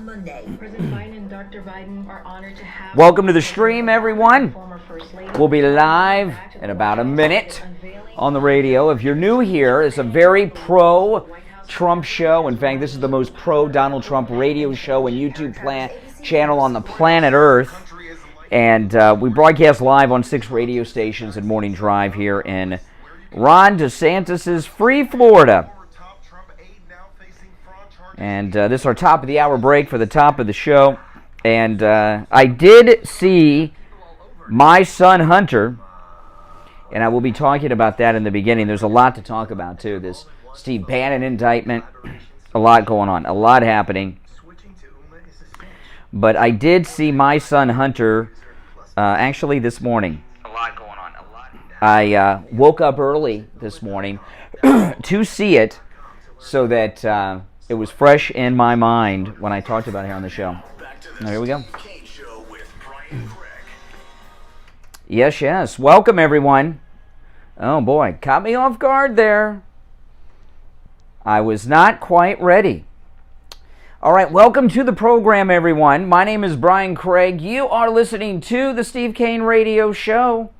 Monday. President Biden and Dr. Biden are honored to have... Welcome to the stream, everyone. We'll be live in about a minute on the radio. If you're new here, it's a very pro-Trump show. In fact, this is the most pro-Donald Trump radio show and YouTube channel on the planet Earth. And we broadcast live on 6 radio stations in Morning Drive here in Ron DeSantis' free Florida. And this is our top of the hour break for the top of the show. And I did see my son Hunter, and I will be talking about that in the beginning. There's a lot to talk about, too. This Steve Bannon indictment, a lot going on, a lot happening. But I did see my son Hunter actually this morning. A lot going on. I woke up early this morning to see it so that it was fresh in my mind when I talked about it here on the show. Now, here we go. Yes. Welcome, everyone. Oh, boy. Caught me off guard there. I was not quite ready. All right, welcome to the program, everyone. My name is Brian Craig. You are listening to the Steve Kane Radio Show,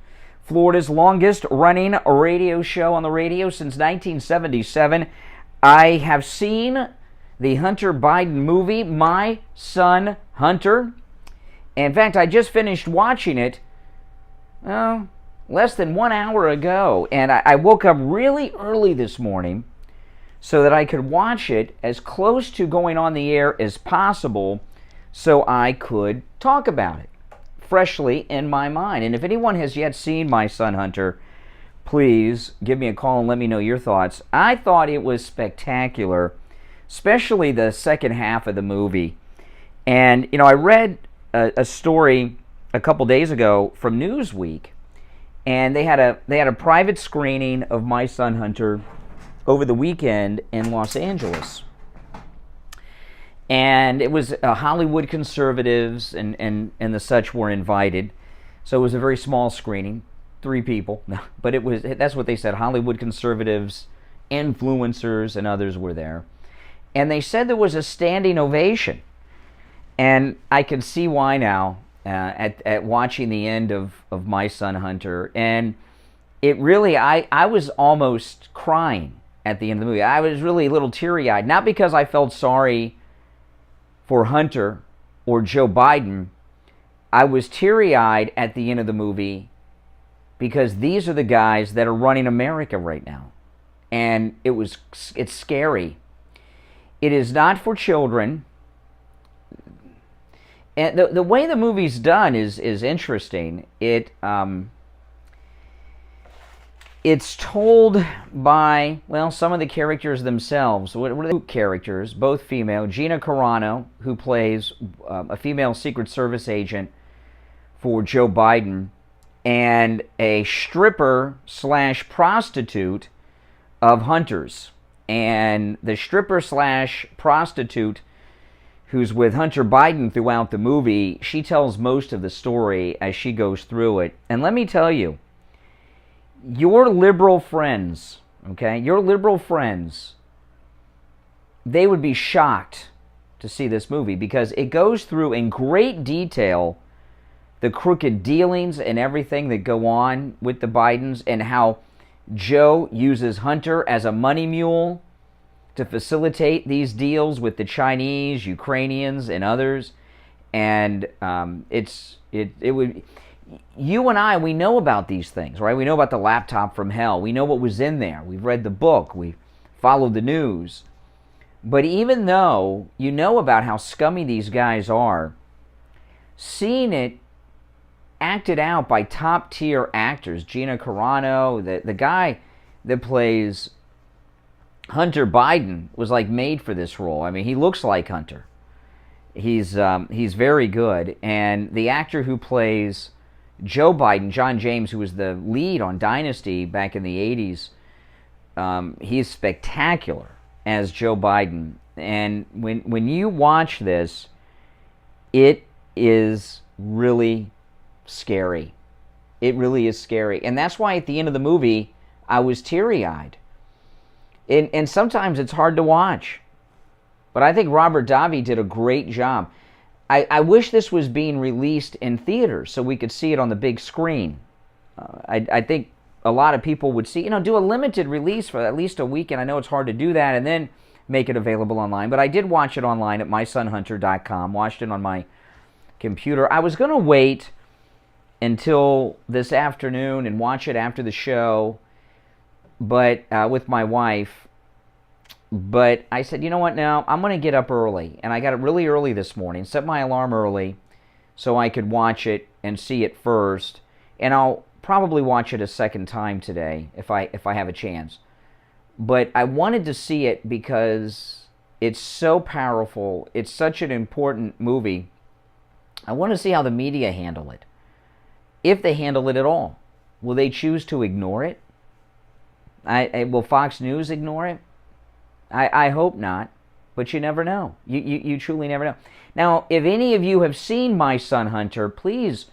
Florida's longest-running radio show on the radio since 1977. I have seen the Hunter Biden movie, My Son Hunter. In fact, I just finished watching it less than 1 hour ago. And I woke up really early this morning so that I could watch it as close to going on the air as possible so I could talk about it freshly in my mind. And if anyone has yet seen My Son Hunter, please give me a call and let me know your thoughts. I thought it was spectacular, especially the second half of the movie. And, I read a story a couple days ago from Newsweek, and they had a private screening of My Son Hunter over the weekend in Los Angeles. And it was Hollywood conservatives and the such were invited. So it was a very small screening, 3 people. But that's what they said, Hollywood conservatives, influencers, and others were there. And they said there was a standing ovation. And I can see why now at watching the end of My Son Hunter. And it really, I was almost crying at the end of the movie. I was really a little teary-eyed, not because I felt sorry for Hunter or Joe Biden. I was teary-eyed at the end of the movie because these are the guys that are running America right now. And it's scary. It is not for children. And the way the movie's done is interesting. It's told by, some of the characters themselves. What are the characters? Both female. Gina Carano, who plays a female Secret Service agent for Joe Biden, and a stripper/prostitute of Hunter's. And the stripper/prostitute who's with Hunter Biden throughout the movie, she tells most of the story as she goes through it. And let me tell you, your liberal friends, they would be shocked to see this movie because it goes through in great detail the crooked dealings and everything that go on with the Bidens and how Joe uses Hunter as a money mule to facilitate these deals with the Chinese, Ukrainians, and others. And you and I, we know about these things, right? We know about the laptop from hell. We know what was in there. We've read the book. We followed the news. But even though you know about how scummy these guys are, seeing it acted out by top-tier actors, Gina Carano, the guy that plays Hunter Biden was like made for this role. I mean, he looks like Hunter. He's very good. And the actor who plays Joe Biden, John James, who was the lead on Dynasty back in the 80s, he's spectacular as Joe Biden. And when you watch this, it is really scary. It really is scary. And that's why at the end of the movie, I was teary-eyed. And sometimes it's hard to watch. But I think Robert Davi did a great job. I wish this was being released in theaters so we could see it on the big screen. I think a lot of people would see, do a limited release for at least a weekend. I know it's hard to do that and then make it available online. But I did watch it online at mysonhunter.com, watched it on my computer. I was going to wait until this afternoon and watch it after the show, but with my wife. But I said, you know what, now I'm going to get up early. And I got up really early this morning, set my alarm early so I could watch it and see it first. And I'll probably watch it a second time today if I have a chance. But I wanted to see it because it's so powerful. It's such an important movie. I want to see how the media handle it. If they handle it at all. Will they choose to ignore it? Will Fox News ignore it? I hope not, but you never know. You truly never know. Now, if any of you have seen My Son Hunter, please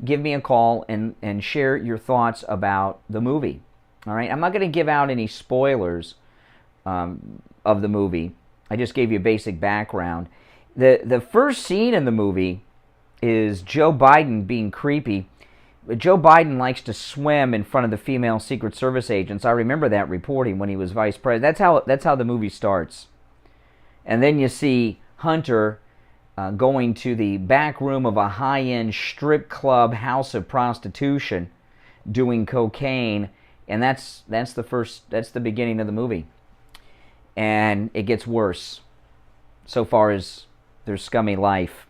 give me a call and share your thoughts about the movie. All right? I'm not going to give out any spoilers of the movie. I just gave you a basic background. The first scene in the movie is Joe Biden being creepy. Joe Biden likes to swim in front of the female Secret Service agents. I remember that reporting when he was vice president. That's how the movie starts. And then you see Hunter going to the back room of a high-end strip club house of prostitution, doing cocaine, and that's the beginning of the movie. And it gets worse so far as their scummy life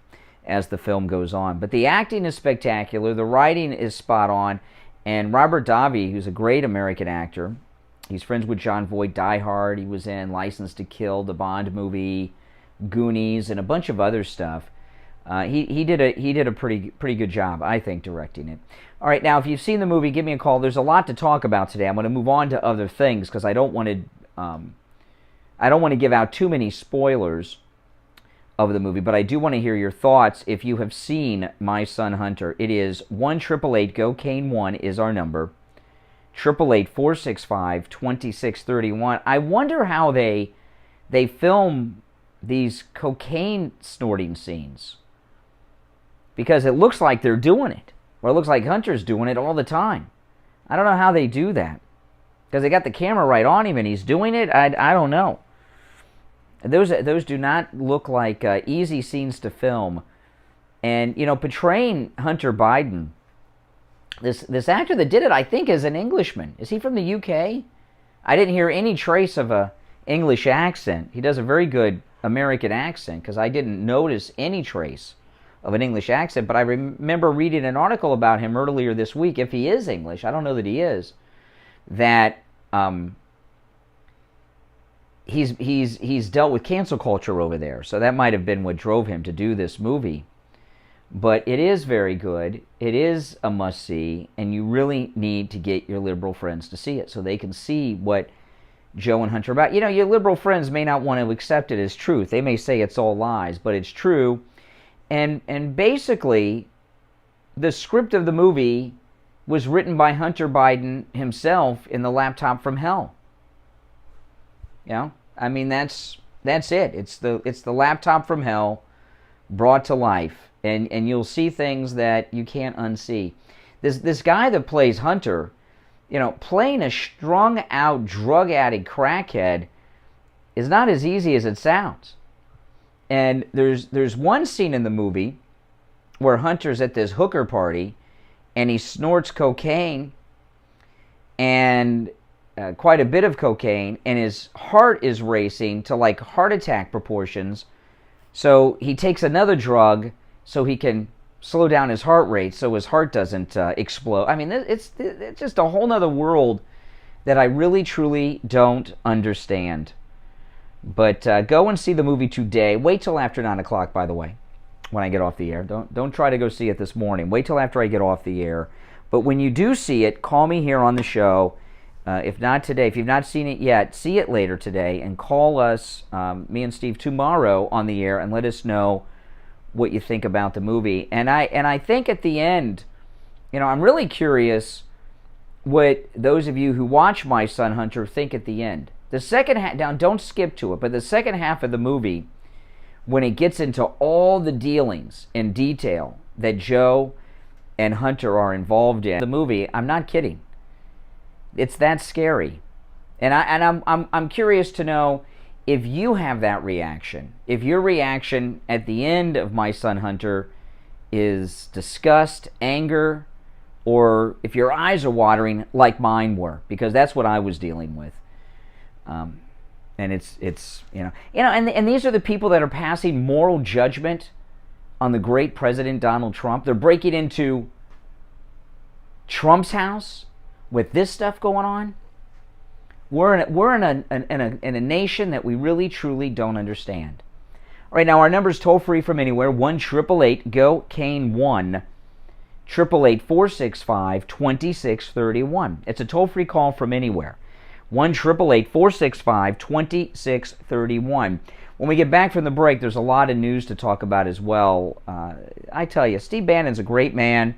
as the film goes on. But the acting is spectacular, the writing is spot on, and Robert Davi, who's a great American actor, he's friends with Jon Voight, Die Hard, he was in License to Kill, the Bond movie, Goonies, and a bunch of other stuff. He did a pretty good job, I think, directing it. All right, now if you've seen the movie, give me a call. There's a lot to talk about today. I'm going to move on to other things because I don't want to give out too many spoilers of the movie, but I do want to hear your thoughts if you have seen My Son Hunter. It is 1-888-GO-CANE1 is our number. 888-465-2631. I wonder how they film these cocaine snorting scenes, because it looks like they're doing it, or it looks like Hunter's doing it all the time. I don't know how they do that, because they got the camera right on him and he's doing it. I don't know. Those do not look like easy scenes to film. And, portraying Hunter Biden, this actor that did it, I think, is an Englishman. Is he from the UK? I didn't hear any trace of a English accent. He does a very good American accent, because I didn't notice any trace of an English accent. But I remember reading an article about him earlier this week, if he is English, I don't know that he is, that he's dealt with cancel culture over there, so that might have been what drove him to do this movie. But it is very good. It is a must-see, and you really need to get your liberal friends to see it so they can see what Joe and Hunter are about. Your liberal friends may not want to accept it as truth. They may say it's all lies, but it's true. And basically, the script of the movie was written by Hunter Biden himself in the laptop from hell. I mean, that's it. It's the laptop from hell brought to life, and you'll see things that you can't unsee. This guy that plays Hunter, playing a strung out drug addict crackhead is not as easy as it sounds. And there's one scene in the movie where Hunter's at this hooker party and he snorts cocaine, and quite a bit of cocaine, and his heart is racing to like heart attack proportions. So he takes another drug so he can slow down his heart rate so his heart doesn't explode. I mean, it's just a whole nother world that I really truly don't understand. But go and see the movie today. Wait till after 9 o'clock, by the way, when I get off the air. Don't try to go see it this morning. Wait till after I get off the air. But when you do see it, call me here on the show. If not today, if you've not seen it yet, see it later today, and call us, me and Steve, tomorrow on the air, and let us know what you think about the movie. And I think at the end, I'm really curious what those of you who watch My Son Hunter think at the end. The second half, now don't skip to it, but the second half of the movie when it gets into all the dealings in detail that Joe and Hunter are involved in the movie, I'm not kidding. It's that scary. And I'm curious to know if you have that reaction. If your reaction at the end of My Son Hunter is disgust, anger, or if your eyes are watering like mine were, because that's what I was dealing with. And it's and these are the people that are passing moral judgment on the great President Donald Trump. They're breaking into Trump's house with this stuff going on. We're in a nation that we really truly don't understand. All right, now our number's toll free from anywhere. 1-888-GO-CANE 1-888-465-2631. It's a toll free call from anywhere. 1-888-465-2631. When we get back from the break, there's a lot of news to talk about as well. I tell you, Steve Bannon's a great man,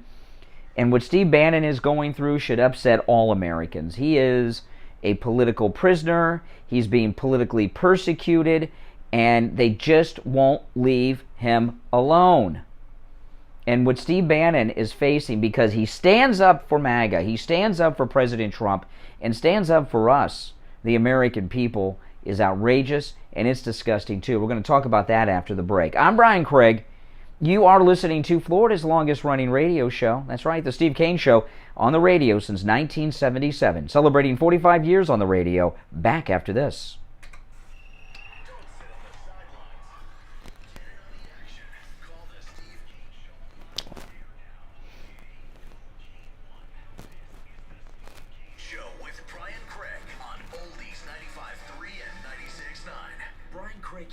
and what Steve Bannon is going through should upset all Americans. He is a political prisoner. He's being politically persecuted, and they just won't leave him alone. And what Steve Bannon is facing, because he stands up for MAGA, he stands up for President Trump, and stands up for us, the American people, is outrageous, and it's disgusting too. We're going to talk about that after the break. I'm Brian Craig. You are listening to Florida's longest running radio show. That's right, the Steve Kane Show, on the radio since 1977. Celebrating 45 years on the radio. Back after this.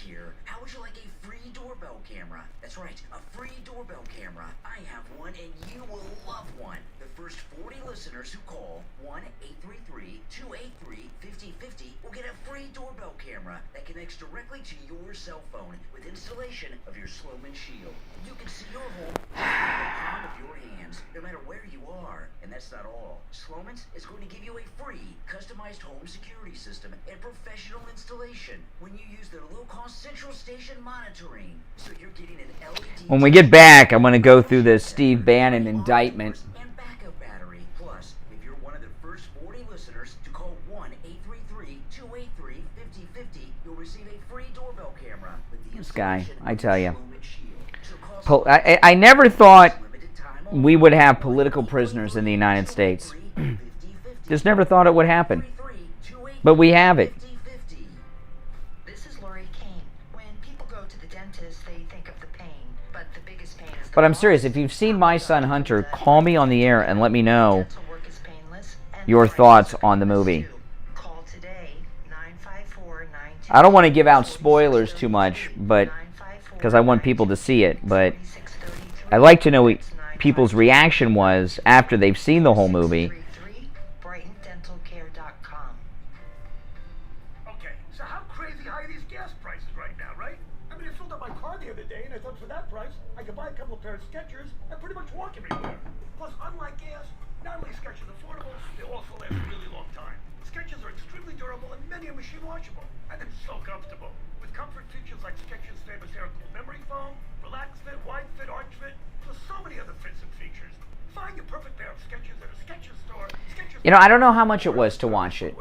Here. How would you like a free doorbell camera? That's right, a free doorbell camera. I have one and you will love one. The first 40 listeners who call 1-833-283-5050 will get a free doorbell camera that connects directly to your cell phone with installation of your Sloman Shield. You can see your home in the palm of your hands, no matter where you are. And that's not all. Sloman's is going to give you a free, customized home security system and professional installation when you use their low-cost central station monitoring. So you're getting an LED... When we get back, I'm going to go through this Steve Bannon indictment. And backup battery. Plus, if you're one of the first 40 listeners to call 1-833-283-5050, you'll receive a free doorbell camera with the this guy, installation I tell you. of Sloman Shield. I never thought we would have political prisoners in the United States. Just never thought it would happen. But we have it. This is Lori Kane. When people go to the dentist, they think of the pain, but the biggest pain is the But I'm serious. If you've seen My Son Hunter, call me on the air and let me know dental work is painless, and your the thoughts prices on the are movie. too. Call today, 954-92. I don't want to give out spoilers too much, but because I want people to see it. But I'd like to know what people's reaction was after they've seen the whole movie. BrightonDentalCare.com. Okay, so how crazy high are these gas prices right now, right? I mean, I filled up my car the other day, and I thought for that price, I could buy a couple of pairs of Skechers and pretty much walk everywhere. Plus, unlike gas, not only are Skechers affordable, they also last a really long time. Skechers are extremely durable, and many are machine washable. And they're so comfortable. With comfort features like Skechers' famous air-cooled memory foam, Relax Fit, Wide Fit, Arch Fit, plus so many other fits and features. Find your perfect pair of Skechers at a Skechers store. You know, I don't know how much it was to watch it.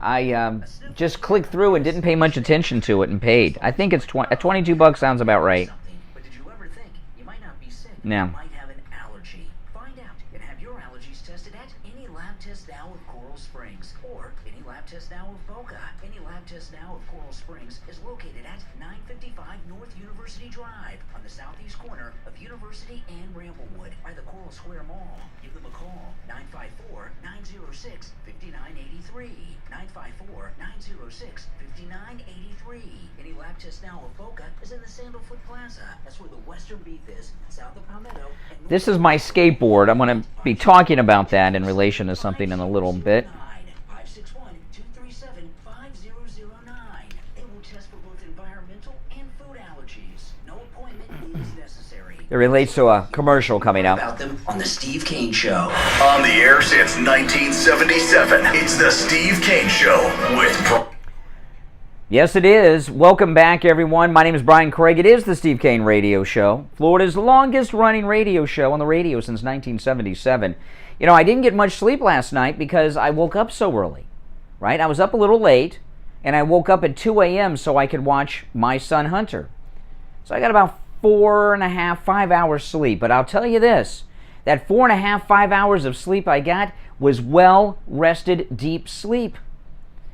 I just clicked through and didn't pay much attention to it and paid. I think it's $22 sounds about right. But did you ever think you might not be sick? No. You might have an allergy. Find out and have your allergies tested at any lab test now of Coral Springs or any lab test now of Boca. Any lab test now of Coral Springs is located at 955 North University Drive on the southeast corner of University and Ramblewood by the Coral Square Mall. Give them a call, 954-906-5983. 954-906-5983. Any lab test now of Boca is in the Sandalfoot Plaza. That's where the Western Beef is, south of Palmetto. This is my skateboard. I'm going to be talking about that in relation to something in a little bit. 561-237-5009. They will test for both environmental and food allergies. No appointment is necessary. It relates to a commercial coming up. About them on the Steve Kane Show. On the air since 1977, it's the Steve Kane Show with Yes, it is. Welcome back, everyone. My name is Brian Craig. It is the Steve Kane Radio Show, Florida's longest-running radio show on the radio since 1977. You know, I didn't get much sleep last night because I woke up so early, right? I was up a little late, and I woke up at 2 a.m. so I could watch my son Hunter. So I got about 4.5, 5 hours sleep. But I'll tell you this, that 4.5, 5 hours of sleep I got was well-rested, deep sleep.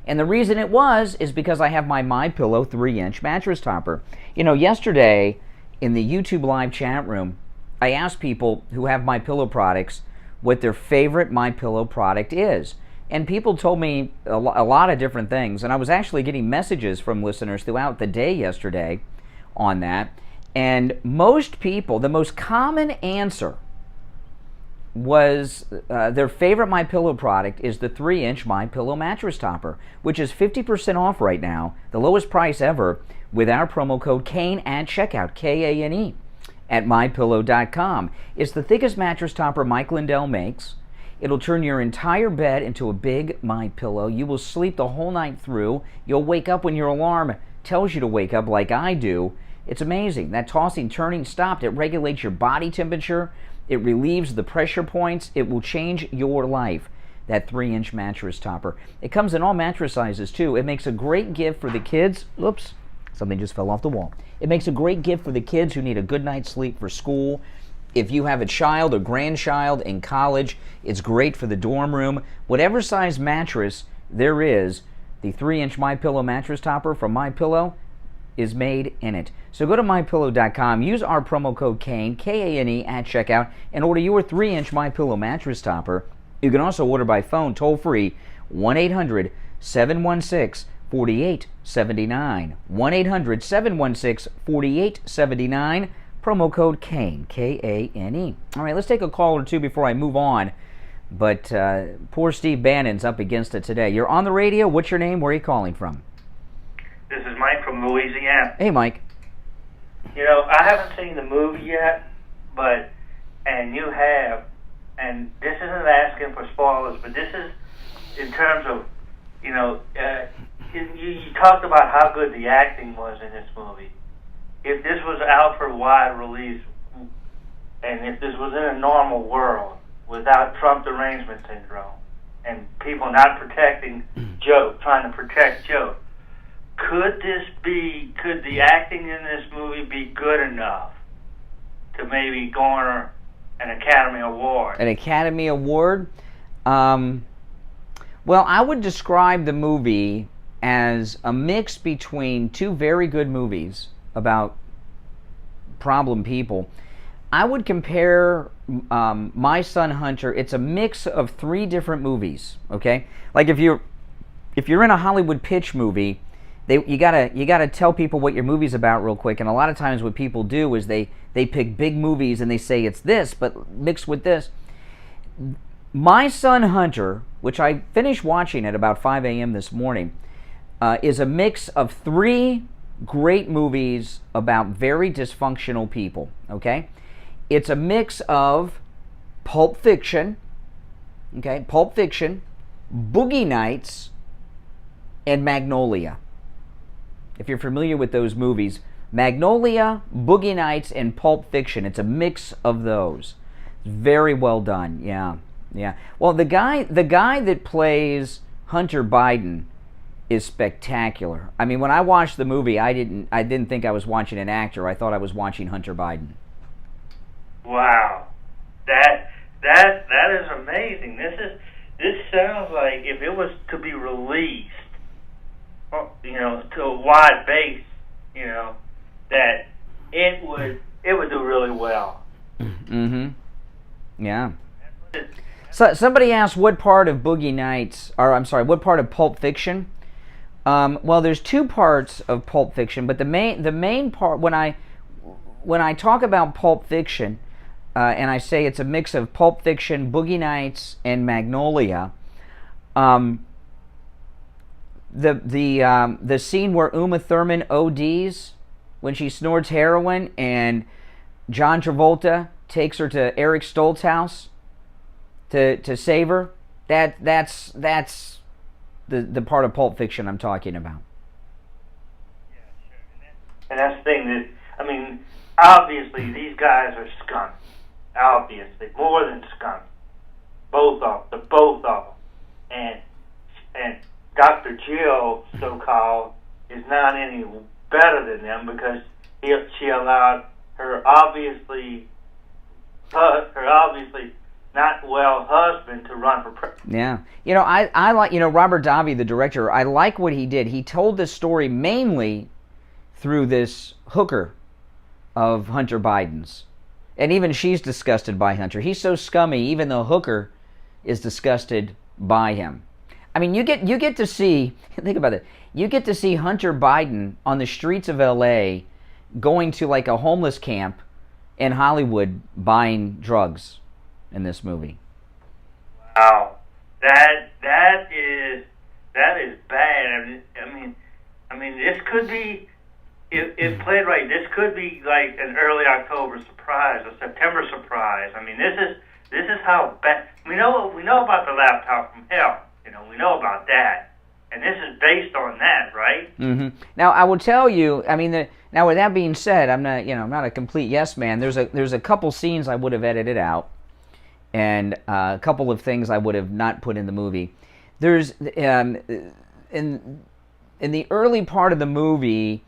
And the reason it was is because I have my MyPillow 3-inch mattress topper. You know, yesterday in the YouTube live chat room, I asked people who have MyPillow products what their favorite MyPillow product is. And people told me a lot of different things. And I was actually getting messages from listeners throughout the day yesterday on that. And most people, the most common answer was their favorite MyPillow product is the 3-inch MyPillow mattress topper, which is 50% off right now, the lowest price ever, with our promo code KANE at checkout, K-A-N-E, at MyPillow.com. It's the thickest mattress topper Mike Lindell makes. It'll turn your entire bed into a big MyPillow. You will sleep the whole night through. You'll wake up when your alarm tells you to wake up like I do. It's amazing. That tossing, turning stopped. It regulates your body temperature. It relieves the pressure points. It will change your life, that 3-inch mattress topper. It comes in all mattress sizes, too. It makes a great gift for the kids. Oops, something just fell off the wall. It makes a great gift for the kids who need a good night's sleep for school. If you have a child or grandchild in college, it's great for the dorm room. Whatever size mattress there is, the 3-inch MyPillow mattress topper from MyPillow is made in it. So go to MyPillow.com, use our promo code KANE, K-A-N-E, at checkout, and order your 3-inch MyPillow mattress topper. You can also order by phone, toll-free, 1-800-716-4879. 1-800-716-4879. Promo code KANE, K-A-N-E. All right, let's take a call or two before I move on. But poor Steve Bannon's up against it today. You're on the radio. What's your name? Where are you calling from? This is Mike from Louisiana. Hey, Mike. You know, I haven't seen the movie yet, and you have, and this isn't asking for spoilers, but this is in terms of, you know, you talked about how good the acting was in this movie. If this was out for wide release, and if this was in a normal world, without Trump derangement syndrome, and people not protecting Joe, trying to protect Joe, could the acting in this movie be good enough to maybe garner an Academy Award? An Academy Award? Well, I would describe the movie as a mix between two very good movies about problem people. I would compare My Son Hunter. It's a mix of 3 different movies. Okay, like if you're in a Hollywood pitch movie, you gotta tell people what your movie's about real quick. And a lot of times, what people do is they pick big movies and they say it's this, but mixed with this. My Son Hunter, which I finished watching at about 5 a.m. this morning, is a mix of 3 great movies about very dysfunctional people. Okay, it's a mix of Pulp Fiction, Boogie Nights, and Magnolia. If you're familiar with those movies, Magnolia, Boogie Nights, and Pulp Fiction, it's a mix of those. Very well done. Yeah. Well, the guy that plays Hunter Biden is spectacular. I mean, when I watched the movie, I didn't think I was watching an actor. I thought I was watching Hunter Biden. Wow, that is amazing. This sounds like if it was to be released, you know, to a wide base, you know, that it would do really well. Mm-hmm. Yeah. So somebody asked what part of Boogie Nights, or I'm sorry, what part of Pulp Fiction? Well, there's 2 parts of Pulp Fiction, but the main part, when I talk about Pulp Fiction, and I say it's a mix of Pulp Fiction, Boogie Nights, and Magnolia, the scene where Uma Thurman ODs when she snorts heroin and John Travolta takes her to Eric Stoltz's house to save her, that's the part of Pulp Fiction I'm talking about. And that's the thing that, I mean, obviously these guys are scum. Obviously, more than scum. Both of them. And Dr. Jill, so-called, is not any better than them because she allowed her obviously not well husband to run for president. Yeah. You know, I like, you know, Robert Davi, the director, I like what he did. He told this story mainly through this hooker of Hunter Biden's. And even she's disgusted by Hunter. He's so scummy, even the hooker is disgusted by him. I mean, you get to see, think about it, you get to see Hunter Biden on the streets of L.A. going to like a homeless camp in Hollywood buying drugs in this movie. Wow, that is bad. I mean, this could be, if played right, this could be like an early October surprise, a September surprise. I mean, this is how bad. We know about the laptop from hell. You know, we know about that, and this is based on that, right? Mm-hmm. Now, I will tell you. I mean, now with that being said, I'm not a complete yes man. There's a couple scenes I would have edited out, and a couple of things I would have not put in the movie. There's in the early part of the movie,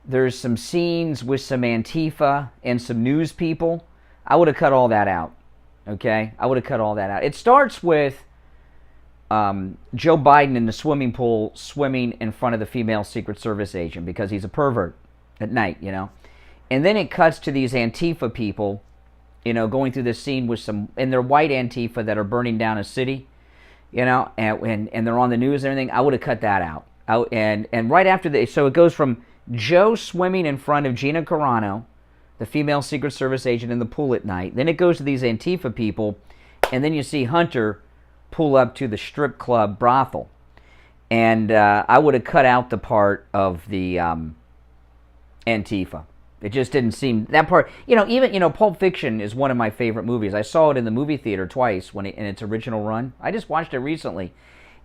there's some scenes with some Antifa and some news people. I would have cut all that out. Okay, I would have cut all that out. It starts with Joe Biden in the swimming pool swimming in front of the female Secret Service agent because he's a pervert at night, you know. And then it cuts to these Antifa people, you know, going through this scene with some, and they're white Antifa that are burning down a city, you know, and they're on the news and everything. I would have cut that out. And right after this, so it goes from Joe swimming in front of Gina Carano, the female Secret Service agent, in the pool at night. Then it goes to these Antifa people, and then you see Hunter pull up to the strip club brothel. And I would have cut out the part of the Antifa. It just didn't seem, that part, you know, even, you know, Pulp Fiction is one of my favorite movies. I saw it in the movie theater twice in its original run. I just watched it recently.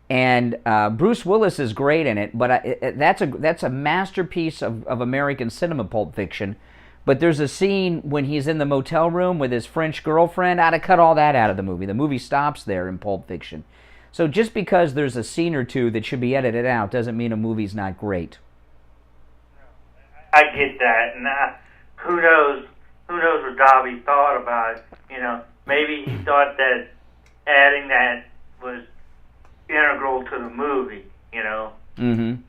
And Bruce Willis is great in it, but that's a masterpiece of American cinema, Pulp Fiction. But there's a scene when he's in the motel room with his French girlfriend. I'd have cut all that out of the movie. The movie stops there in Pulp Fiction. So just because there's a scene or two that should be edited out doesn't mean a movie's not great. I get that, and who knows what Dobby thought about it. You know, maybe he thought that adding that was integral to the movie, you know. Mm-hmm.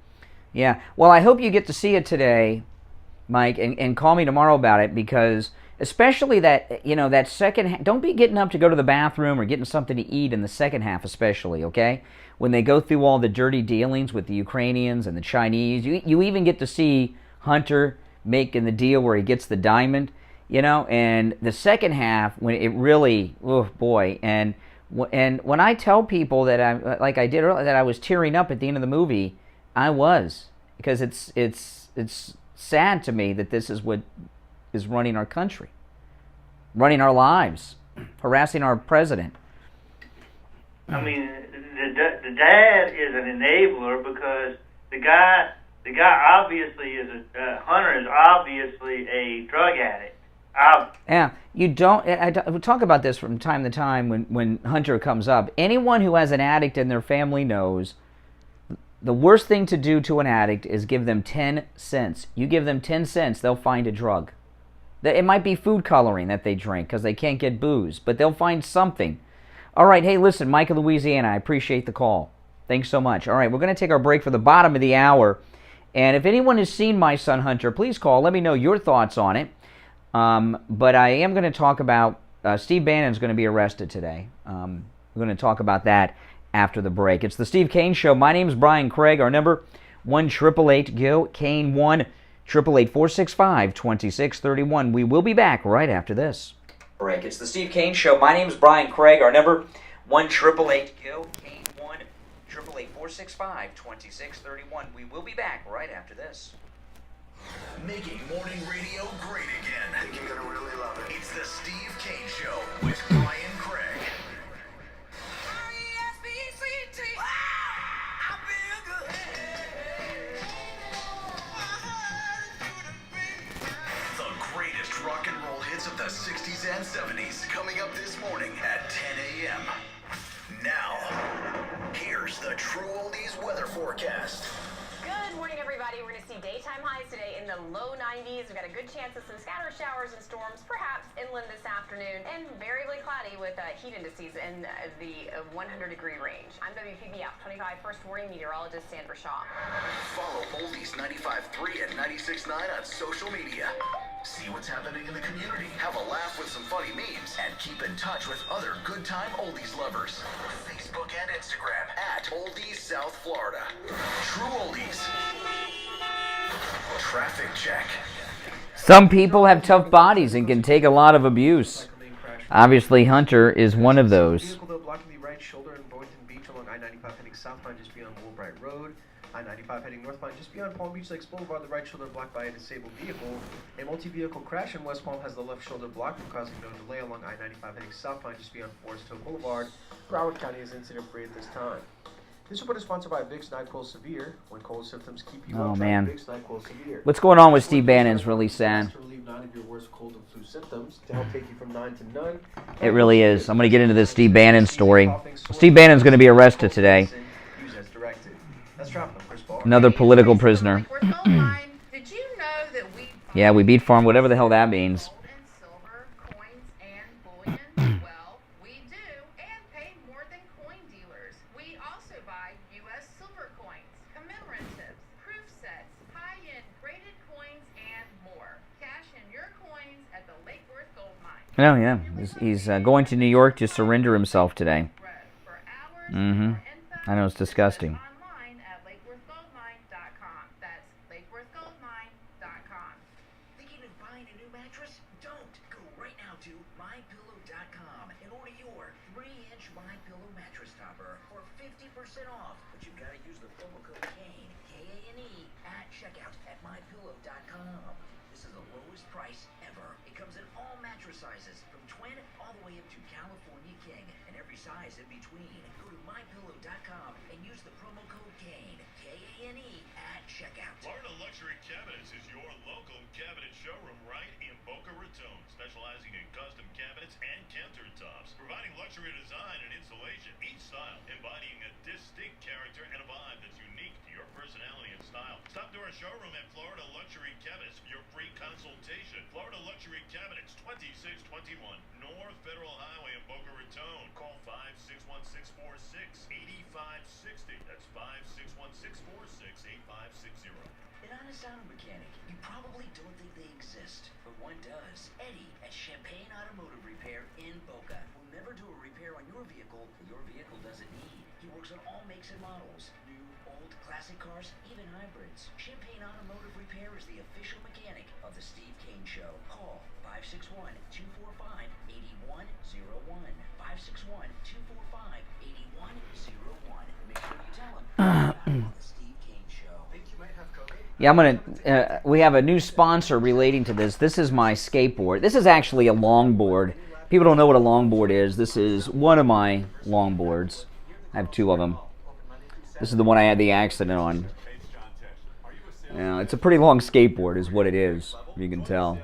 Yeah. Well, I hope you get to see it today, Mike, and call me tomorrow about it, because especially that, you know, that second, don't be getting up to go to the bathroom or getting something to eat in the second half especially, okay? When they go through all the dirty dealings with the Ukrainians and the Chinese, you even get to see Hunter making the deal where he gets the diamond, you know, and the second half, when it really, oh boy, and when I tell people that I, like I did earlier, that I was tearing up at the end of the movie, I was, because it's sad to me that this is what is running our country, running our lives, harassing our president. I mean, the dad is an enabler, because the guy obviously Hunter is obviously a drug addict. Yeah, you don't. We talk about this from time to time when Hunter comes up. Anyone who has an addict in their family knows the worst thing to do to an addict is give them 10 cents. You give them 10 cents, they'll find a drug. It might be food coloring that they drink because they can't get booze, but they'll find something. All right, hey, listen, Mike in Louisiana, I appreciate the call. Thanks so much. All right, we're going to take our break for the bottom of the hour. And if anyone has seen My Son Hunter, please call. Let me know your thoughts on it. But I am going to talk about, Steve Bannon is going to be arrested today. We're going to talk about that after the break. It's the Steve Kane Show. My name's Brian Craig. Our number, 1-888-GO-KANE, 1-888-465-2631. We will be back right after this. Break. It's the Steve Kane Show. My name's Brian Craig. Our number, 1-888-GO-KANE, 1-888-465-2631. We will be back right after this. Making morning radio great again. I think you're gonna really love it. It's the Steve Kane Show with Brian Craig. R-E-S-P-C-T. I feel good. roll hits of the 60s and 70s coming up this morning at 10 a.m. Now, here's the True Oldies weather forecast. Good morning, everybody. We're going to see daytime highs today in the low 90s. We've got a good chance of some scattered showers and storms, perhaps inland this afternoon, and variably cloudy with heat indices in the 100-degree range. I'm WPBF 25 First Warning Meteorologist Sandra Shaw. Follow Oldies 95.3 and 96.9 on social media. See what's happening in the community, have a laugh with some funny memes, and keep in touch with other good time Oldies lovers. Facebook and Instagram at Oldies South Florida. True Oldies. Traffic check. Some people have tough bodies and can take a lot of abuse. Obviously, Hunter is one of those. Vehicle though blocking the right shoulder in Boynton Beach along I-95 heading southbound just beyond Woolbright Road. I-95 heading northbound just beyond Palm Beach Lakes Boulevard. The right shoulder blocked by a disabled vehicle. A multi-vehicle crash in West Palm has the left shoulder blocked, causing no delay along I-95 heading southbound just beyond Forest Hill Boulevard. Broward County is incident-free at this time. This report is sponsored by Vicks NyQuil Severe. When cold symptoms keep you up, try Vicks NyQuil Severe. What's going on with Steve Bannon's really sad. To relieve 9 of your worst cold and flu symptoms, to help take you from 9 to none. It really is. I'm going to get into this Steve Bannon story. Steve Bannon's going to be arrested today. Use as directed. That's traffic. Chris Paul. Another political prisoner. Did you know that we Yeah, we beat farm, whatever the hell that means. gold and silver, coins and bullion? Well, we do, and pay more than coin dealers. We also buy U.S. silver coins, commemoratives, proof sets, high-end graded coins, and more. Cash in your coins at the Lake Worth Gold Mine. Oh, yeah. He's going to New York to surrender himself today. For hours, Mm-hmm. I know, it's disgusting. online at lakeworthgoldmine.com. That's lakeworthgoldmine.com. Thinking of buying a new mattress? Don't. Go right now to MyPillow.com and order your 3-inch MyPillow mattress topper for 50% off. But you've got to use the promo code KANE, K-A-N-E, at checkout at MyPillow.com. This is the lowest price ever. It comes in all mattress sizes, from twin all the way up to California King, and every size in between. Go to MyPillow.com and use the promo code KANE, K-A-N-E, at checkout. Florida Luxury Cabinets is your local cabinet showroom right in Boca Raton, specializing in custom cabinets and countertops, providing luxury design and installation, each style embodying a distinct character and a vibe that's unique to your personality and style. Stop to our showroom at Florida Luxury Cabinets for your free consultation. Florida Luxury Cabinets, 2621 North Federal Highway in Boca Raton. Call 561-646-8560. That's 561-646-8560. An honest auto mechanic, you probably don't think they exist, but one does. Eddie at Champagne Automotive Repair in Boca will never do a repair on your vehicle that your vehicle doesn't need. He works on all makes and models, new, old, classic cars, even hybrids. Champagne Automotive Repair is the official mechanic of the Steve Kane Show. Call 561-245-8101. 561-245-8101. Make sure you tell him about the Steve Kane Show. Think you might have COVID? Yeah, I'm going to, we have a new sponsor relating to this. This is my skateboard. This is actually a longboard. People don't know what a longboard is. This is one of my longboards. I have 2 of them. This is the one I had the accident on. It's a pretty long skateboard is what it is, you can tell.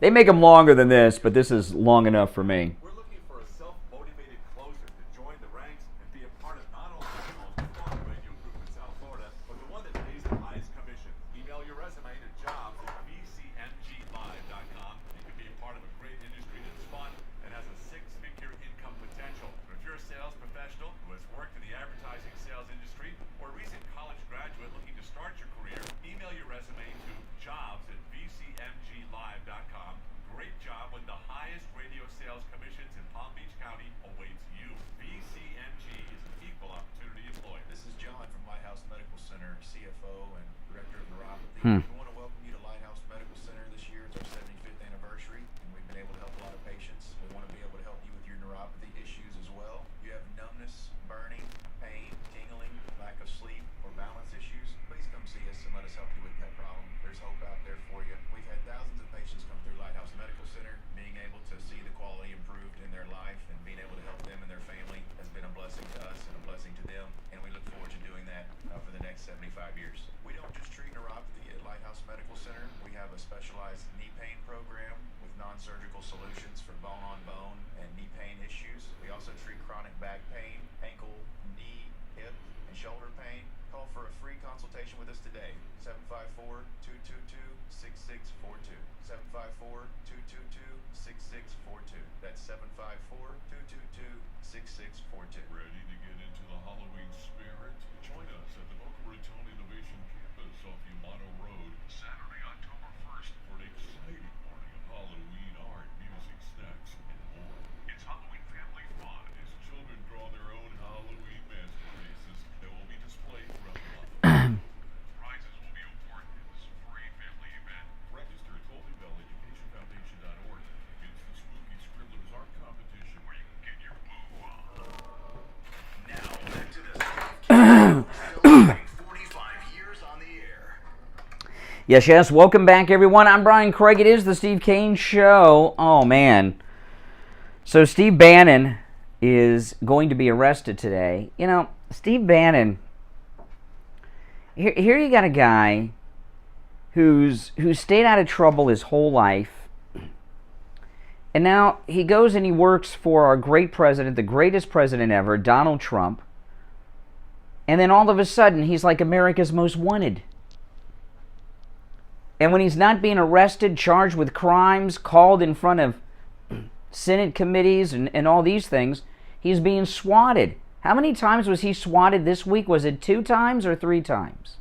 They make them longer than this, but this is long enough for me. We're looking for a self-motivated closer to join the ranks and be a part of not only the most performing radio group in South Florida, but the one that pays the highest commission. Email your resume to jobs@bcmglive.com. You can be a part of a great industry that's fun and has a 6-figure income potential. But if you're a sales professional who has worked in the advertising sales industry or a recent college graduate looking to start your career, email your resume to jobs@bcmglive.com. Great job with the highest radio sales commissions in Palm Beach County awaits you. BCMG is an equal opportunity employer. This is John from Lighthouse Medical Center, CFO and Director of Neuropathy. We want to welcome you to Lighthouse Medical Center this year. It's our 75th anniversary, and we've been able to help a lot of patients. We want to be able to help you with your neuropathy issues as well. You have numbness, burning, pain, tingling, lack of sleep, or balance issues. Please come see us and let us help you with that problem. There's hope out there for you. We've had thousands of patients come through Lighthouse Medical Center. Being able to see the quality improved in their life and being able to help them and their family has been a blessing to us and a blessing to them. And we look forward to doing that for the next 75 years. We don't just treat neuropathy at Lighthouse surgical solutions for bone-on-bone and knee pain issues. We also treat chronic back pain, ankle, knee, hip, and shoulder pain. Call for a free consultation with us today. 754-222-6642. 754-222-6642. That's 754-222-6642. Ready to get into the Halloween spirit? Join us at the Boca Raton Innovation Campus off Yamato Road, Saturday, October 1st, for an exciting morning of Halloween art, music, snacks, and more. It's Halloween family fun as children draw their own Halloween masterpieces that will be displayed throughout the month. Prizes will be awarded in this free family event. Register at GoldieBellEducationFoundation.org against the Spooky Scribblers Art Competition, where you can get your boo on. Now back to the Steve Kane Show, celebrating 45 years on the air. Yes. Welcome back, everyone. I'm Brian Craig. It is the Steve Kane Show. Oh, man. So Steve Bannon is going to be arrested today. You know, Steve Bannon, here you got a guy who's stayed out of trouble his whole life. And now he goes and he works for our great president, the greatest president ever, Donald Trump. And then all of a sudden, he's like America's most wanted. And when he's not being arrested, charged with crimes, called in front of Senate committees and all these things, he's being swatted. How many times was he swatted this week? Was it 2 times or 3 times?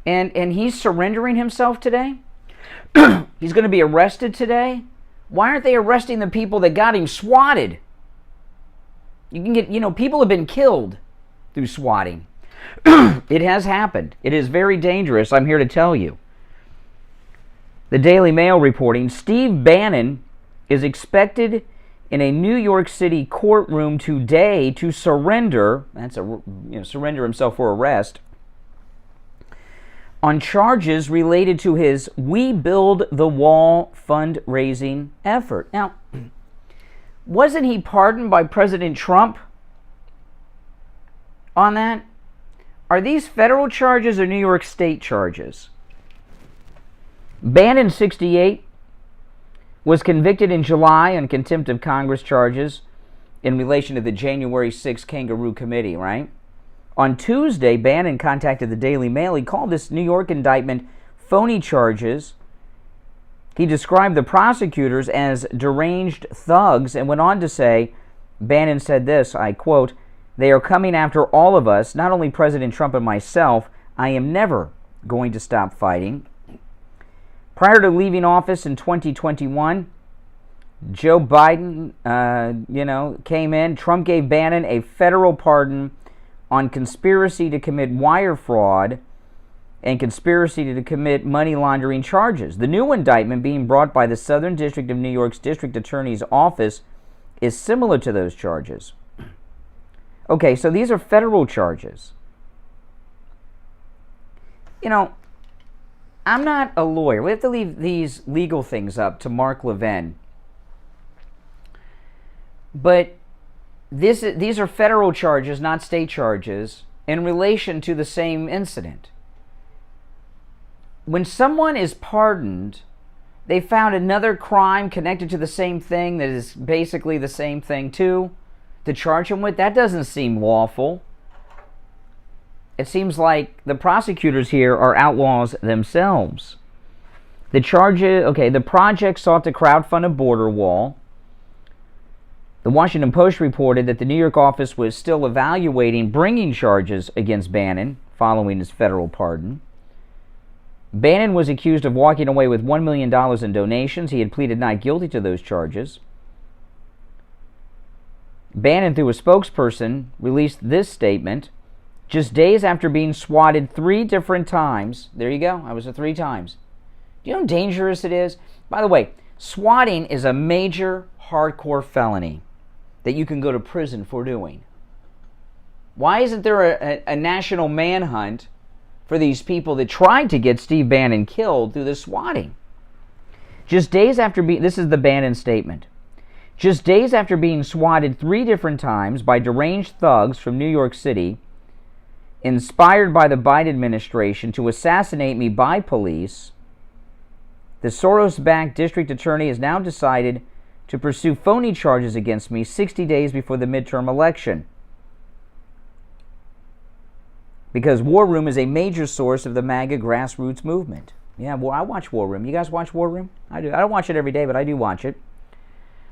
And he's surrendering himself today? He's going to be arrested today? Why aren't they arresting the people that got him swatted? You can get, people have been killed through swatting. It has happened. It is very dangerous, I'm here to tell you. The Daily Mail reporting, Steve Bannon is expected in a New York City courtroom today to surrender, surrender himself for arrest, on charges related to his We Build the Wall fundraising effort. Now, wasn't he pardoned by President Trump on that? Are these federal charges or New York State charges? Bannon, 68, was convicted in July on contempt of Congress charges in relation to the January 6 Kangaroo Committee, right? On Tuesday, Bannon contacted the Daily Mail. He called this New York indictment phony charges. He described the prosecutors as deranged thugs and went on to say, Bannon said this, I quote, "They are coming after all of us, not only President Trump and myself. I am never going to stop fighting." Prior to leaving office in 2021, Joe Biden, came in. Trump gave Bannon a federal pardon on conspiracy to commit wire fraud and conspiracy to commit money laundering charges. The new indictment being brought by the Southern District of New York's District Attorney's Office is similar to those charges. Okay, so these are federal charges. I'm not a lawyer. We have to leave these legal things up to Mark Levin. But these are federal charges, not state charges, in relation to the same incident. When someone is pardoned, they found another crime connected to the same thing that is basically the same thing too, to charge him with. That doesn't seem lawful. It seems like the prosecutors here are outlaws themselves. The project sought to crowdfund a border wall. The Washington Post reported that the New York office was still evaluating bringing charges against Bannon following his federal pardon. Bannon was accused of walking away with $1 million in donations. He had pleaded not guilty to those charges. Bannon, through a spokesperson, released this statement. Just days after being swatted 3 different times. There you go. I was 3 times. Do you know how dangerous it is? By the way, swatting is a major hardcore felony that you can go to prison for doing. Why isn't there a national manhunt for these people that tried to get Steve Bannon killed through the swatting? Just days after this is the Bannon statement. Just days after being swatted 3 different times by deranged thugs from New York City, inspired by the Biden administration to assassinate me by police, The Soros-backed district attorney has now decided to pursue phony charges against me 60 days before the midterm election. Because War Room is a major source of the MAGA grassroots movement. Yeah, well, I watch War Room. You guys watch War Room? I do. I don't watch it every day, but I do watch it.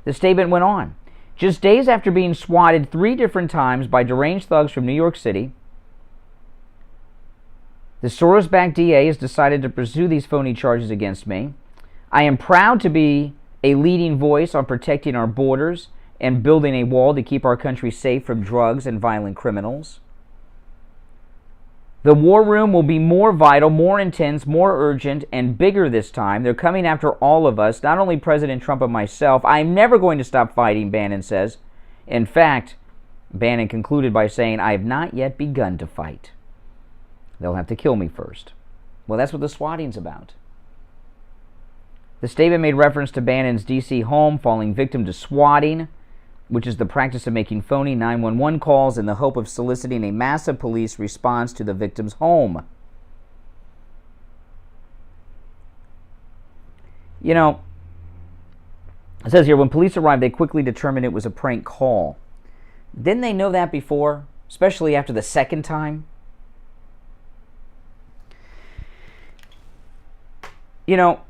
The statement went on. Just days after being swatted 3 different times by deranged thugs from New York City, the Soros-backed DA has decided to pursue these phony charges against me. I am proud to be a leading voice on protecting our borders and building a wall to keep our country safe from drugs and violent criminals. The War Room will be more vital, more intense, more urgent, and bigger this time. They're coming after all of us, not only President Trump and myself. I'm never going to stop fighting, Bannon says. In fact, Bannon concluded by saying, I have not yet begun to fight. They'll have to kill me first. Well, that's what the swatting's about. The statement made reference to Bannon's D.C. home falling victim to swatting, which is the practice of making phony 911 calls in the hope of soliciting a massive police response to the victim's home. You know, it says here, when police arrived, they quickly determined it was a prank call. Didn't they know that before, especially after the second time? You know,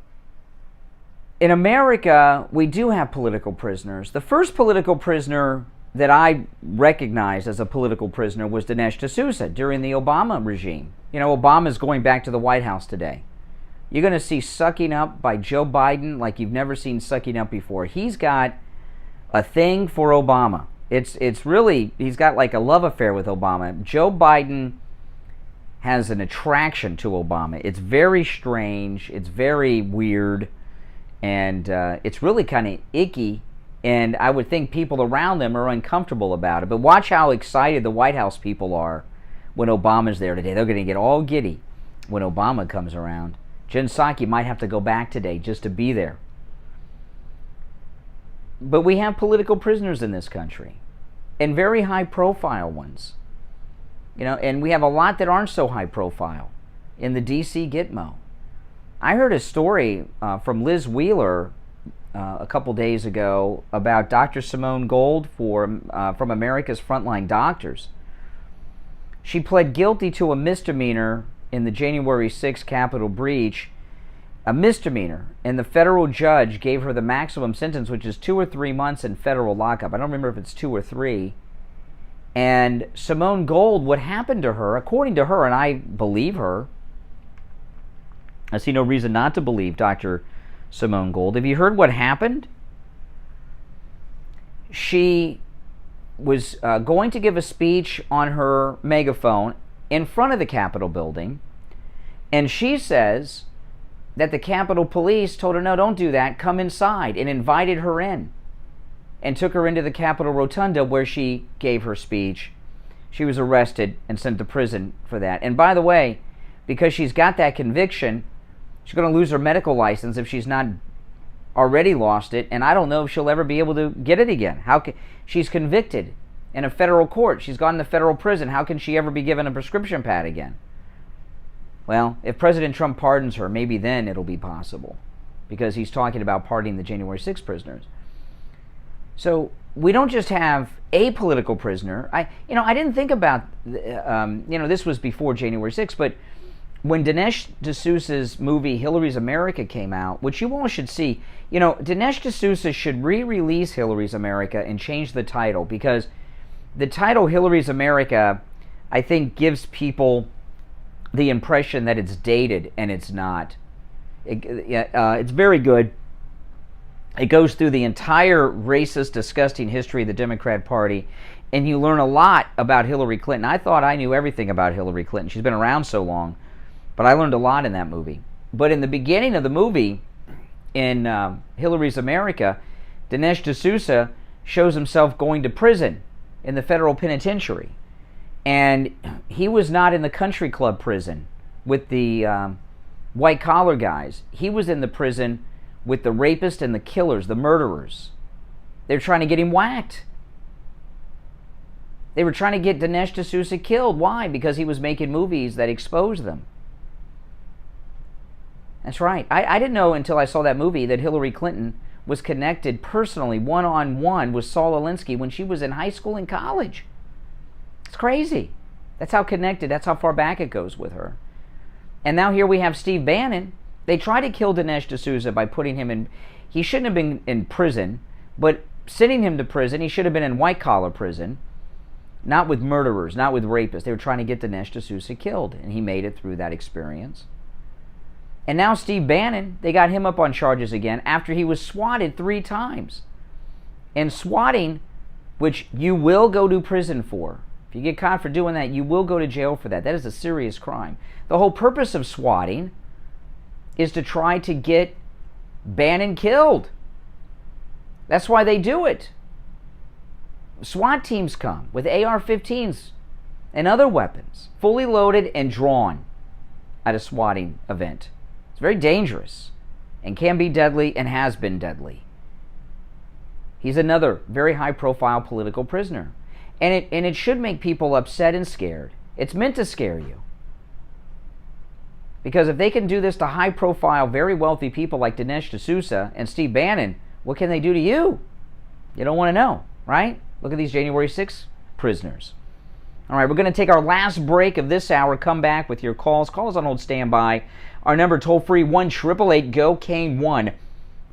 in America, we do have political prisoners. The first political prisoner that I recognized as a political prisoner was Dinesh D'Souza during the Obama regime. You know, Obama's going back to the White House today. You're going to see sucking up by Joe Biden like you've never seen sucking up before. He's got a thing for Obama. It's really, he's got like a love affair with Obama. Joe Biden has an attraction to Obama. It's very strange. It's very weird. And it's really kind of icky, and I would think people around them are uncomfortable about it. But watch how excited the White House people are when Obama's there today. They're going to get all giddy when Obama comes around. Jen Psaki might have to go back today just to be there. But we have political prisoners in this country, and very high-profile ones. You know, and we have a lot that aren't so high-profile in the D.C. Gitmo. I heard a story from Liz Wheeler a couple days ago about Dr. Simone Gold from America's Frontline Doctors. She pled guilty to a misdemeanor in the January 6th Capitol breach, a misdemeanor, and the federal judge gave her the maximum sentence, which is 2 or 3 months in federal lockup. I don't remember if it's 2 or 3. And Simone Gold, what happened to her, according to her, and I believe her, I see no reason not to believe Dr. Simone Gold. Have you heard what happened? She was going to give a speech on her megaphone in front of the Capitol building, and she says that the Capitol Police told her, no, don't do that, come inside, and invited her in and took her into the Capitol Rotunda where she gave her speech. She was arrested and sent to prison for that. And by the way, because she's got that conviction, she's going to lose her medical license if she's not already lost it, and I don't know if she'll ever be able to get it again. She's convicted in a federal court. She's gone to federal prison. How can she ever be given a prescription pad again? Well, if President Trump pardons her, maybe then it'll be possible, because he's talking about pardoning the January 6th prisoners. So we don't just have a political prisoner. I didn't think about, this was before January 6th, but when Dinesh D'Souza's movie Hillary's America came out, which you all should see, Dinesh D'Souza should re-release Hillary's America and change the title, because the title Hillary's America, I think, gives people the impression that it's dated, and it's not. It's very good. It goes through the entire racist, disgusting history of the Democrat Party, and you learn a lot about Hillary Clinton. I thought I knew everything about Hillary Clinton. She's been around so long, but I learned a lot in that movie. But in the beginning of the movie, in Hillary's America, Dinesh D'Souza shows himself going to prison in the federal penitentiary. And he was not in the country club prison with the white-collar guys. He was in the prison with the rapists and the killers, the murderers. They were trying to get him whacked. They were trying to get Dinesh D'Souza killed. Why? Because he was making movies that exposed them. That's right. I didn't know until I saw that movie that Hillary Clinton was connected personally, one-on-one, with Saul Alinsky when she was in high school and college. It's crazy. That's how connected, that's how far back it goes with her. And now here we have Steve Bannon. They tried to kill Dinesh D'Souza by putting him in, he shouldn't have been in prison, but sending him to prison, he should have been in white-collar prison, not with murderers, not with rapists. They were trying to get Dinesh D'Souza killed, and he made it through that experience. And now Steve Bannon, they got him up on charges again after he was swatted 3 times. And swatting, which you will go to prison for. If you get caught for doing that, you will go to jail for that. That is a serious crime. The whole purpose of swatting is to try to get Bannon killed. That's why they do it. SWAT teams come with AR-15s and other weapons, fully loaded and drawn at a swatting event. It's very dangerous and can be deadly and has been deadly. He's another very high-profile political prisoner. And it should make people upset and scared. It's meant to scare you. Because if they can do this to high-profile, very wealthy people like Dinesh D'Souza and Steve Bannon, what can they do to you? You don't want to know, right? Look at these January 6th prisoners. All right, we're going to take our last break of this hour. Come back with your calls. Call us on hold standby. Our number toll-free, 1-888-GO-CANE-1.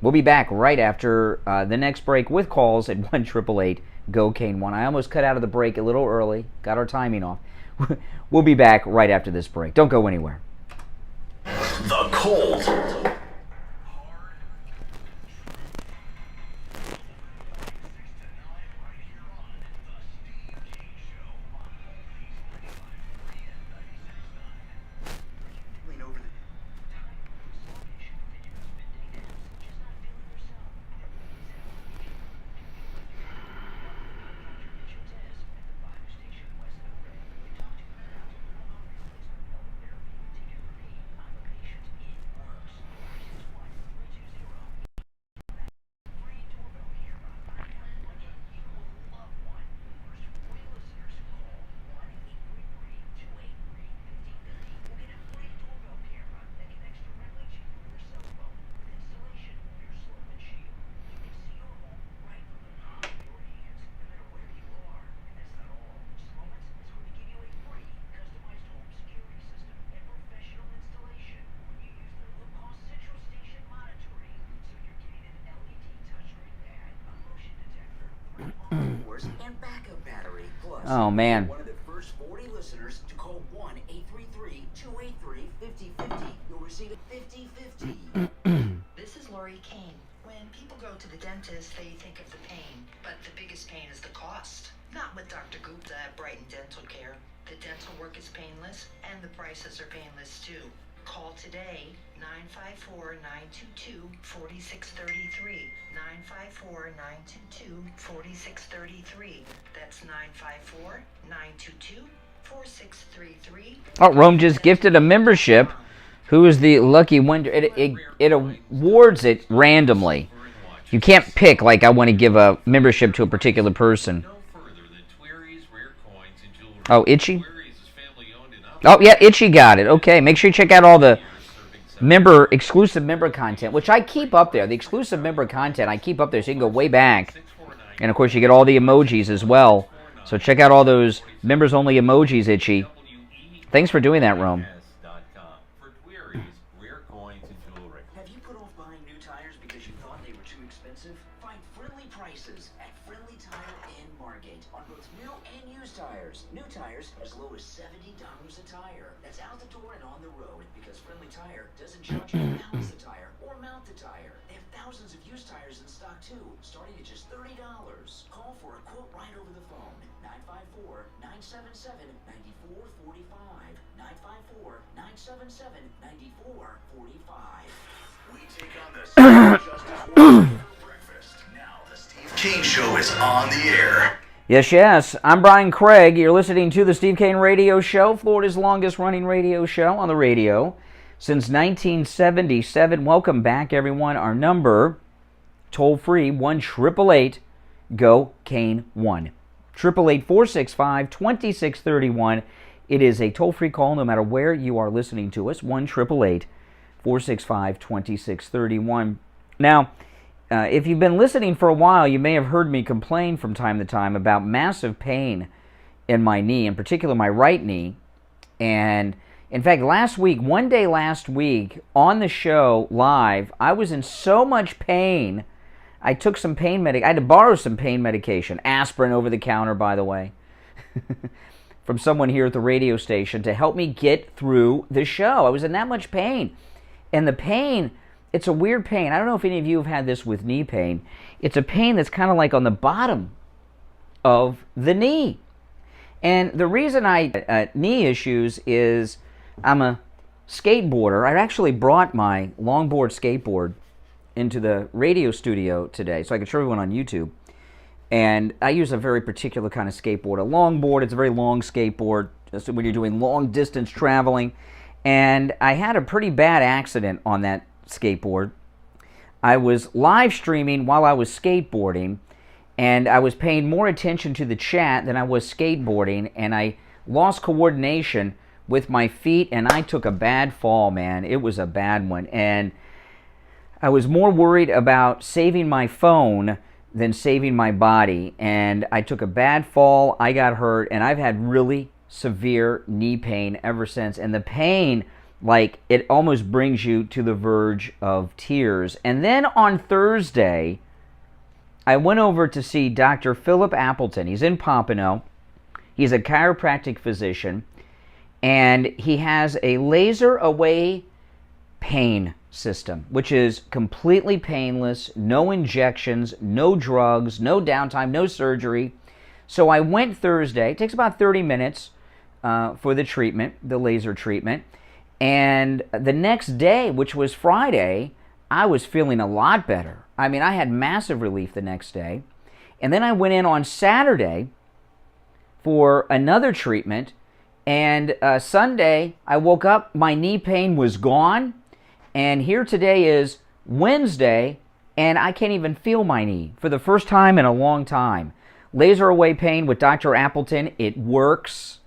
We'll be back right after the next break with calls at 1-888-GO-CANE-1. I almost cut out of the break a little early. Got our timing off. We'll be back right after this break. Don't go anywhere. The Cold. And backup battery. Plus, Oh, man. one of the first 40 listeners to call 1-833-283-5050. You'll receive a 50/50. This is Lori Kane. When people go to the dentist, they think of the pain, but the biggest pain is the cost. Not with Dr. Gupta at Brighton Dental Care. The dental work is painless, and the prices are painless too. Call today, 954-922-4633. 954-922-4633. That's 954-922-4633. Oh, Rome just gifted a membership. Who is the lucky winner? It awards it randomly. You can't pick, like, I want to give a membership to a particular person. Oh, Itchy? Oh, yeah, Itchy got it. Okay, make sure you check out all the exclusive member content, which I keep up there. The exclusive member content, I keep up there so you can go way back. And, of course, you get all the emojis as well. So check out all those members-only emojis, Itchy. Thanks for doing that, Rome. Have you put off buying new tires because you thought they were too expensive? Find friendly prices at Friendly Tire in Margate on both new and used tires. New tires as low as $70 a tire. That's out the door and on the road because Friendly Tire doesn't charge you to balance the tire or mount the tire. They have thousands of used tires in stock too, starting at just $30. Call for a quote right over the phone. 954-977-9445. 954-977-9445. We take on the social justice warrior for breakfast. Now the Steve Kane Show is on the air. Yes. I'm Brian Craig. You're listening to the Steve Kane Radio Show, Florida's longest-running radio show on the radio since 1977. Welcome back, everyone. Our number, toll-free, 1-888-GO-CANE-1. 888-465-2631. It is a toll-free call no matter where you are listening to us, 1-888-465-2631. 465-2631. Now, if you've been listening for a while, you may have heard me complain from time to time about massive pain in my knee, in particular my right knee. And in fact, one day last week, on the show live, I was in so much pain, I took some pain I had to borrow some pain medication, aspirin over the counter, by the way, from someone here at the radio station to help me get through the show. I was in that much pain. And the pain, it's a weird pain. I don't know if any of you have had this with knee pain. It's a pain that's kind of like on the bottom of the knee. And the reason I knee issues is I'm a skateboarder. I actually brought my longboard skateboard into the radio studio today so I could show everyone on YouTube. And I use a very particular kind of skateboard. A longboard, it's a very long skateboard so when you're doing long distance traveling. And I had a pretty bad accident on that skateboard. I was live streaming while I was skateboarding, and I was paying more attention to the chat than I was skateboarding, and I lost coordination with my feet, and I took a bad fall, man. It was a bad one, and I was more worried about saving my phone than saving my body, and I took a bad fall, I got hurt, and I've had really severe knee pain ever since, and the pain, like, it almost brings you to the verge of tears. And then on Thursday, I went over to see Dr. Philip Appleton. He's in Pompano. He's a chiropractic physician, and he has a laser-away pain system, which is completely painless, no injections, no drugs, no downtime, no surgery. So I went Thursday. It takes about 30 minutes for the treatment, the laser treatment. And the next day, which was Friday, I was feeling a lot better. I mean, I had massive relief the next day. And then I went in on Saturday for another treatment. And Sunday, I woke up, my knee pain was gone. And here today is Wednesday, and I can't even feel my knee for the first time in a long time. Laser away pain with Dr. Appleton, it works.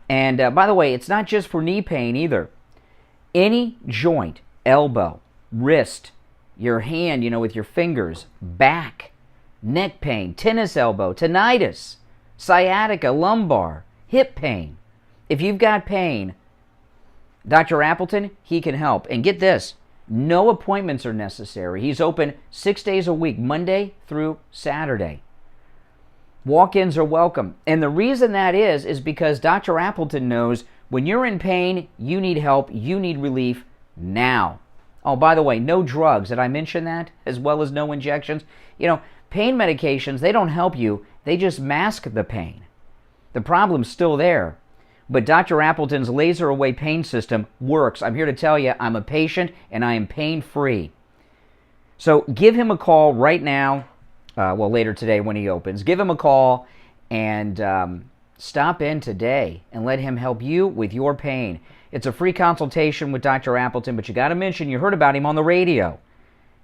And by the way, it's not just for knee pain either. Any joint, elbow, wrist, your hand, with your fingers, back, neck pain, tennis elbow, tinnitus, sciatica, lumbar, hip pain. If you've got pain, Dr. Appleton, he can help. And get this, no appointments are necessary. He's open 6 days a week, Monday through Saturday. Walk-ins are welcome. And the reason that is because Dr. Appleton knows when you're in pain, you need help, you need relief now. Oh, by the way, no drugs. Did I mention that? As well as no injections. Pain medications, they don't help you. They just mask the pain. The problem's still there. But Dr. Appleton's laser-away pain system works. I'm here to tell you, I'm a patient and I am pain-free. So give him a call right now. Later today when he opens. Give him a call and stop in today and let him help you with your pain. It's a free consultation with Dr. Appleton, but you got to mention you heard about him on the radio.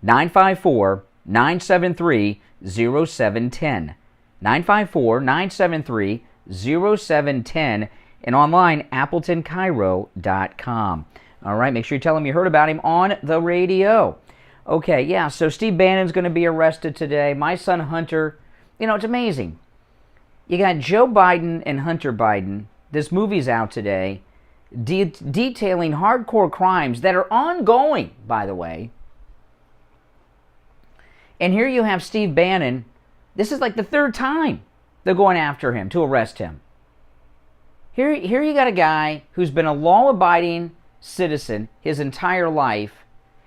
954-973-0710. 954-973-0710. And online, AppletonChiro.com. All right, make sure you tell him you heard about him on the radio. Okay, yeah, so Steve Bannon's going to be arrested today. My son Hunter, it's amazing. You got Joe Biden and Hunter Biden. This movie's out today, detailing hardcore crimes that are ongoing, by the way. And here you have Steve Bannon. This is like the third time they're going after him to arrest him. Here you got a guy who's been a law-abiding citizen his entire life.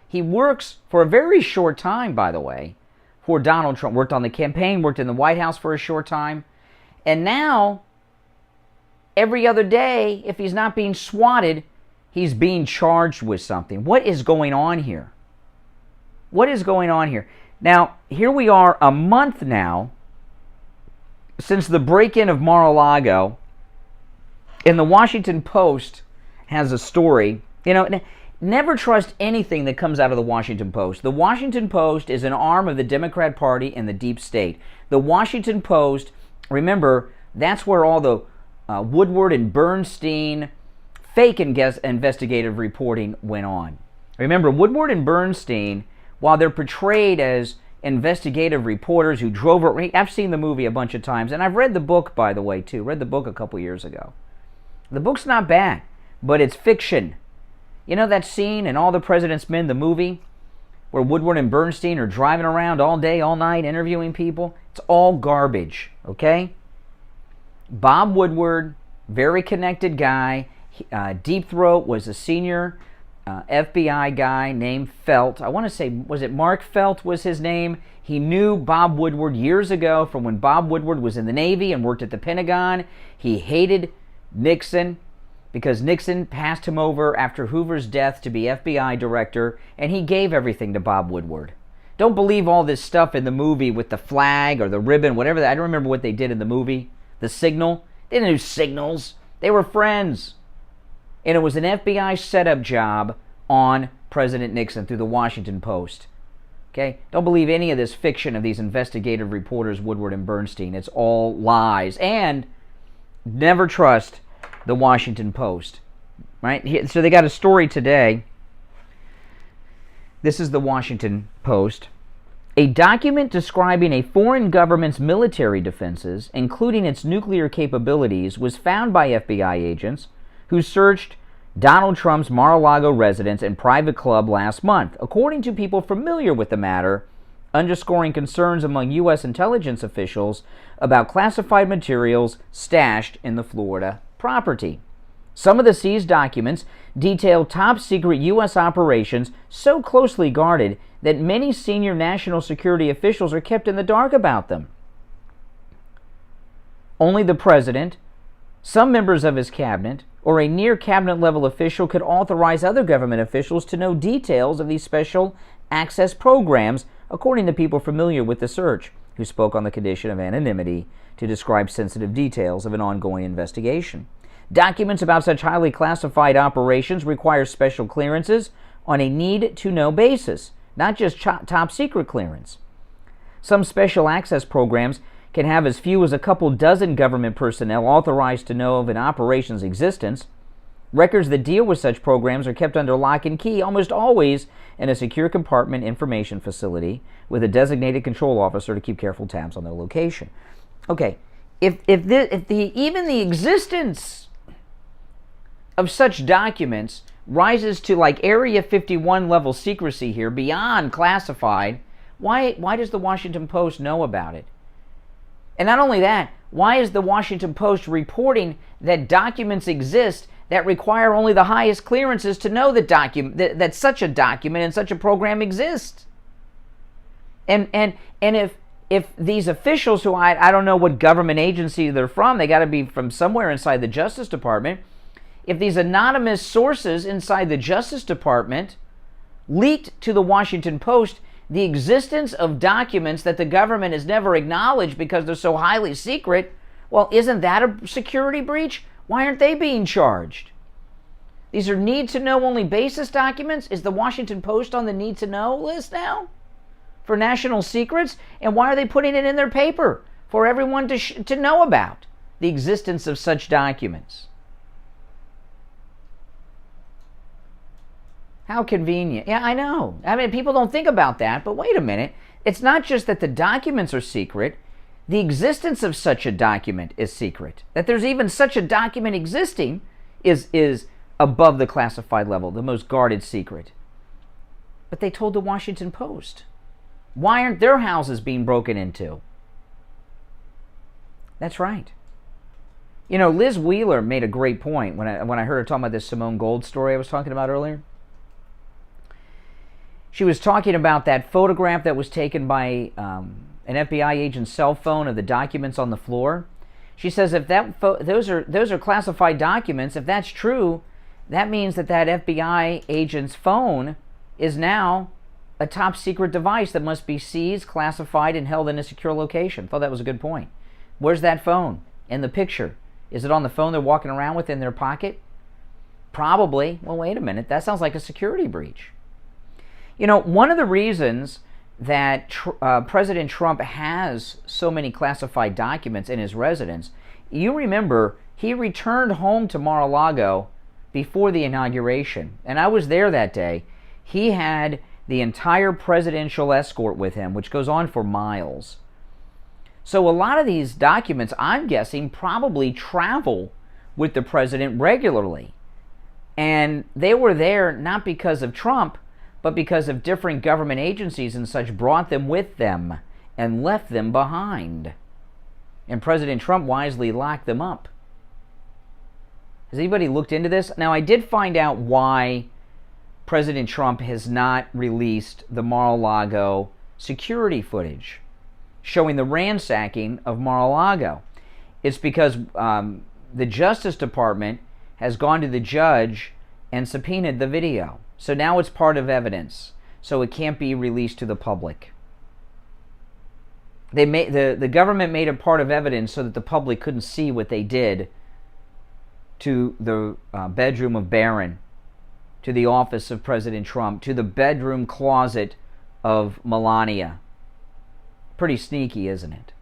He works for a very short time, by the way, for Donald Trump. Worked on the campaign, worked in the White House for a short time. And now, every other day, if he's not being swatted, he's being charged with something. What is going on here? What is going on here? Now, here we are a month now since the break-in of Mar-a-Lago. And the Washington Post has a story. Never trust anything that comes out of the Washington Post. The Washington Post is an arm of the Democrat Party and the deep state. The Washington Post, remember, that's where all the Woodward and Bernstein fake investigative reporting went on. Remember, Woodward and Bernstein, while they're portrayed as investigative reporters who drove it, I've seen the movie a bunch of times, and I've read the book, by the way, too. Read the book a couple years ago. The book's not bad, but it's fiction. You know that scene in All the President's Men, the movie, where Woodward and Bernstein are driving around all day, all night, interviewing people? It's all garbage, okay? Bob Woodward, very connected guy. Deep Throat was a senior FBI guy named Felt. I want to say, was it Mark Felt was his name? He knew Bob Woodward years ago from when Bob Woodward was in the Navy and worked at the Pentagon. He hated Nixon because Nixon passed him over after Hoover's death to be FBI director, and he gave everything to Bob Woodward. Don't believe all this stuff in the movie with the flag or the ribbon, whatever. I don't remember what they did in the movie. The signal. They didn't do signals. They were friends. And it was an FBI setup job on President Nixon through the Washington Post. Okay? Don't believe any of this fiction of these investigative reporters, Woodward and Bernstein. It's all lies. And never trust the Washington Post. Right? So they got a story today. This is the Washington Post. A document describing a foreign government's military defenses, including its nuclear capabilities, was found by FBI agents who searched Donald Trump's Mar-a-Lago residence and private club last month, according to people familiar with the matter, underscoring concerns among U.S. intelligence officials about classified materials stashed in the Florida property. Some of the seized documents detail top-secret U.S. operations so closely guarded that many senior national security officials are kept in the dark about them. Only the president, some members of his cabinet, or a near cabinet-level official could authorize other government officials to know details of these special access programs, according to people familiar with the search, who spoke on the condition of anonymity to describe sensitive details of an ongoing investigation. Documents about such highly classified operations require special clearances on a need-to-know basis, not just top-secret clearance. Some special access programs can have as few as a couple dozen government personnel authorized to know of an operation's existence. Records that deal with such programs are kept under lock and key, almost always in a secure compartment information facility with a designated control officer to keep careful tabs on their location. Okay, even the existence of such documents rises to like Area 51 level secrecy here, beyond classified, why does the Washington Post know about it? And not only that, why is the Washington Post reporting that documents exist that require only the highest clearances to know that such a document and such a program exists? And if these officials who I don't know what government agency they're from, they got to be from somewhere inside the Justice Department. If these anonymous sources inside the Justice Department leaked to the Washington Post the existence of documents that the government has never acknowledged because they're so highly secret, well, isn't that a security breach? Why aren't they being charged? These are need-to-know only basis documents. Is the Washington Post on the need-to-know list now for national secrets? And why are they putting it in their paper for everyone to know about the existence of such documents? How convenient. Yeah, I know. I mean, people don't think about that, but wait a minute. It's not just that the documents are secret. The existence of such a document is secret. That there's even such a document existing is above the classified level, the most guarded secret. But they told the Washington Post. Why aren't their houses being broken into? That's right. You know, Liz Wheeler made a great point when I heard her talking about this Simone Gold story I was talking about earlier. She was talking about that photograph that was taken by an FBI agent's cell phone of the documents on the floor. She says if those are classified documents, if that's true, that means that FBI agent's phone is now a top secret device that must be seized, classified, and held in a secure location. Thought that was a good point. Where's that phone in the picture? Is it on the phone they're walking around with in their pocket? Probably. Well, wait a minute. That sounds like a security breach. You know, one of the reasons that President Trump has so many classified documents in his residence, you remember he returned home to Mar-a-Lago before the inauguration, and I was there that day. He had the entire presidential escort with him, which goes on for miles. So a lot of these documents, I'm guessing, probably travel with the president regularly. And they were there not because of Trump, but because of different government agencies and such brought them with them and left them behind. And President Trump wisely locked them up. Has anybody looked into this? Now, I did find out why President Trump has not released the Mar-a-Lago security footage showing the ransacking of Mar-a-Lago. It's because the Justice Department has gone to the judge and subpoenaed the video. So now it's part of evidence. So it can't be released to the public. The government made it part of evidence so that the public couldn't see what they did to the bedroom of Bannon, to the office of President Trump, to the bedroom closet of Melania. Pretty sneaky, isn't it?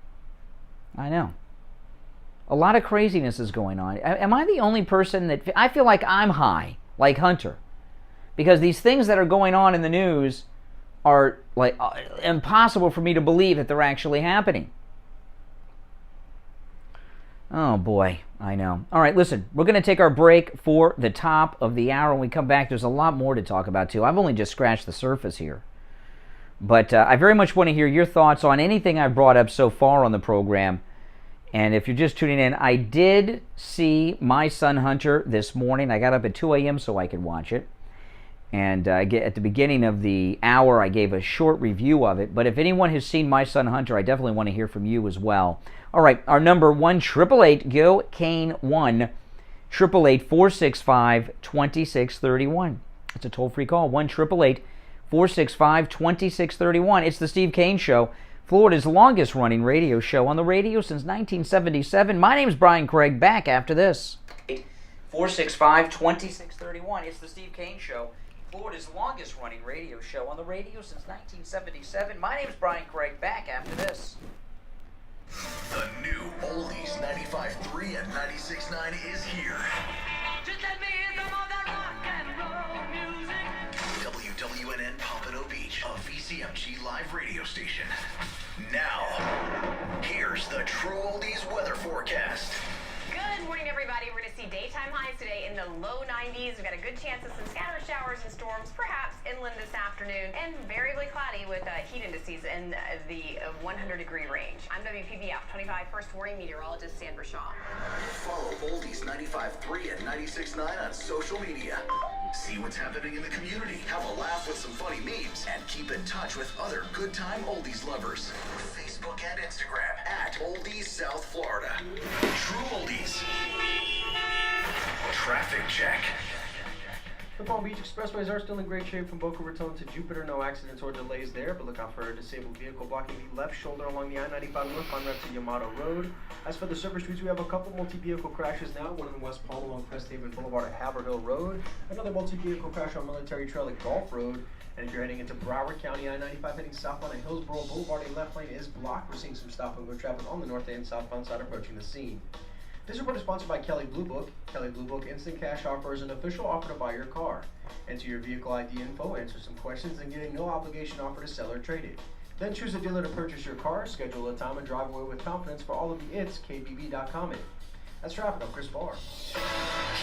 I know. A lot of craziness is going on. Am I the only person that... I feel like I'm high, like Hunter. Because these things that are going on in the news are like impossible for me to believe that they're actually happening. Oh boy, I know. All right, listen, we're going to take our break for the top of the hour. When we come back, there's a lot more to talk about too. I've only just scratched the surface here. But I very much want to hear your thoughts on anything I've brought up so far on the program. And if you're just tuning in, I did see My Son Hunter this morning. I got up at 2 a.m. so I could watch it. And at the beginning of the hour, I gave a short review of it. But if anyone has seen My Son Hunter, I definitely want to hear from you as well. All right, our number 1-888-GO-KANE 1-888-465-2631. It's a toll-free call, 1-888-465-2631. It's the Steve Kane Show, Florida's longest-running radio show on the radio since 1977. My name's Brian Craig, back after this. 465-2631. It's the Steve Kane Show, Florida's longest-running radio show on the radio since 1977. My name's Brian Craig, back after this. The new Oldies 95.3 and 96.9 is here. Just let me hear some of that rock and roll music. WWNN Pompano Beach, a VCMG live radio station. Now, here's the True Oldies weather forecast. Good morning, everybody. We're going to see daytime highs today in the low 90s. We've got a good chance of some scattered showers and storms, perhaps inland this afternoon, and variably cloudy with heat indices in the 100-degree range. I'm WPBF 25 First Warning Meteorologist Sandra Shaw. Follow Oldies 95.3 and 96.9 on social media. See what's happening in the community, have a laugh with some funny memes, and keep in touch with other good time Oldies lovers. Facebook and Instagram at Oldies South Florida. True Oldies. Traffic check. The Palm Beach expressways are still in great shape from Boca Raton to Jupiter. No accidents or delays there, but look out for a disabled vehicle blocking the left shoulder along the I-95 northbound route to Yamato Road. As for the surface streets, we have a couple multi-vehicle crashes now. One in West Palm along Crest Haven Boulevard at Haverhill Road. Another multi-vehicle crash on Military Trail at Gulf Road. And if you're heading into Broward County, I-95 heading southbound at Hillsborough Boulevard, a left lane is blocked. We're seeing some stop-and-go traffic on the north and southbound side approaching the scene. This report is sponsored by Kelley Blue Book. Kelley Blue Book Instant Cash Offer is an official offer to buy your car. Enter your vehicle ID info, answer some questions, and get a no-obligation offer to sell or trade it. Then choose a dealer to purchase your car, schedule a time, and drive away with confidence. For all of the it's KBB.com. That's traffic. I'm Chris Barr.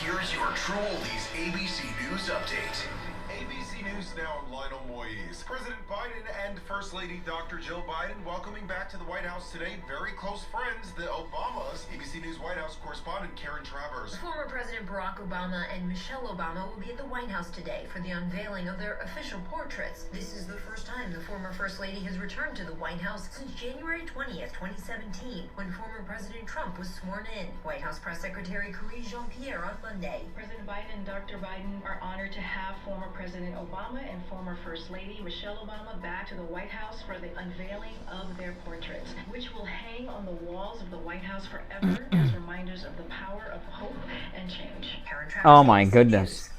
Here's your True Oldies ABC News Update. ABC News now, I'm Lionel Moyes. President Biden and First Lady Dr. Jill Biden welcoming back to the White House today very close friends, the Obamas. ABC News White House correspondent Karen Travers. Former President Barack Obama and Michelle Obama will be at the White House today for the unveiling of their official portraits. This is the first time the former First Lady has returned to the White House since January 20th, 2017, when former President Trump was sworn in. White House Press Secretary Karine Jean-Pierre on Monday. President Biden and Dr. Biden are honored to have former President Obama and former First Lady Michelle Obama back to the White House for the unveiling of their portraits, which will hang on the walls of the White House forever as reminders of the power of hope and change. Oh my goodness.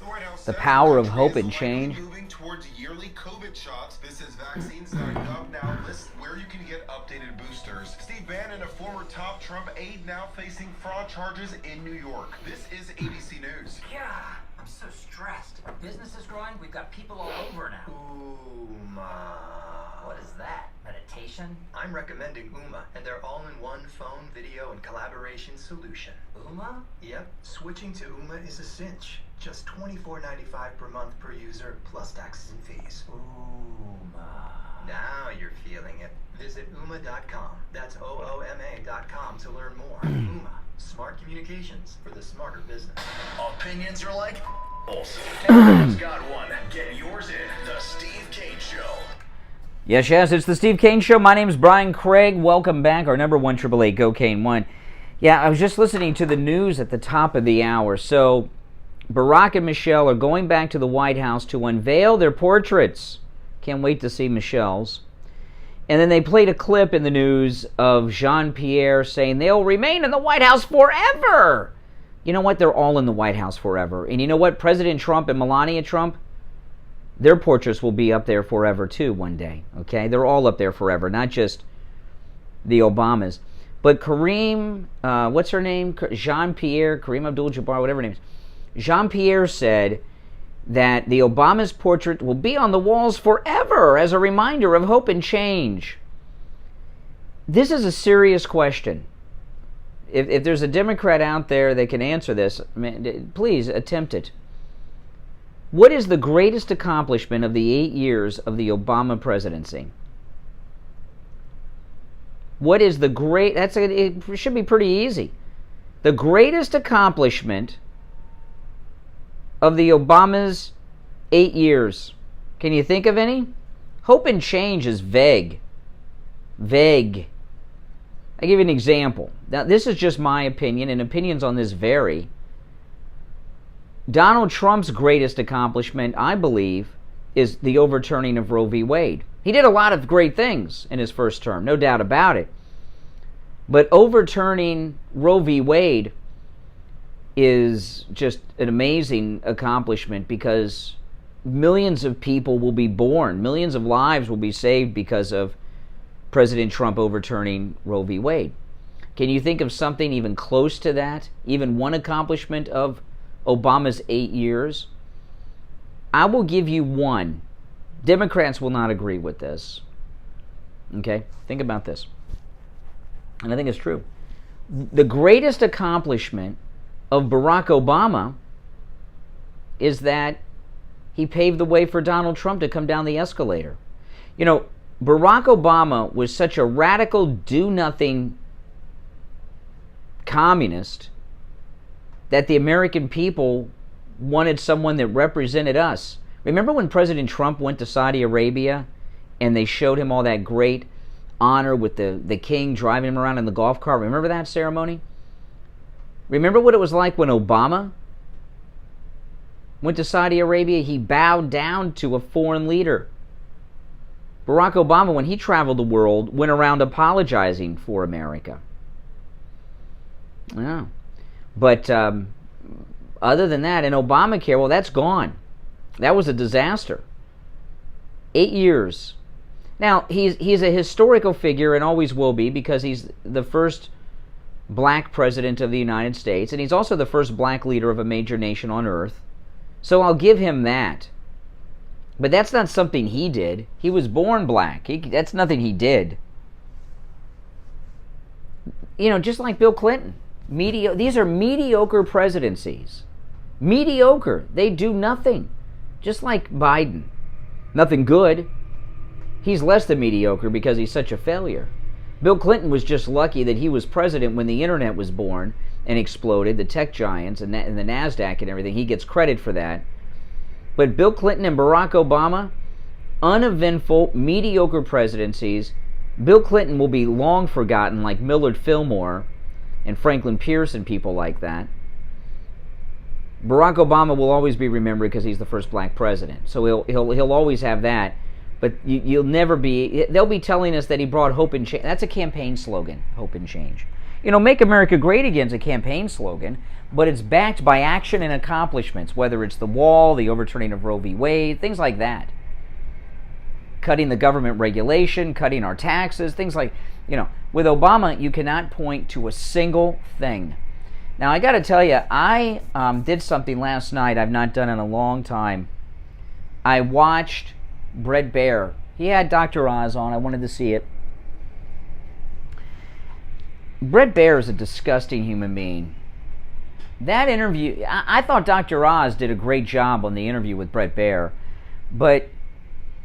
The power of hope and change. Moving towards yearly COVID shots. This is vaccines.gov now lists where you can get updated boosters. Steve Bannon, a former top Trump aide, now facing fraud charges in New York. This is ABC News. Yeah, I'm I'm so stressed. Our business is growing. We've got people all over now. What is that? Meditation? I'm recommending Uma and their all-in-one phone, video, and collaboration solution. Uma? Yep. Switching to Uma is a cinch. Just $24.95 per month per user, plus taxes and fees. Uma. Now you're feeling it. Visit Uma.com. That's OOMA.com to learn more. Uma. Smart communications for the smarter business. Opinions are like everyone's got one. Get yours in the Steve Kane Show. Yes, it's the Steve Kane Show. My name's Brian Craig. Welcome back. Our number 1-888-GO-KANE-1. Yeah, I was just listening to the news at the top of the hour. So, Barack and Michelle are going back to the White House to unveil their portraits. Can't wait to see Michelle's. And then they played a clip in the news of Jean-Pierre saying they'll remain in the White House forever. You know what? They're all in the White House forever. And you know what? President Trump and Melania Trump, their portraits will be up there forever too one day. Okay? They're all up there forever, not just the Obamas. But Kareem, what's her name? Jean-Pierre, Kareem Abdul-Jabbar, whatever her name is. Jean-Pierre said that the Obama's portrait will be on the walls forever as a reminder of hope and change. This is a serious question. If there's a Democrat out there that can answer this, please attempt it. What is the greatest accomplishment of the 8 years of the Obama presidency? What is the it should be pretty easy. The greatest accomplishment of the Obama's 8 years. Can you think of any? Hope and change is vague. Vague. I'll give you an example. Now, this is just my opinion, and opinions on this vary. Donald Trump's greatest accomplishment, I believe, is the overturning of Roe v. Wade. He did a lot of great things in his first term, no doubt about it. But overturning Roe v. Wade is just an amazing accomplishment because millions of people will be born, millions of lives will be saved because of President Trump overturning Roe v. Wade. Can you think of something even close to that? Even one accomplishment of Obama's 8 years? I will give you one. Democrats will not agree with this. Okay? Think about this. And I think it's true. The greatest accomplishment of Barack Obama is that he paved the way for Donald Trump to come down the escalator. You know, Barack Obama was such a radical, do-nothing communist that the American people wanted someone that represented us. Remember when President Trump went to Saudi Arabia and they showed him all that great honor with the king driving him around in the golf cart? Remember that ceremony? Remember what it was like when Obama went to Saudi Arabia? He bowed down to a foreign leader. Barack Obama, when he traveled the world, went around apologizing for America. Yeah. But other than that, in Obamacare, well, that's gone. That was a disaster. 8 years. Now, he's a historical figure and always will be because he's the first black president of the United States, and he's also the first black leader of a major nation on earth. So I'll give him that. But that's not something he did. He was born black. That's nothing he did. You know, just like Bill Clinton. These are mediocre presidencies. Mediocre. They do nothing. Just like Biden. Nothing good. He's less than mediocre because he's such a failure. Bill Clinton was just lucky that he was president when the internet was born and exploded, the tech giants and the NASDAQ and everything. He gets credit for that. But Bill Clinton and Barack Obama, uneventful, mediocre presidencies. Bill Clinton will be long forgotten like Millard Fillmore and Franklin Pierce and people like that. Barack Obama will always be remembered because he's the first black president. So he'll always have that. But you'll never be... They'll be telling us that he brought hope and change. That's a campaign slogan, hope and change. You know, Make America Great Again is a campaign slogan, but it's backed by action and accomplishments, whether it's the wall, the overturning of Roe v. Wade, things like that. Cutting the government regulation, cutting our taxes, things like... You know, with Obama, you cannot point to a single thing. Now, I got to tell you, I did something last night I've not done in a long time. I watched Bret Baier. He had Dr. Oz on. I wanted to see it. Bret Baier is a disgusting human being. That interview, I thought Dr. Oz did a great job on the interview with Bret Baier, but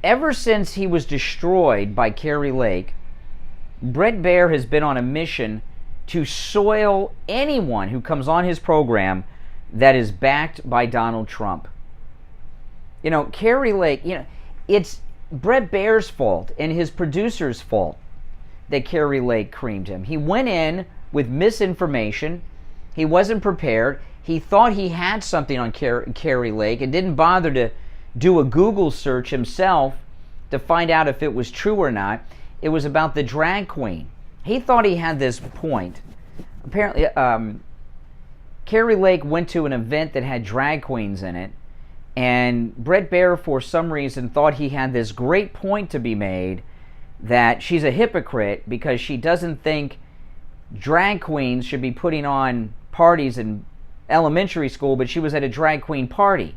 ever since he was destroyed by Kari Lake, Bret Baier has been on a mission to soil anyone who comes on his program that is backed by Donald Trump. You know, Kari Lake, you know, it's Bret Baier's fault and his producer's fault that Kari Lake creamed him. He went in with misinformation. He wasn't prepared. He thought he had something on Kari Lake and didn't bother to do a Google search himself to find out if it was true or not. It was about the drag queen. He thought he had this point. Apparently, Kari Lake went to an event that had drag queens in it, and Bret Baier, for some reason, thought he had this great point to be made that she's a hypocrite because she doesn't think drag queens should be putting on parties in elementary school, but she was at a drag queen party.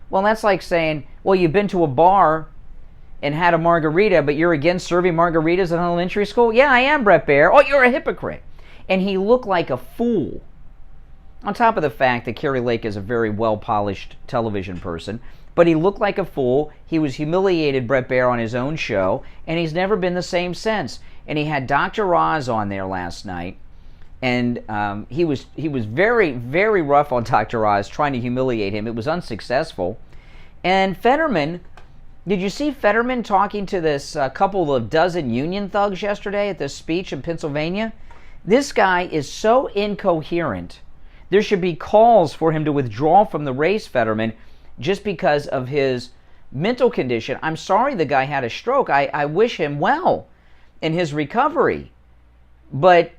Well, that's like saying, well, you've been to a bar and had a margarita, but you're against serving margaritas in elementary school? Yeah, I am, Bret Baier. Oh, you're a hypocrite. And he looked like a fool. On top of the fact that Kari Lake is a very well-polished television person, but he looked like a fool. He was humiliated Bret Baier on his own show, and he's never been the same since. And he had Dr. Oz on there last night, and he was very, very rough on Dr. Oz, trying to humiliate him. It was unsuccessful. And Fetterman, did you see Fetterman talking to this couple of dozen union thugs yesterday at this speech in Pennsylvania? This guy is so incoherent. There should be calls for him to withdraw from the race, Fetterman, just because of his mental condition. I'm sorry the guy had a stroke. I wish him well in his recovery. But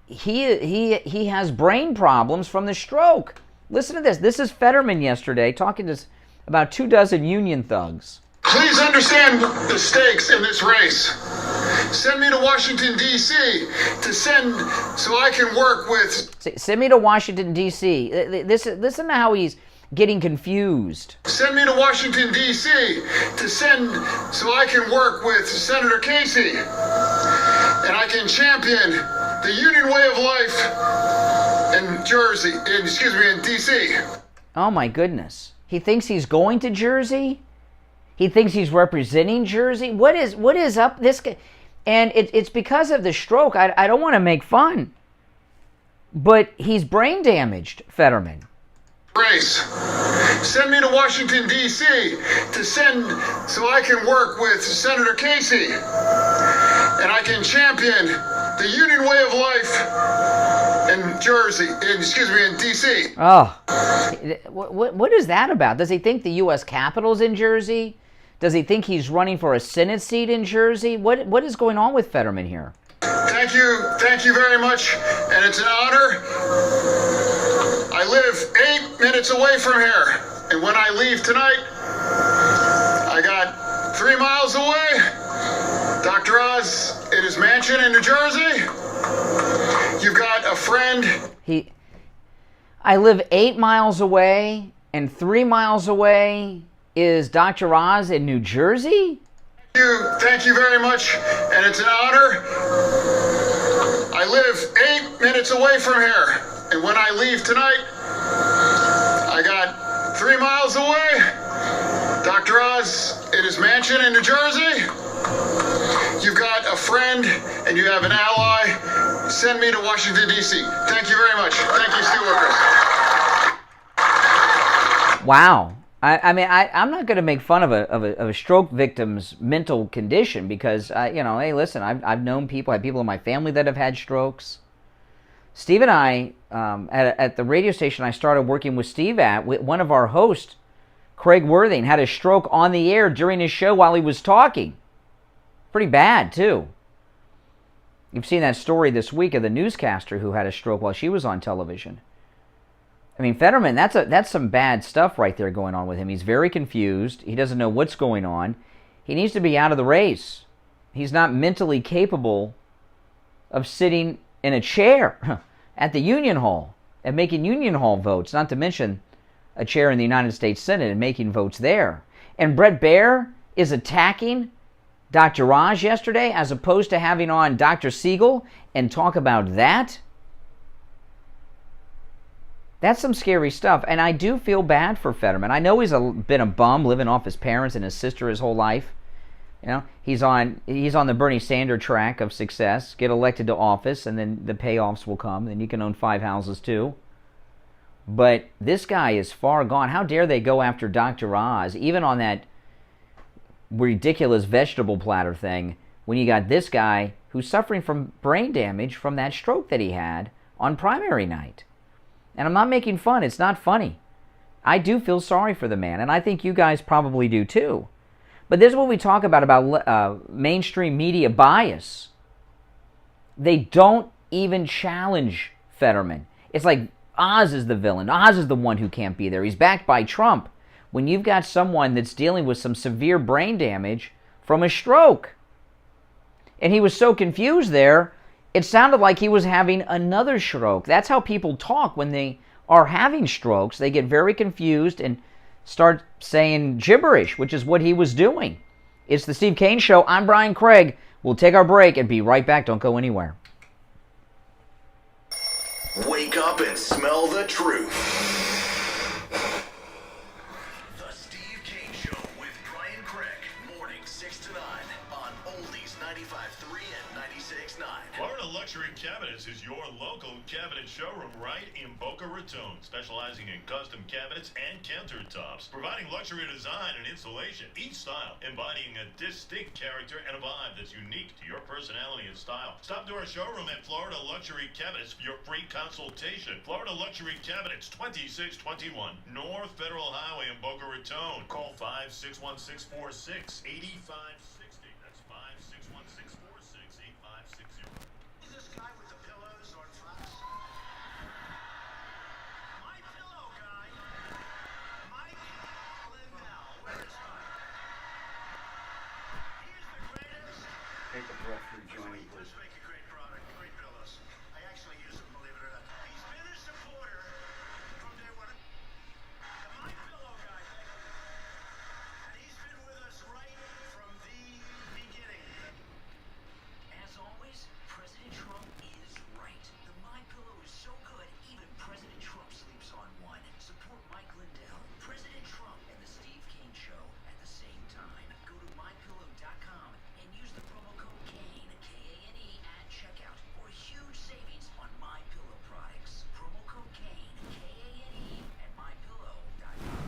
he has brain problems from the stroke. Listen to this. This is Fetterman yesterday talking to about 24 union thugs. Please understand the stakes in this race. Send me to Washington, D.C. to send so I can work with... Send me to Washington, D.C. Listen to how he's getting confused. Send me to Washington, D.C. to send so I can work with Senator Casey. And I can champion the union way of life in D.C. Oh my goodness. He thinks he's going to Jersey? He thinks he's representing Jersey? What is up this guy? And it's because of the stroke. I don't want to make fun. But he's brain damaged, Fetterman. Race. Send me to Washington, D.C. to send so I can work with Senator Casey. And I can champion the union way of life in D.C. Oh, what is that about? Does he think the U.S. Capitol's in Jersey? Does he think he's running for a Senate seat in Jersey? What is going on with Fetterman here? Thank you very much, and it's an honor. I live 8 minutes away from here, and when I leave tonight, I got 3 miles away. Dr. Oz in his mansion in New Jersey. You've got a friend. I live 8 miles away, and 3 miles away is Dr. Oz in New Jersey? Thank you very much, and it's an honor. I live 8 minutes away from here, and when I leave tonight, I got 3 miles away. Dr. Oz in his mansion in New Jersey. You've got a friend, and you have an ally. Send me to Washington, D.C. Thank you very much. Thank you, steelworkers. Wow. I'm not going to make fun of a stroke victim's mental condition because, hey, listen, I've known people, I have people in my family that have had strokes. Steve and I, at the radio station I started working with Steve at, one of our hosts, Craig Worthing, had a stroke on the air during his show while he was talking. Pretty bad, too. You've seen that story this week of the newscaster who had a stroke while she was on television. I mean, Fetterman, that's some bad stuff right there going on with him. He's very confused. He doesn't know what's going on. He needs to be out of the race. He's not mentally capable of sitting in a chair at the Union Hall and making union hall votes, not to mention a chair in the United States Senate and making votes there. And Bret Baier is attacking Dr. Raj yesterday as opposed to having on Dr. Siegel and talk about that. That's some scary stuff, and I do feel bad for Fetterman. I know he's been a bum living off his parents and his sister his whole life. You know, he's on the Bernie Sanders track of success. Get elected to office, and then the payoffs will come. Then you can own 5 houses too. But this guy is far gone. How dare they go after Dr. Oz, even on that ridiculous vegetable platter thing, when you got this guy who's suffering from brain damage from that stroke that he had on primary night. And I'm not making fun. It's not funny. I do feel sorry for the man, and I think you guys probably do too. But this is what we talk about mainstream media bias. They don't even challenge Fetterman. It's like Oz is the villain. Oz is the one who can't be there. He's backed by Trump. When you've got someone that's dealing with some severe brain damage from a stroke. And he was so confused there, it sounded like he was having another stroke. That's how people talk when they are having strokes. They get very confused and start saying gibberish, which is what he was doing. It's the Steve Kane Show. I'm Brian Craig. We'll take our break and be right back. Don't go anywhere. Wake up and smell the truth. The Steve Kane Show with Brian Craig. Mornings 6 to 9 on Oldies 95.3 and 96.9. Florida Luxury Cabinets is your local cabinet showroom right in Boca Raton, specializing in custom cabinets and countertops, providing luxury design and installation, each style embodying a distinct character and a vibe that's unique to your personality and style. Stop to our showroom at Florida Luxury Cabinets for your free consultation. Florida Luxury Cabinets, 2621 North Federal Highway in Boca Raton. Call 561-646-8560. That's 561-646-8560. Is this guy with the pillows on flaps? MyPillow guy. MyPillow. Where is Mike? He's the greatest. Take a breath for joining, He please. does make a great product, great pillows. I actually use them, believe it or not. He's been a supporter from day one. The MyPillow guy, thank you. And he's been with us right from the beginning. As always, President Trump is right. The MyPillow is so good, even President Trump sleeps on one. Support Mike Lindell, President Trump, and the Steve Kane Show at the same time. Go to MyPillow.com and use the promo code KANE, K-A-N-E, at checkout for huge savings on MyPillow products. Promo code KANE, K-A-N-E, at MyPillow.com.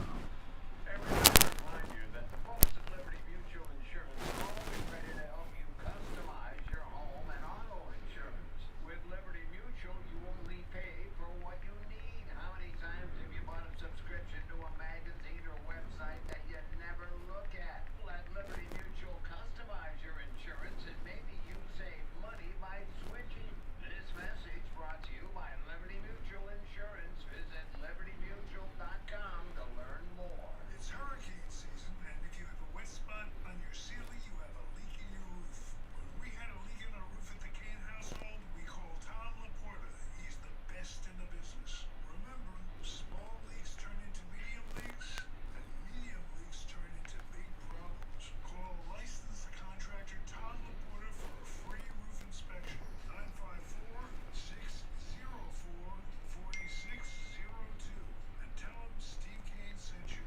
Remind you that the folks at Liberty Mutual Insurance are always ready to help you customize your home and auto insurance. With Liberty Mutual, you only pay for what you need. How many times have you bought a subscription to a magazine or website that you never look at? Let Liberty Mutual customize your insurance, and maybe you save money by switching. This message brought to you by Liberty Mutual Insurance. Visit libertymutual.com to learn more. It's hurricane season, and if you have a wet spot on your ceiling, you have a leak in your roof. When we had a leak in our roof at the Kane household, we called Tom LaPorta. He's the best in the business. Remember, small leaks turn into medium leaks, and medium leaks turn into big problems. Call licensed contractor Tom LaPorta for a free roof inspection. 954-604-4602. And tell him Steve Kane sent you.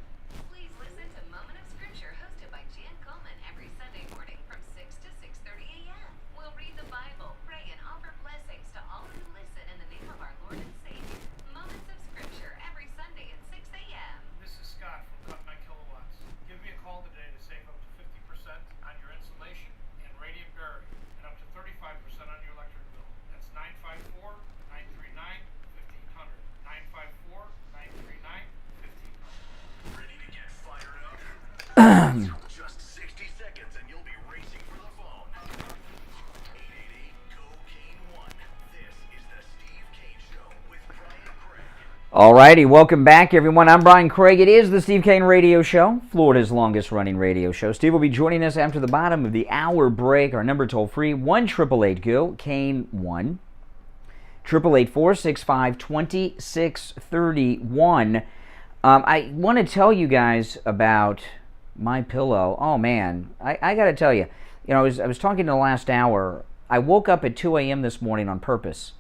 Please listen to Moment of Scripture hosted by Jan Coleman every Sunday morning from 6 to 6:30 a.m. We'll read the Bible, pray, and offer blessings to all who listen in the name of our Lord and Savior. Moments of Scripture every Sunday at 6 a.m. This is Scott from Cut My Kilowatts. Give me a call today to save up to 50% on your insulation and radiant barrier and up to 35% on your electric bill. That's 954-939-1500. 954-939-1500. Ready to get fired up? Just 60 seconds and you'll be racing for the phone. 888-GO-KANE-1. This is the Steve Kane Show with Brian Craig. Alrighty, welcome back, everyone. I'm Brian Craig. It is the Steve Kane Radio Show, Florida's longest-running radio show. Steve will be joining us after the bottom of the hour break. Our number toll-free, 1-888-GO-KANE-1. 888-465-2631. I want to tell you guys about MyPillow. Oh man, I got to tell you, I was talking in the last hour. I woke up at 2 a.m. this morning on purpose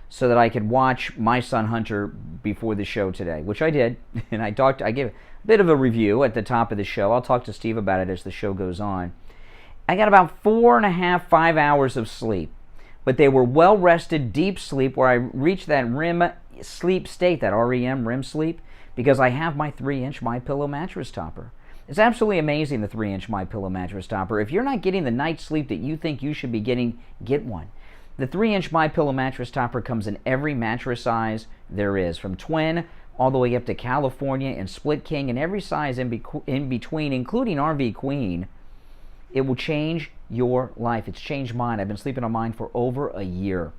so that I could watch my son Hunter before the show today, which I did. And I gave a bit of a review at the top of the show. I'll talk to Steve about it as the show goes on. I got about 4.5, 5 hours of sleep, but they were well-rested, deep sleep where I reached that REM sleep state, that REM, REM sleep, because I have my 3-inch MyPillow mattress topper. It's absolutely amazing, the 3-inch MyPillow mattress topper. If you're not getting the night's sleep that you think you should be getting, get one. The 3-inch MyPillow mattress topper comes in every mattress size there is, from twin all the way up to California and split king, and every size in between, including RV queen. It will change your life. It's changed mine. I've been sleeping on mine for over a year.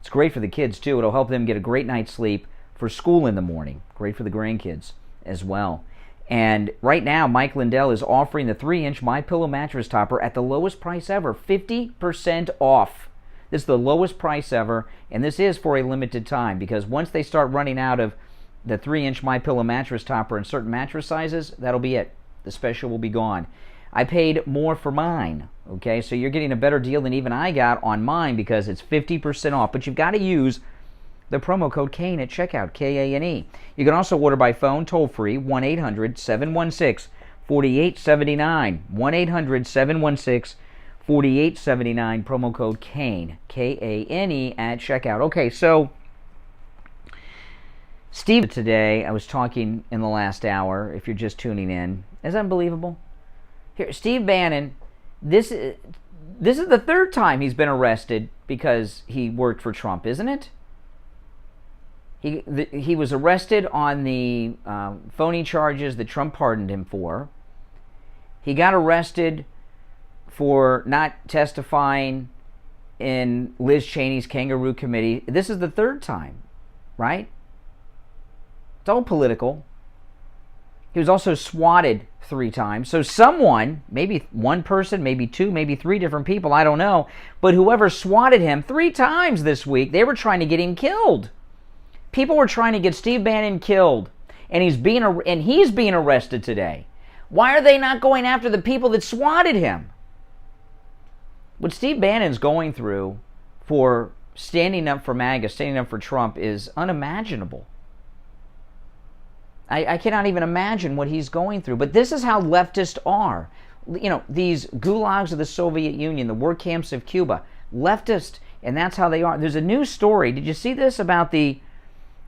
It's great for the kids, too. It'll help them get a great night's sleep for school in the morning. Great for the grandkids as well. And right now, Mike Lindell is offering the 3-inch MyPillow mattress topper at the lowest price ever, 50% off. This is the lowest price ever, and this is for a limited time, because once they start running out of the 3-inch MyPillow mattress topper in certain mattress sizes, that'll be it. The special will be gone. I paid more for mine, okay? So you're getting a better deal than even I got on mine because it's 50% off, but you've got to use the promo code KANE at checkout, K-A-N-E. You can also order by phone, toll-free, 1-800-716-4879, 1-800-716-4879, promo code KANE, K-A-N-E, at checkout. Okay, so Steve, today, I was talking in the last hour, if you're just tuning in. Is that unbelievable? Here, Steve Bannon, this is the third time he's been arrested because he worked for Trump, isn't it? He was arrested on the phony charges that Trump pardoned him for. He got arrested for not testifying in Liz Cheney's kangaroo committee. This is the third time, right? It's all political. He was also swatted 3 times. So someone, maybe one person, maybe 2, maybe 3 different people, I don't know, but whoever swatted him 3 times this week, they were trying to get him killed. People were trying to get Steve Bannon killed, and he's being arrested today. Why are they not going after the people that swatted him? What Steve Bannon's going through for standing up for MAGA, standing up for Trump, is unimaginable. I cannot even imagine what he's going through. But this is how leftists are. You know, these gulags of the Soviet Union, the work camps of Cuba, leftist, and that's how they are. There's a new story. Did you see this about the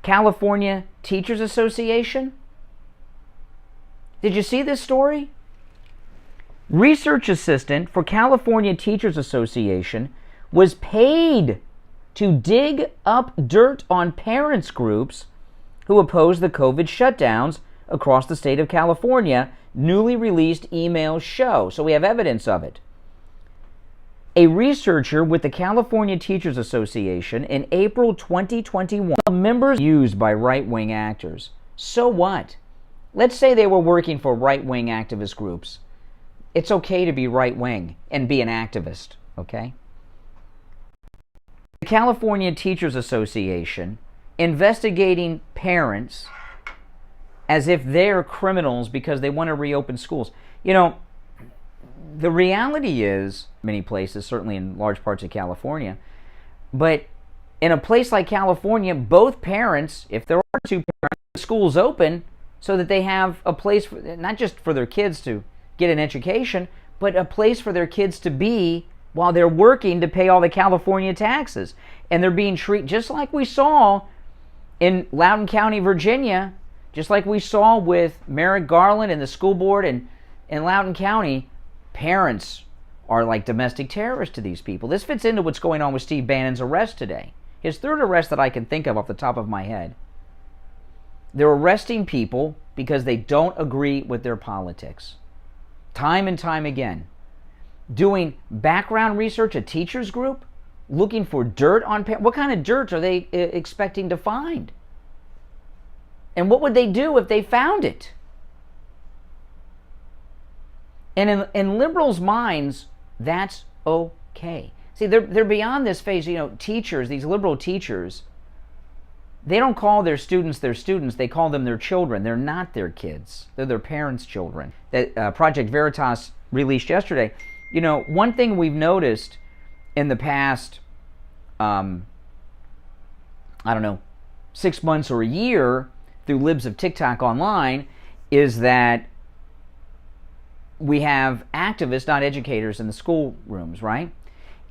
California Teachers Association? Did you see this story? Research assistant for California Teachers Association was paid to dig up dirt on parents groups who oppose the COVID shutdowns across the state of California. Newly released emails show. So we have evidence of it. A researcher with the California Teachers Association in April 2021, members used by right-wing actors. So what? Let's say they were working for right-wing activist groups. It's okay to be right-wing and be an activist, okay? The California Teachers Association investigating parents as if they're criminals because they want to reopen schools. You know, the reality is, many places, certainly in large parts of California, but in a place like California, both parents, if there are 2 parents, the school's open so that they have a place, for, not just for their kids to get an education, but a place for their kids to be while they're working to pay all the California taxes. And they're being treated just like we saw in Loudoun County, Virginia, just like we saw with Merrick Garland and the school board in Loudoun County. Parents are like domestic terrorists to these people. This fits into what's going on with Steve Bannon's arrest today. His 3rd arrest that I can think of off the top of my head. They're arresting people because they don't agree with their politics. Time and time again. Doing background research, a teachers group, looking for dirt on parents. What kind of dirt are they expecting to find? And what would they do if they found it? And in liberals' minds, that's okay. See, they're beyond this phase. Teachers, these liberal teachers, they don't call their students, they call them their children. They're not their kids. They're their parents' children. That Project Veritas released yesterday. One thing we've noticed in the past, 6 months or a year through Libs of TikTok online is that we have activists, not educators, in the schoolrooms, right?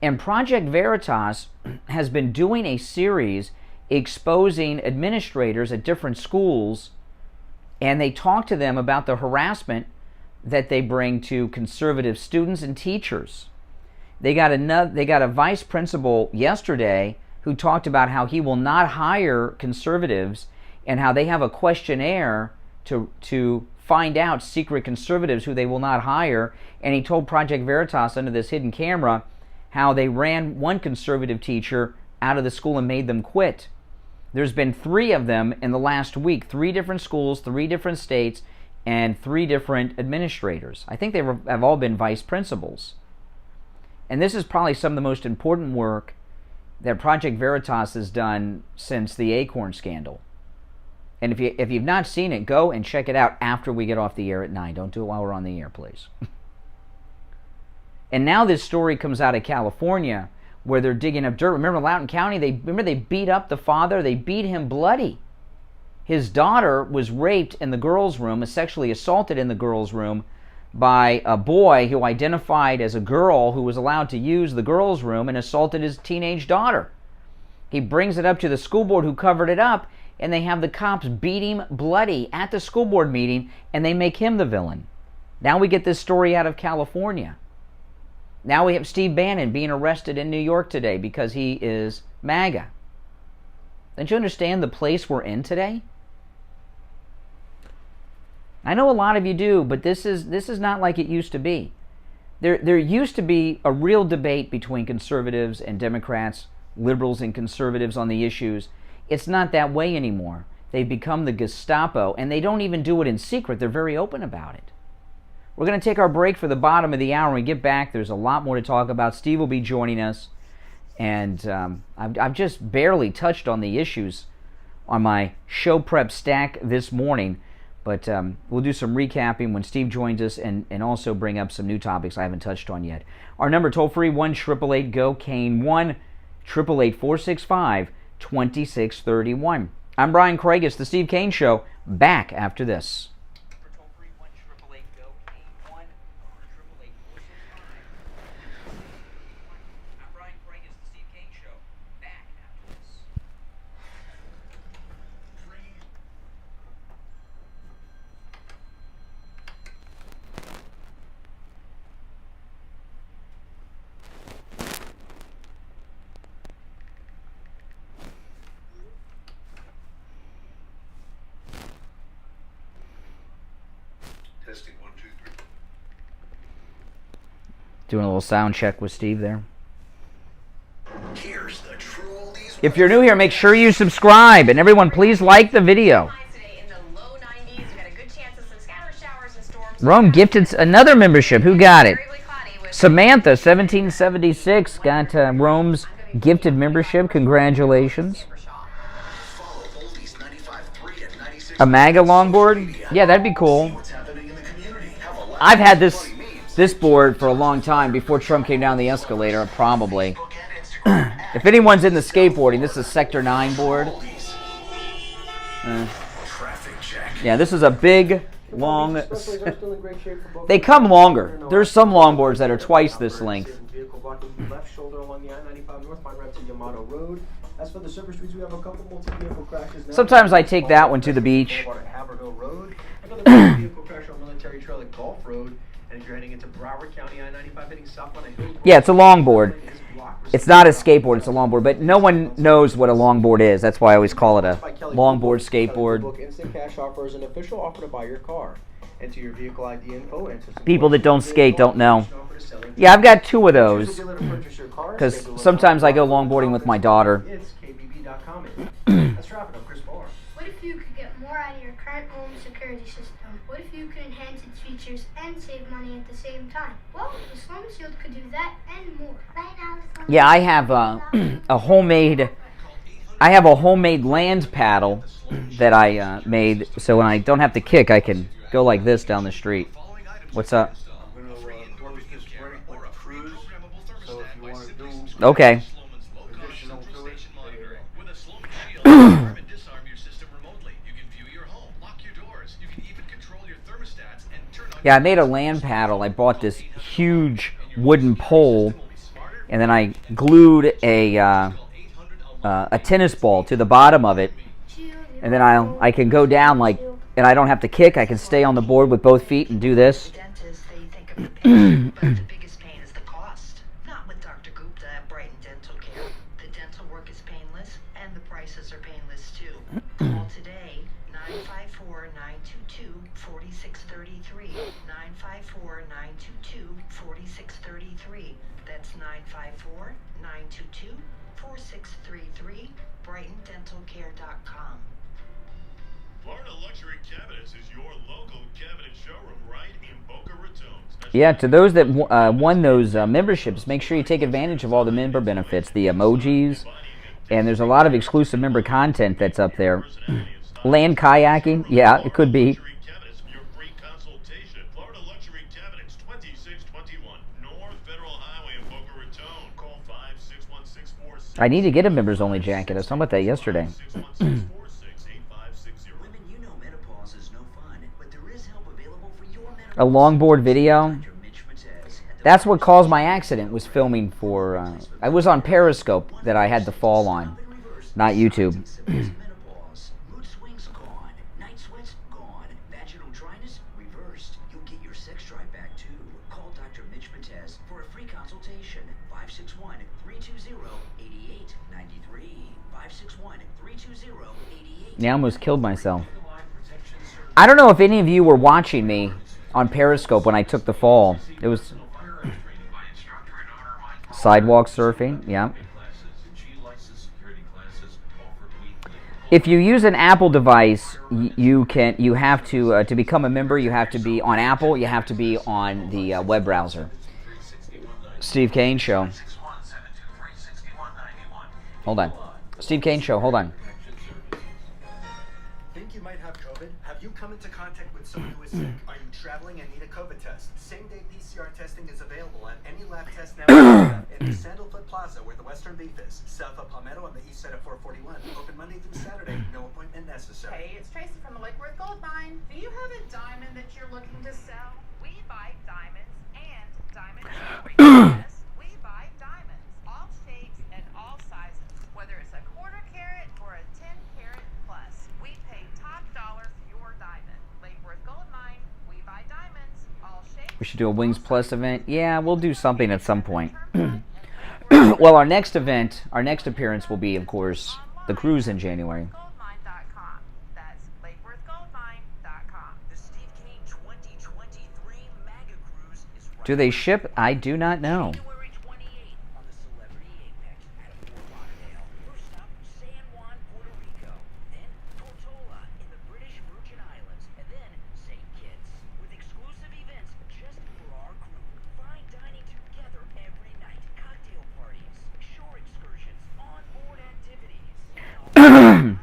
And Project Veritas has been doing a series exposing administrators at different schools, and they talk to them about the harassment that they bring to conservative students and teachers. They got a vice principal yesterday who talked about how he will not hire conservatives and how they have a questionnaire to find out secret conservatives who they will not hire. And he told Project Veritas under this hidden camera how they ran one conservative teacher out of the school and made them quit. There's been 3 of them in the last week, 3 different schools, 3 different states, and 3 different administrators. I think they have all been vice principals. And this is probably some of the most important work that Project Veritas has done since the Acorn scandal. And if you've not seen it, go and check it out after we get off the air at 9. Don't do it while we're on the air, please. And now this story comes out of California where they're digging up dirt. Remember Loudoun County? They beat up the father. They beat him bloody. His daughter was raped in the girls' room, sexually assaulted in the girls' room by a boy who identified as a girl who was allowed to use the girls' room and assaulted his teenage daughter. He brings it up to the school board who covered it up, and they have the cops beat him bloody at the school board meeting, and they make him the villain. Now we get this story out of California. Now we have Steve Bannon being arrested in New York today because he is MAGA. Don't you understand the place we're in today? I know a lot of you do, but this is not like it used to be. There used to be a real debate between conservatives and Democrats, liberals and conservatives on the issues. It's not that way anymore. They've become the Gestapo, and they don't even do it in secret. They're very open about it. We're going to take our break for the bottom of the hour. When we get back, there's a lot more to talk about. Steve will be joining us, and I've just barely touched on the issues on my show prep stack this morning. But we'll do some recapping when Steve joins us and also bring up some new topics I haven't touched on yet. Our number toll-free, 1-888-GO-CANE, 1-888-465-2631. I'm Brian Craig. It's the Steve Kane Show. Back after this. Doing a little sound check with Steve there. If you're new here, make sure you subscribe. And everyone, please like the video. Rome gifted another membership. Who got it? Samantha, 1776, got Rome's gifted membership. Congratulations. A MAGA longboard? Yeah, that'd be cool. I've had this board for a long time before Trump came down the escalator, probably. If anyone's into skateboarding, this is a Sector 9 board. Yeah, this is a big, long... They come longer. There's some longboards that are twice this length. Sometimes I take that one to the beach. Yeah, it's a longboard. It's not a skateboard, it's a longboard. But no one knows what a longboard is. That's why I always call it a longboard, skateboard. Instant cash offer is an official offer to buy your car. Enter your vehicle ID info. People that don't skate don't know. Yeah, I've got 2 of those. Because sometimes I go longboarding with my daughter. Let's wrap it up, Chris Moore. What if you could get more out of your current home security system? What if you could enhance its features and save money at the same time. Well, the Sloan Shield could do that and more. Right now, the Sloan Yeah, I have a homemade. I have a homemade land paddle that I made, so when I don't have to kick, I can go like this down the street. What's up? I'm going to close this break with a cruise, so if you want to do Okay. additional to it, there you go. Yeah, I made a land paddle. I bought this huge wooden pole, and then I glued a tennis ball to the bottom of it, and then I can go down like, and I don't have to kick. I can stay on the board with both feet and do this. Dentists, they think of the pain, but the biggest pain is the cost. Not with Dr. Gupta at Brighton Dental Care. The dental work is painless, and the prices are painless too. Call today, 954-922-4633. 954-922-4633. That's 954-922-4633. BrightonDentalCare.com. Florida Luxury Cabinets is your local cabinet showroom right in Boca Raton. Yeah, to those that won those memberships, make sure you take advantage of all the member benefits, the emojis, and there's a lot of exclusive member content that's up there. Land kayaking, yeah, it could be. Florida Luxury Cabinets, 2621 North Federal Highway in Boca Raton. Call 561-646. I need to get a members only jacket. I was talking about that yesterday. Women, you know menopause is no fun, but there is help available for your menopause. A longboard video. That's what caused my accident, was filming for, I was on Periscope that I had to fall on, not YouTube. Menopause, mood swings gone, night sweats gone, vaginal dryness reversed. You'll get your sex drive back too. Call Dr. Mitch Matez for a free consultation. 561-320-8893. 561-320-8893. Yeah, I almost killed myself. I don't know if any of you were watching me on Periscope when I took the fall. It was sidewalk surfing, yeah. If you use an Apple device, you have to become a member, you have to be on Apple, you have to be on the web browser. Steve Kane Show. Hold on. Steve Kane Show, hold on. Think you might have COVID? Have you come into contact with someone who is sick? Are you traveling and need a COVID test? Same-day PCR testing is available at any lab test now in the Sandalfoot Plaza where the Western Beef is. South of Palmetto on the east side of 441. Open Monday through Saturday. No appointment necessary. Hey, it's Tracy from the Lakeworth Gold Mine. Do you have a diamond that you're looking to sell? We buy diamonds and diamond jewelry. Yes, we buy diamonds. All shapes and all sizes. Whether it's a quarter carat or a 10 carat plus. We pay top dollar for your diamond. Lakeworth Gold Mine. We buy diamonds. All shapes. We should do a Wings Plus event. Yeah, we'll do something at some point. Well, our next event, our next appearance will be, of course, the cruise in January. That's LakeworthGoldMine.com. The Steve Kane 2023 Mega Cruise is right. Do they ship? I do not know. January 28th on the Celebrity Apex at Fort Lauderdale. First stop, San Juan, Puerto Rico. Then Tortola in the British Virgin Islands. And then St. Kitts. With exclusive events just for our group. Fine dining together every night. Cocktail parties. Shore excursions. On-board activities. On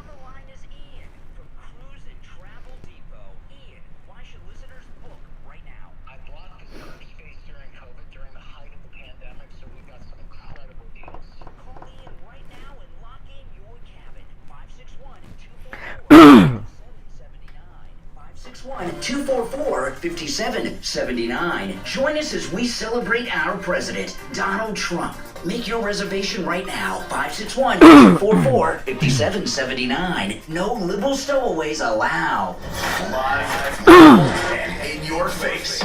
the line is Ian from Cruise and Travel Depot. Ian, why should listeners book right now? I blocked the search space during COVID, during the height of the pandemic, so we've got some incredible deals. Call Ian right now and lock in your cabin. 561-244-5779. Join us as we celebrate our president, Donald Trump. Make your reservation right now. 561-244-5779. No liberal stowaways allowed. Live and in your face.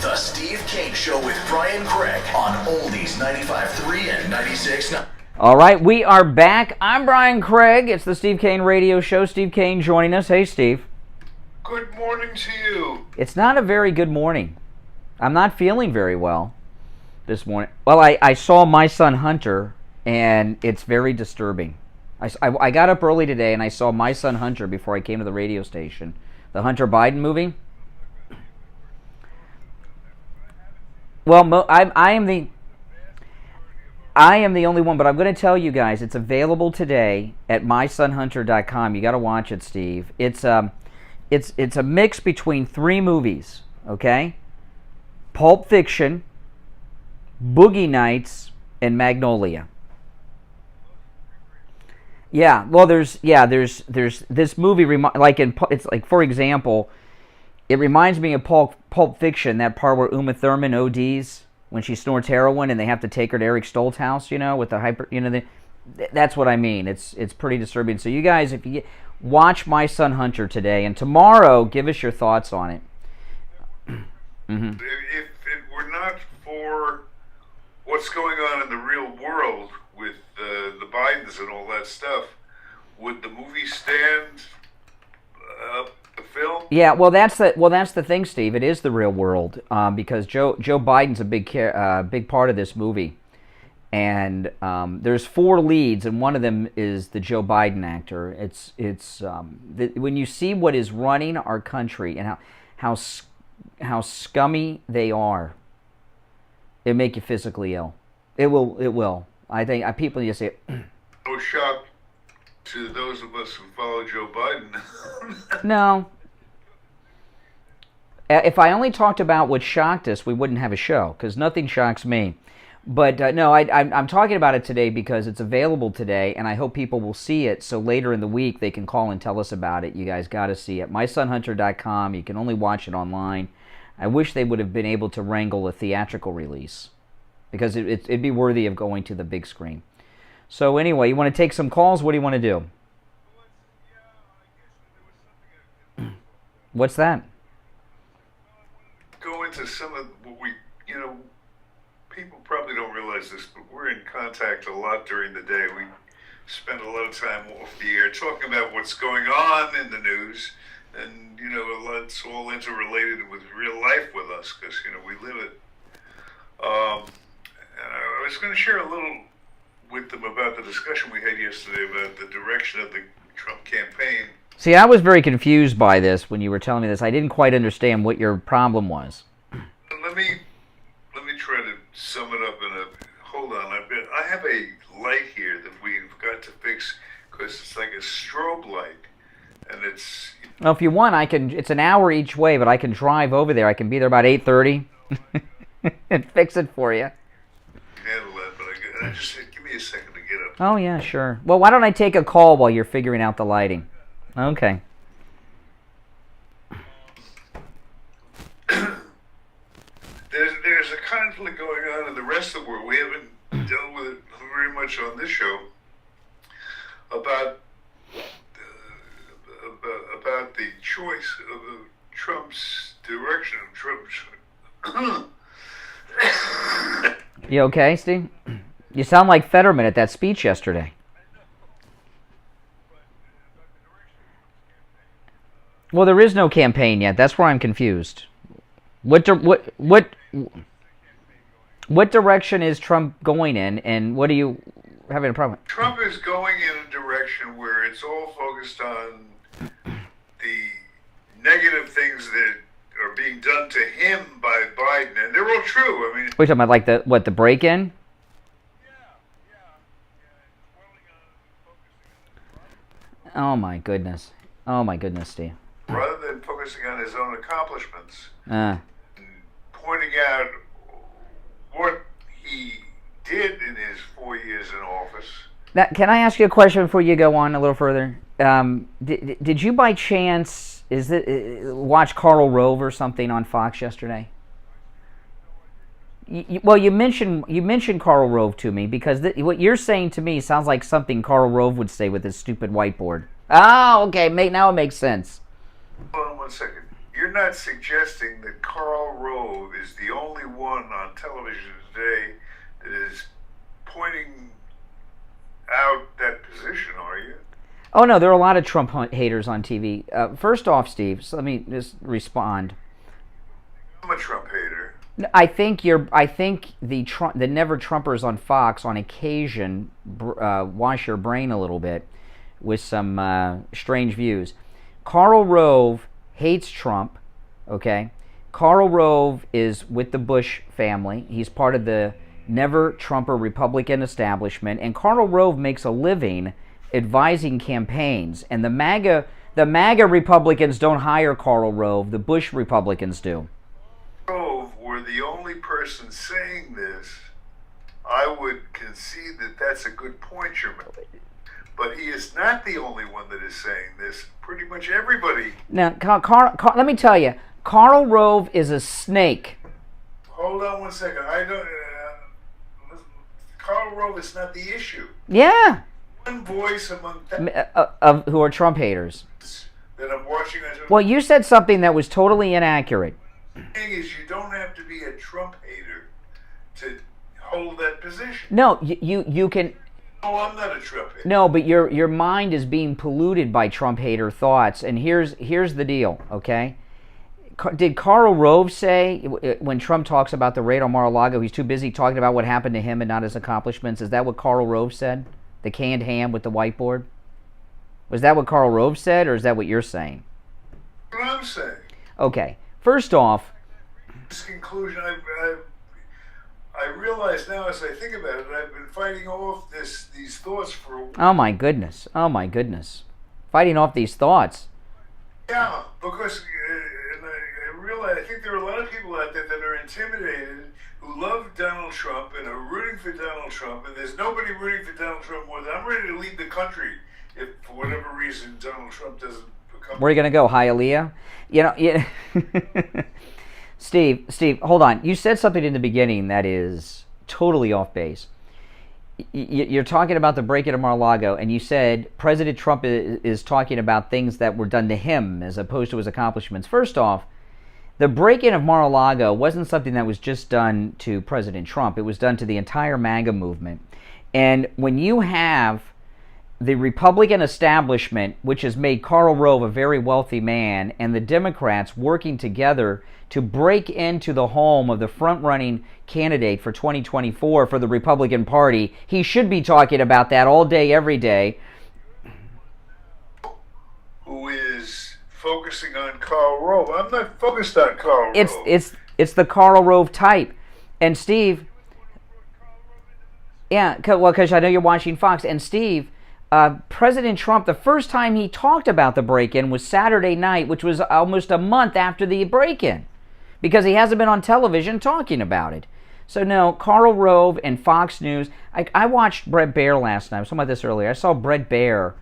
The Steve Kane Show with Brian Craig on Oldies 95.3 and 96.9. All right, we are back. I'm Brian Craig. It's the Steve Kane Radio Show. Steve Kane joining us. Hey, Steve. Good morning to you. It's not a very good morning. I'm not feeling very well this morning. Well, I saw My Son Hunter, and it's very disturbing. I got up early today, and I saw My Son Hunter before I came to the radio station. The Hunter Biden movie. Well, I am the only one, but I'm going to tell you guys, it's available today at mysonhunter.com. You got to watch it, Steve. It's a mix between 3 movies, okay? Pulp Fiction, Boogie Nights, and Magnolia. Yeah, well, there's this movie it's like, for example, it reminds me of Pulp Fiction, that part where Uma Thurman ODs when she snorts heroin and they have to take her to Eric Stoltz's house, with the hyper, that's what I mean. It's pretty disturbing. So you guys, if you watch My Son Hunter today, and tomorrow, give us your thoughts on it. If it were not for what's going on in the real world with the Bidens and all that stuff, would the movie stand up the film? Yeah, well, that's the thing, Steve. It is the real world, because Joe Biden's a big part of this movie, and there's 4 leads, and one of them is the Joe Biden actor. When you see what is running our country and how scummy they are, it make you physically ill. It will. I think people just say. No shock to those of us who follow Joe Biden. No. If I only talked about what shocked us, we wouldn't have a show, because nothing shocks me. But no, I'm talking about it today because it's available today, and I hope people will see it, so later in the week they can call and tell us about it. You guys got to see it. MySonHunter.com. You can only watch it online. I wish they would have been able to wrangle a theatrical release, because it'd be worthy of going to the big screen. So anyway, you want to take some calls? What do you want to do? What's that? Go into some of what we, people probably don't realize this, but we're in contact a lot during the day. We spend a lot of time off the air talking about what's going on in the news, and it's all interrelated with real life with us, because we live it. And I was going to share a little with them about the discussion we had yesterday about the direction of the Trump campaign. See, I was very confused by this when you were telling me this. I didn't quite understand what your problem was. Let me try to sum it up hold on. I have a light here that we've got to fix, because it's like a strobe light, and it's. Well, if you want, it's an hour each way, but I can drive over there. I can be there about 8:30 and fix it for you. Handle that, but I just said, give me a second to get up. Oh yeah, sure. Well, why don't I take a call while you're figuring out the lighting? Okay. There's a conflict going on in the rest of the world. We haven't dealt with it very much on this show about the choice of Trump's direction of Trump's. You okay, Steve? You sound like Fetterman at that speech yesterday. Well, there is no campaign yet. That's where I'm confused. What direction is Trump going in, and what are you having a problem with? Trump is going in a direction where it's all focused on the negative things that are being done to him by Biden, and they're all true. I mean, What are you talking about, like the break-in? Oh my goodness, Steve. Rather than focusing on his own accomplishments, pointing out what he did in his 4 years in office. Now, can I ask you a question before you go on a little further? Did you by chance watch Karl Rove or something on Fox yesterday? Well, you mentioned Karl Rove to me, because what you're saying to me sounds like something Karl Rove would say with his stupid whiteboard. Oh, okay, now it makes sense. Hold on 1 second. You're not suggesting that Karl Rove is the only one on television today that is pointing out that position, are you? Oh no, there are a lot of Trump haters on TV. First off, Steve, so let me just respond. I'm a Trump hater. I think the Never Trumpers on Fox on occasion wash your brain a little bit with some strange views. Karl Rove hates Trump, okay? Karl Rove is with the Bush family. He's part of the never-Trumper Republican establishment, and Karl Rove makes a living advising campaigns. And the MAGA Republicans don't hire Karl Rove. The Bush Republicans do. Rove were the only person saying this, I would concede that that's a good point you're making. But he is not the only one that is saying this. Pretty much everybody. Now, let me tell you, Karl Rove is a snake. Hold on 1 second. I don't. Karl Rove is not the issue. Yeah. One voice among who are Trump haters. That I'm watching. Well, you said something that was totally inaccurate. The thing is, you don't have to be a Trump hater to hold that position. No, you can. No, I'm not a Trump hater. No, but your mind is being polluted by Trump hater thoughts. And here's the deal, okay? Did Karl Rove say, when Trump talks about the raid on Mar-a-Lago, he's too busy talking about what happened to him and not his accomplishments? Is that what Karl Rove said? The canned ham with the whiteboard? Was that what Karl Rove said, or is that what you're saying? What I'm saying. Okay. First off, this conclusion, I realize now as I think about it, I've been fighting off these thoughts for a while. Oh my goodness. Oh my goodness. Fighting off these thoughts. Yeah, because and I realize, I think there are a lot of people out there that are intimidated, who love Donald Trump and are rooting for Donald Trump, and there's nobody rooting for Donald Trump more than I'm ready to leave the country if, for whatever reason, Donald Trump doesn't become... Where are you going to go, Hialeah? You know, yeah. Steve, hold on. You said something in the beginning that is totally off base. You're talking about the break-in of Mar-a-Lago, and you said President Trump is talking about things that were done to him as opposed to his accomplishments. First off, the break-in of Mar-a-Lago wasn't something that was just done to President Trump. It was done to the entire MAGA movement. And when you have the Republican establishment, which has made Karl Rove a very wealthy man, and the Democrats working together to break into the home of the front-running candidate for 2024 for the Republican Party, he should be talking about that all day, every day. Who is focusing on Karl Rove? I'm not focused on Karl Rove. It's the Karl Rove type. And Steve, yeah, well, because I know you're watching Fox. And Steve, President Trump, the first time he talked about the break-in was Saturday night, which was almost a month after the break-in, because he hasn't been on television talking about it. So no, Karl Rove and Fox News. I watched Bret Baier last night. I was talking about this earlier. I saw Bret Baier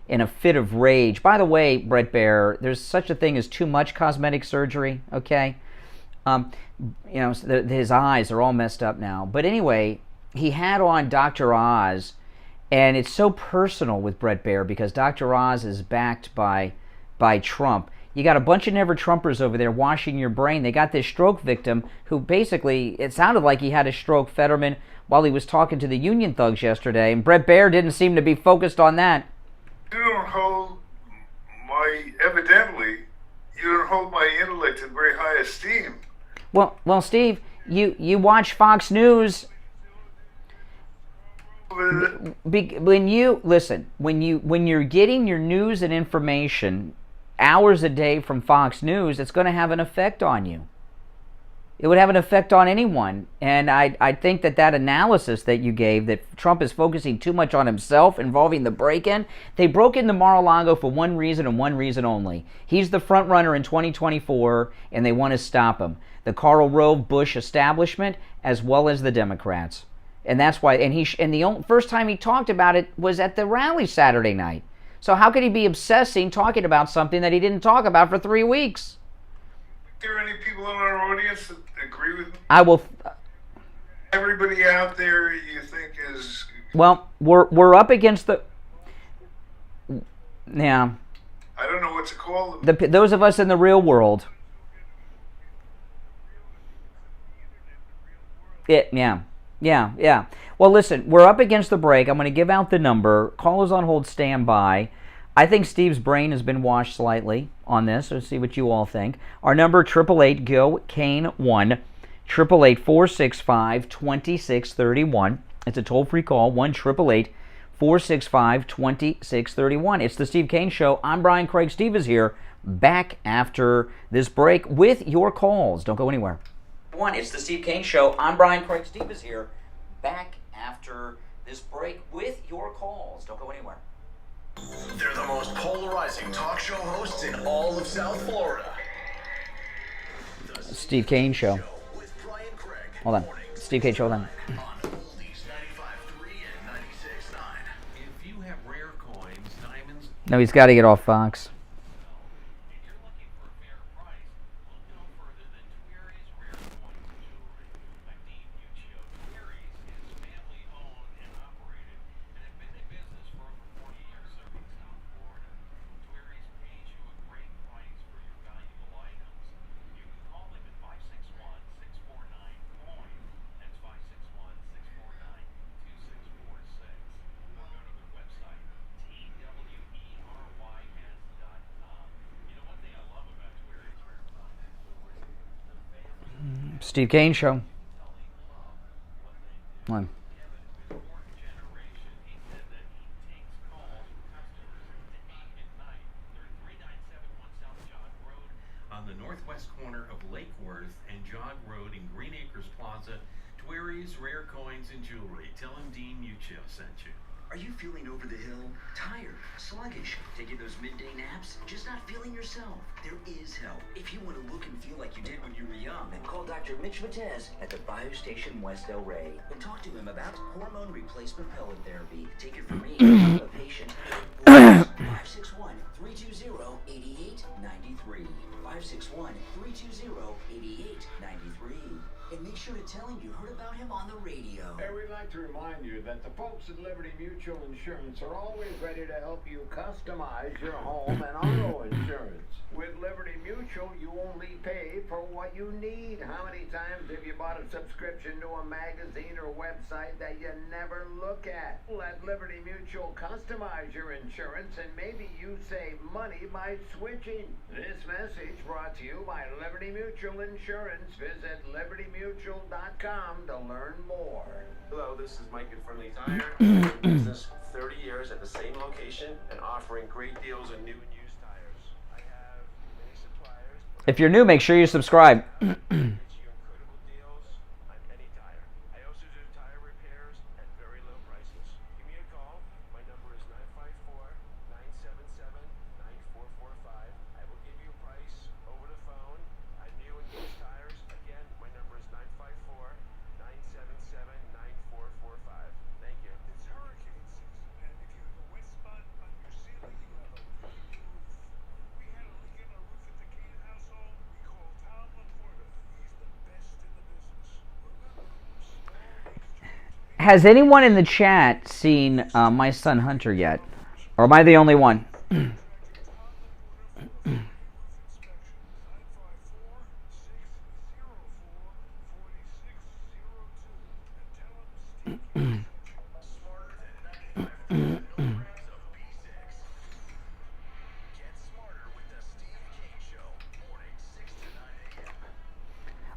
in a fit of rage. By the way, Bret Baier, there's such a thing as too much cosmetic surgery, okay? You know, his eyes are all messed up now. But anyway, he had on Dr. Oz, and it's so personal with Bret Baier because Dr. Oz is backed by Trump. You got a bunch of never-Trumpers over there washing your brain. They got this stroke victim who basically, it sounded like he had a stroke, Fetterman, while he was talking to the union thugs yesterday, and Bret Baier didn't seem to be focused on that. You don't hold evidently, you don't hold my intellect in very high esteem. Well, Steve, you watch Fox News. When you're getting your news and information hours a day from Fox News, it's going to have an effect on you. It would have an effect on anyone. And I think that analysis that you gave, that Trump is focusing too much on himself involving the break-in, they broke into Mar-a-Lago for one reason and one reason only. He's the front runner in 2024, and they want to stop him. The Karl Rove Bush establishment, as well as the Democrats. And that's why, and the first time he talked about it was at the rally Saturday night. So how could he be obsessing talking about something that he didn't talk about for 3 weeks? Are there any people in our audience that agree with me? I will. Everybody out there you think is... Well, we're up against the... Yeah. I don't know what to call them. Those of us in the real world. Yeah. Well, listen, we're up against the break. I'm going to give out the number. Callers on hold, stand by. I think Steve's brain has been washed slightly on this. Let's see what you all think. Our number, 888-GO-CANE-1, 888-465-2631. It's a toll-free call, 1-888-465-2631. It's the Steve Kane Show. I'm Brian Craig. Steve is here. back after this break with your calls. Don't go anywhere. It's the Steve Kane Show. I'm Brian Craig. Steve is here. Back after this break with your calls. Don't go anywhere. They're the most polarizing talk show hosts in all of South Florida. Steve Kane Show. Hold on. Steve Kane Show, hold on. No, he's got to get off Fox. Steve Kane Show. One. On the northwest corner of Lake Worth and Jog Road in Green Acres Plaza, Twerry's Rare Coins and Jewelry. Tell him Dean Muccio sent you. Are you feeling over the hill? Tired? Sluggish? Taking those midday naps? Just not feeling yourself? There is help. If you want to look and feel like you did when you were young, then call Dr. Mitch Vitez at the Biostation West El Rey and talk to him about hormone replacement pellet therapy. Take it from me, a patient. 561-320-8893. 561-320-8893. And make sure to tell him you heard about him on the radio. Hey, we'd like to remind you that the folks at Liberty Mutual Insurance are always ready to help you customize your home and auto insurance. With Liberty Mutual, you only pay for what you need. How many times have you bought a subscription to a magazine or website that you never look at? Let Liberty Mutual customize your insurance, and maybe you save money by switching. This message brought to you by Liberty Mutual Insurance. Visit libertymutual.com to learn more. Hello, this is Mike at Friendly Tire. I've been in business 30 years at the same location and offering great deals on new and used tires. I have many suppliers. If you're new, make sure you subscribe. Incredible deals on any tire. I also do tire repairs at very low prices. Give me a call. My number is 954-977-9445. I will give you a price over the phone on new and used tires. Again, my number is 954-977-9445. Thank you. It's hurricane season, and if you have a wet spot on your ceiling, you have a leaky roof. We had a leak in our roof at the Kane household. We called Tom Laporta. He's the best in the business. Remember, Has anyone in the chat seen My Son Hunter yet? Or am I the only one?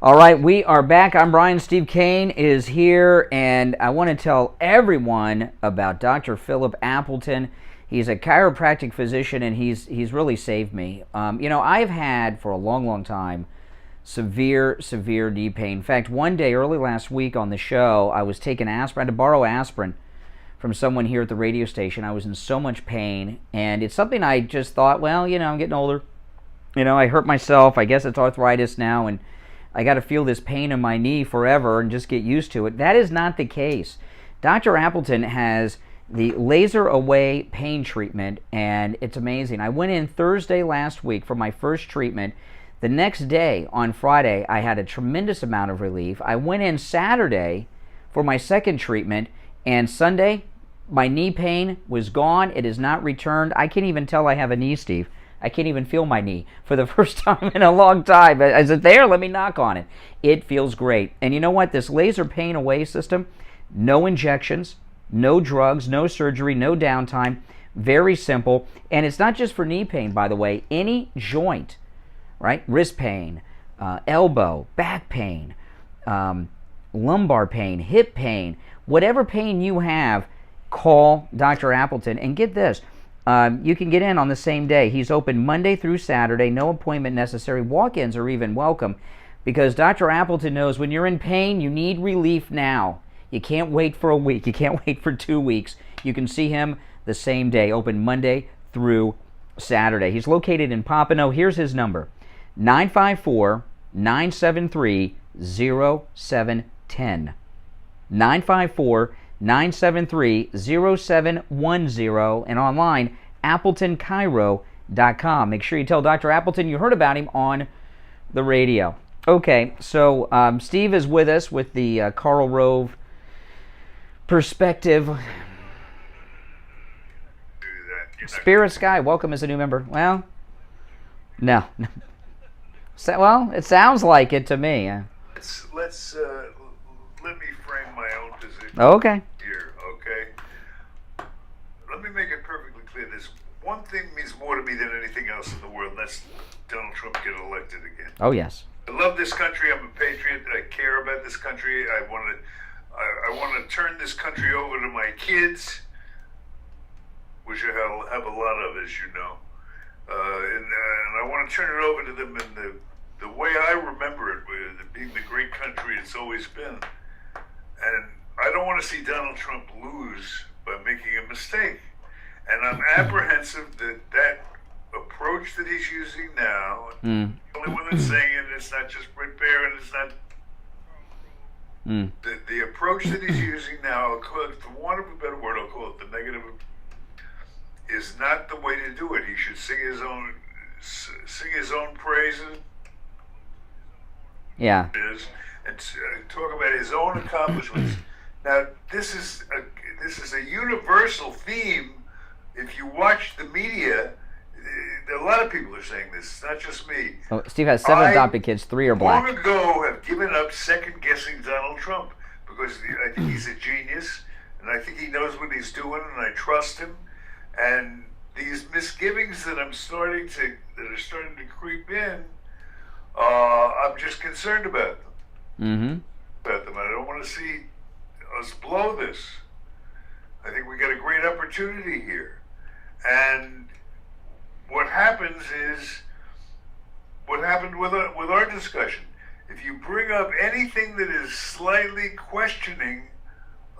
All right, we are back. I'm Brian. Steve Kane is here, and I want to tell everyone about Dr. Philip Appleton. He's a chiropractic physician, and he's really saved me. You know, I've had for a long time severe knee pain. In fact, one day early last week on the show, I was taking aspirin. I had to borrow aspirin from someone here at the radio station. I was in so much pain, and it's something I just thought, well, you know, I'm getting older. You know, I hurt myself. I guess it's arthritis now, and I got to feel this pain in my knee forever and just get used to it. That is not the case. Dr. Appleton has the laser away pain treatment, and it's amazing. I went in Thursday last week for my first treatment. The next day, on Friday, I had a tremendous amount of relief. I went in Saturday for my second treatment, and Sunday, my knee pain was gone. It has not returned. I can't even tell I have a knee, Steve. I can't even feel my knee for the first time in a long time. Is it there? Let me knock on it. It feels great. And you know what? This laser pain away system, no injections, no drugs, no surgery, no downtime, very simple. And it's not just for knee pain, by the way. Any joint, right? Wrist pain, elbow, back pain, lumbar pain, hip pain, whatever pain you have, call Dr. Appleton. And get this. You can get in on the same day. He's open Monday through Saturday, no appointment necessary. Walk-ins are even welcome because Dr. Appleton knows when you're in pain, you need relief now. You can't wait for a week. You can't wait for 2 weeks. You can see him the same day, open Monday through Saturday. He's located in Pompano. Here's his number, 954-973-0710. 954-973-0710, and online, AppletonChiro.com. Make sure you tell Dr. Appleton you heard about him on the radio. Okay, so Steve is with us with the Karl Rove perspective. Spirit Sky, welcome as a new member. Well, no. Well, it sounds like it to me. Let's let me frame my own position. Okay. Here, okay. Let me make it perfectly clear. This one thing means more to me than anything else in the world. And that's Donald Trump get elected again. Oh yes. I love this country. I'm a patriot. I care about this country. I want to turn this country over to my kids, which I have a lot of, as you know. And I want to turn it over to them in the way I remember it, with it being the great country it's always been. And I don't want to see Donald Trump lose by making a mistake. And I'm apprehensive that approach that he's using now, the only one that's saying it, it's not just Britt Barron, it's not... The approach that he's using now, I'll call it, for want of a better word, I'll call it the negative, is not the way to do it. He should sing his own praises. Yeah. And talk about his own accomplishments. Now, this is a universal theme. If you watch the media, a lot of people are saying this. It's not just me. Oh, Steve has 7 adopted kids. 3 are black. Long ago, have given up second-guessing Donald Trump because I think he's a genius, and I think he knows what he's doing, and I trust him. And these misgivings that are starting to creep in, I'm just concerned about them. About them. I don't want to see us blow this. I think we got a great opportunity here, and what happens is what happened with our discussion. If you bring up anything that is slightly questioning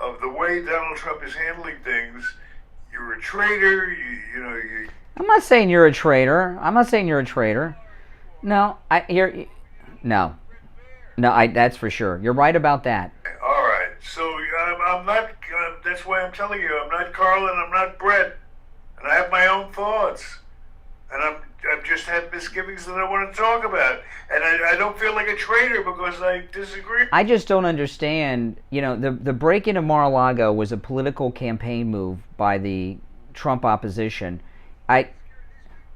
of the way Donald Trump is handling things, you're a traitor. You I'm not saying you're a traitor. No, that's for sure. You're right about that. All right. So I'm not. That's why I'm telling you, I'm not Carl and I'm not Brett, and I have my own thoughts, and I've just had misgivings that I want to talk about, and I don't feel like a traitor because I disagree. I just don't understand. The break-in of Mar-a-Lago was a political campaign move by the Trump opposition.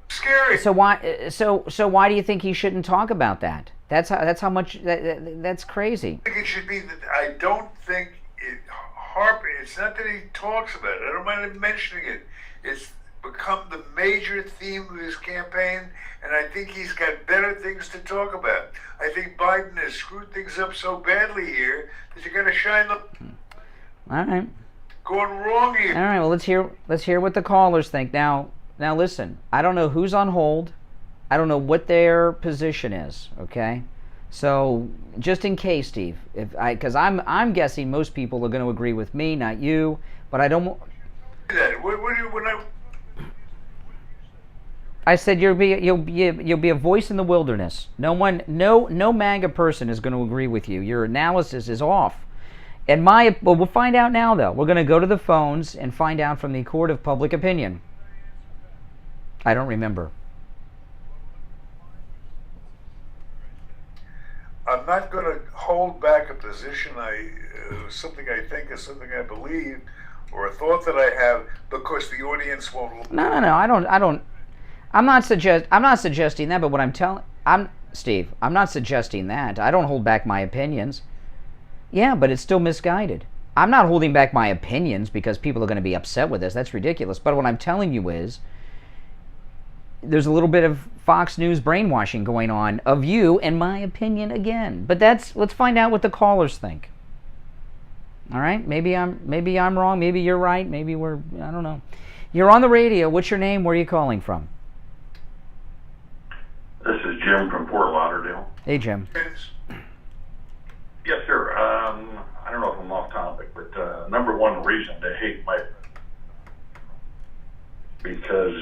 Scary. So why? So why do you think he shouldn't talk about that? That's how much. That's crazy. I think it should be that I don't think it. It's not that he talks about it. I don't mind him mentioning it. It's become the major theme of his campaign, and I think he's got better things to talk about. I think Biden has screwed things up so badly here that you got to shine the. All right. Going wrong here. All right. Well, let's hear what the callers think. Now listen. I don't know who's on hold. I don't know what their position is. Okay. So just in case, Steve, because I'm guessing most people are going to agree with me, not you. But I don't. I said you'll be a voice in the wilderness. No MAGA person is going to agree with you. Your analysis is off. And we'll find out now, though. We're going to go to the phones and find out from the court of public opinion. I don't remember. I'm not going to hold back a position, something I think is something I believe, or a thought that I have, because the audience won't. No. I don't. I'm not suggesting that. But what Steve, I'm not suggesting that. I don't hold back my opinions. Yeah, but it's still misguided. I'm not holding back my opinions because people are going to be upset with this. That's ridiculous. But what I'm telling you is, there's a little bit of Fox News brainwashing going on of you and my opinion again. But let's find out what the callers think. All right? Maybe I'm wrong. Maybe you're right. Maybe I don't know. You're on the radio. What's your name? Where are you calling from? This is Jim from Fort Lauderdale. Hey, Jim. Yes, sir. I don't know if I'm off topic, but number one reason to hate my because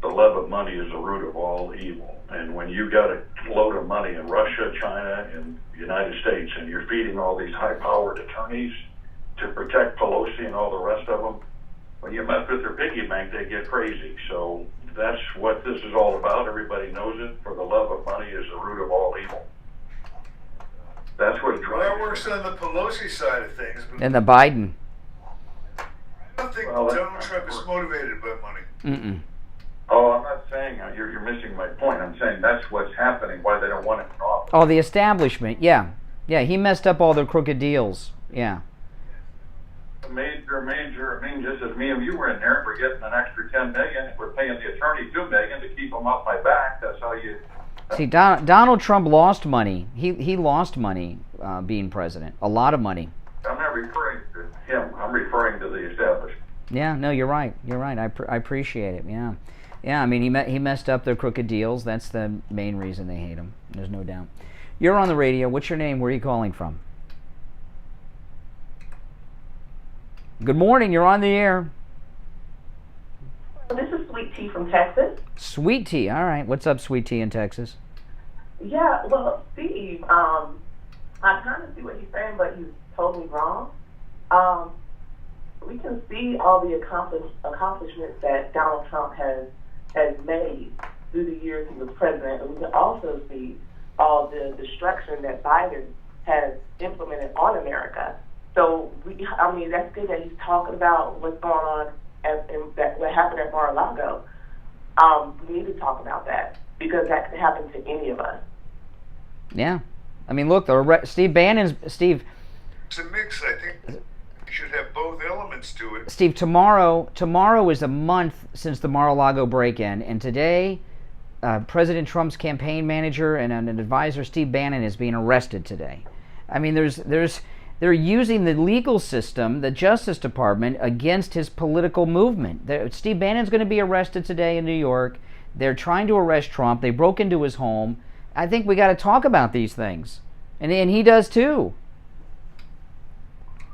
the love of money is the root of all evil. And when you got a load of money in Russia, China, and the United States, and you're feeding all these high-powered attorneys to protect Pelosi and all the rest of them, when you mess with their piggy bank, they get crazy. So that's what this is all about. Everybody knows it. For the love of money is the root of all evil. That's what drives. Well, that works on the Pelosi side of things. But And the Biden. I don't think Donald Trump is motivated by money. Mm-mm. Oh, I'm not saying you're missing my point. I'm saying that's what's happening. Why they don't want him in office. Oh, the establishment. Yeah, he messed up all their crooked deals. Yeah. Major. I mean, just as me and you were in there, we're getting an extra $10 million. We're paying the attorney $2 million to keep him off my back. That's how you. See, Donald Trump lost money. He lost money being president. A lot of money. I'm not referring to him. I'm referring to the establishment. Yeah, no, you're right. You're right. I appreciate it. Yeah. Yeah, I mean, he messed up their crooked deals. That's the main reason they hate him. There's no doubt. You're on the radio. What's your name? Where are you calling from? Good morning. You're on the air. This is Sweet Tea from Texas. Sweet Tea. All right. What's up, Sweet Tea in Texas? Yeah, well, Steve, I kind of see what he's saying, but he's totally wrong. We can see all the accomplishments that Donald Trump has made through the years he was president, and we can also see all the destruction that Biden has implemented on America. So, I mean, that's good that he's talking about what's going on what happened at Mar-a-Lago. We need to talk about that because that could happen to any of us. Yeah. I mean, look, Steve. It's a mix, I think. You should have both elements to it. Steve, tomorrow is a month since the Mar-a-Lago break-in, and today, President Trump's campaign manager and an advisor, Steve Bannon, is being arrested today. I mean, they're using the legal system, the Justice Department, against his political movement. Steve Bannon's going to be arrested today in New York. They're trying to arrest Trump. They broke into his home. I think we got to talk about these things, and he does too.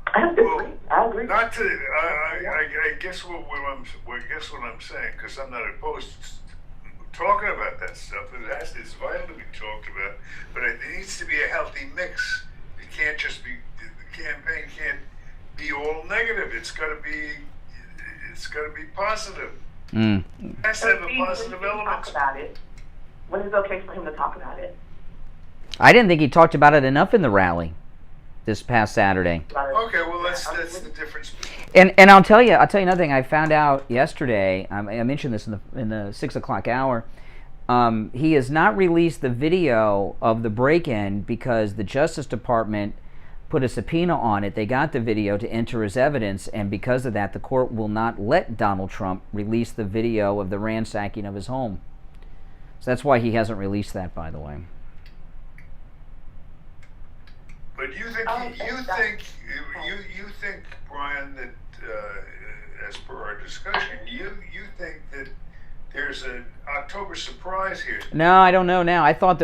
I agree. Not to. I guess what I'm saying, because I'm not opposed to talking about that stuff. It's vital to be talked about, but it needs to be a healthy mix. It can't just be. The campaign can't be all negative. It's got to be positive. It has to have a positive element. Talk about it. When is it okay for him to talk about it? I didn't think he talked about it enough in the rally this past Saturday. Okay, well that's the difference. And I'll tell you another thing. I found out yesterday. I mentioned this in the 6 o'clock hour. He has not released the video of the break-in because the Justice Department put a subpoena on it. They got the video to enter as evidence, and because of that, the court will not let Donald Trump release the video of the ransacking of his home. So that's why he hasn't released that, by the way. But you think, Brian, that as per our discussion, you think that there's an October surprise here? No, I don't know now. I thought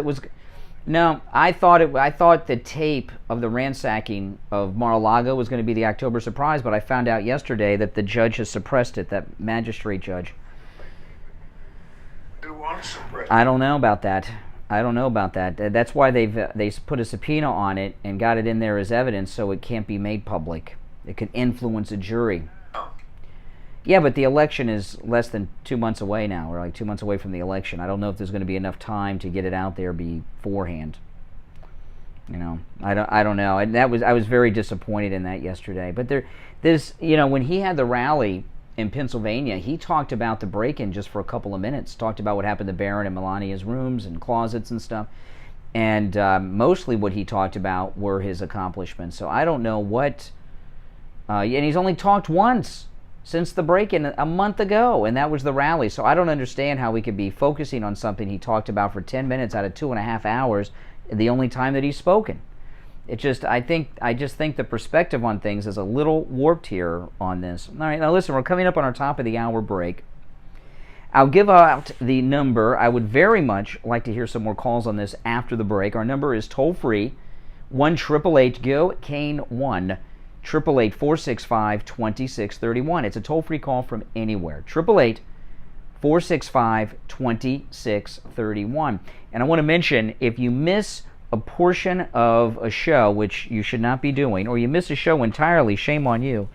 the tape of the ransacking of Mar-a-Lago was going to be the October surprise, but I found out yesterday that the judge has suppressed it, that magistrate judge. Who wants to suppress it? I don't know about that. That's why they put a subpoena on it and got it in there as evidence so it can't be made public. It could influence a jury. Oh. Yeah, but the election is less than 2 months away now. We're like 2 months away from the election. I don't know if there's going to be enough time to get it out there beforehand. You know, I don't know. And I was very disappointed in that yesterday. But there's when he had the rally in Pennsylvania, he talked about the break-in just for a couple of minutes. Talked about what happened to Barron and Melania's rooms and closets and stuff. And mostly what he talked about were his accomplishments. So I don't know what. And he's only talked once since the break-in a month ago, and that was the rally. So I don't understand how we could be focusing on something he talked about for 10 minutes out of 2.5 hours, the only time that he's spoken. I just think the perspective on things is a little warped here on this. All right, now listen, we're coming up on our top of the hour break. I'll give out the number. I would very much like to hear some more calls on this after the break. Our number is toll free, 1-888-GO-KANE 1-888-465-2631. It's a toll free call from anywhere. 888-465-2631. And I want to mention, if you miss a portion of a show, which you should not be doing, or you miss a show entirely, shame on you.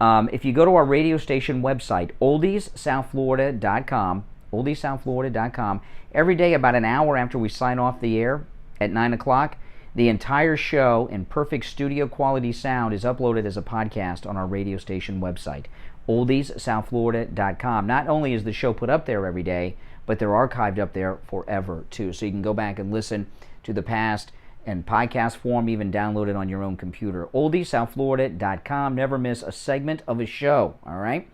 If you go to our radio station website, oldiessouthflorida.com, every day about an hour after we sign off the air at 9 o'clock, the entire show in perfect studio quality sound is uploaded as a podcast on our radio station website, oldiessouthflorida.com. Not only is the show put up there every day, but they're archived up there forever, too. So you can go back and listen to the past in podcast form, even download it on your own computer. oldiessouthflorida.com. Never miss a segment of a show, all right?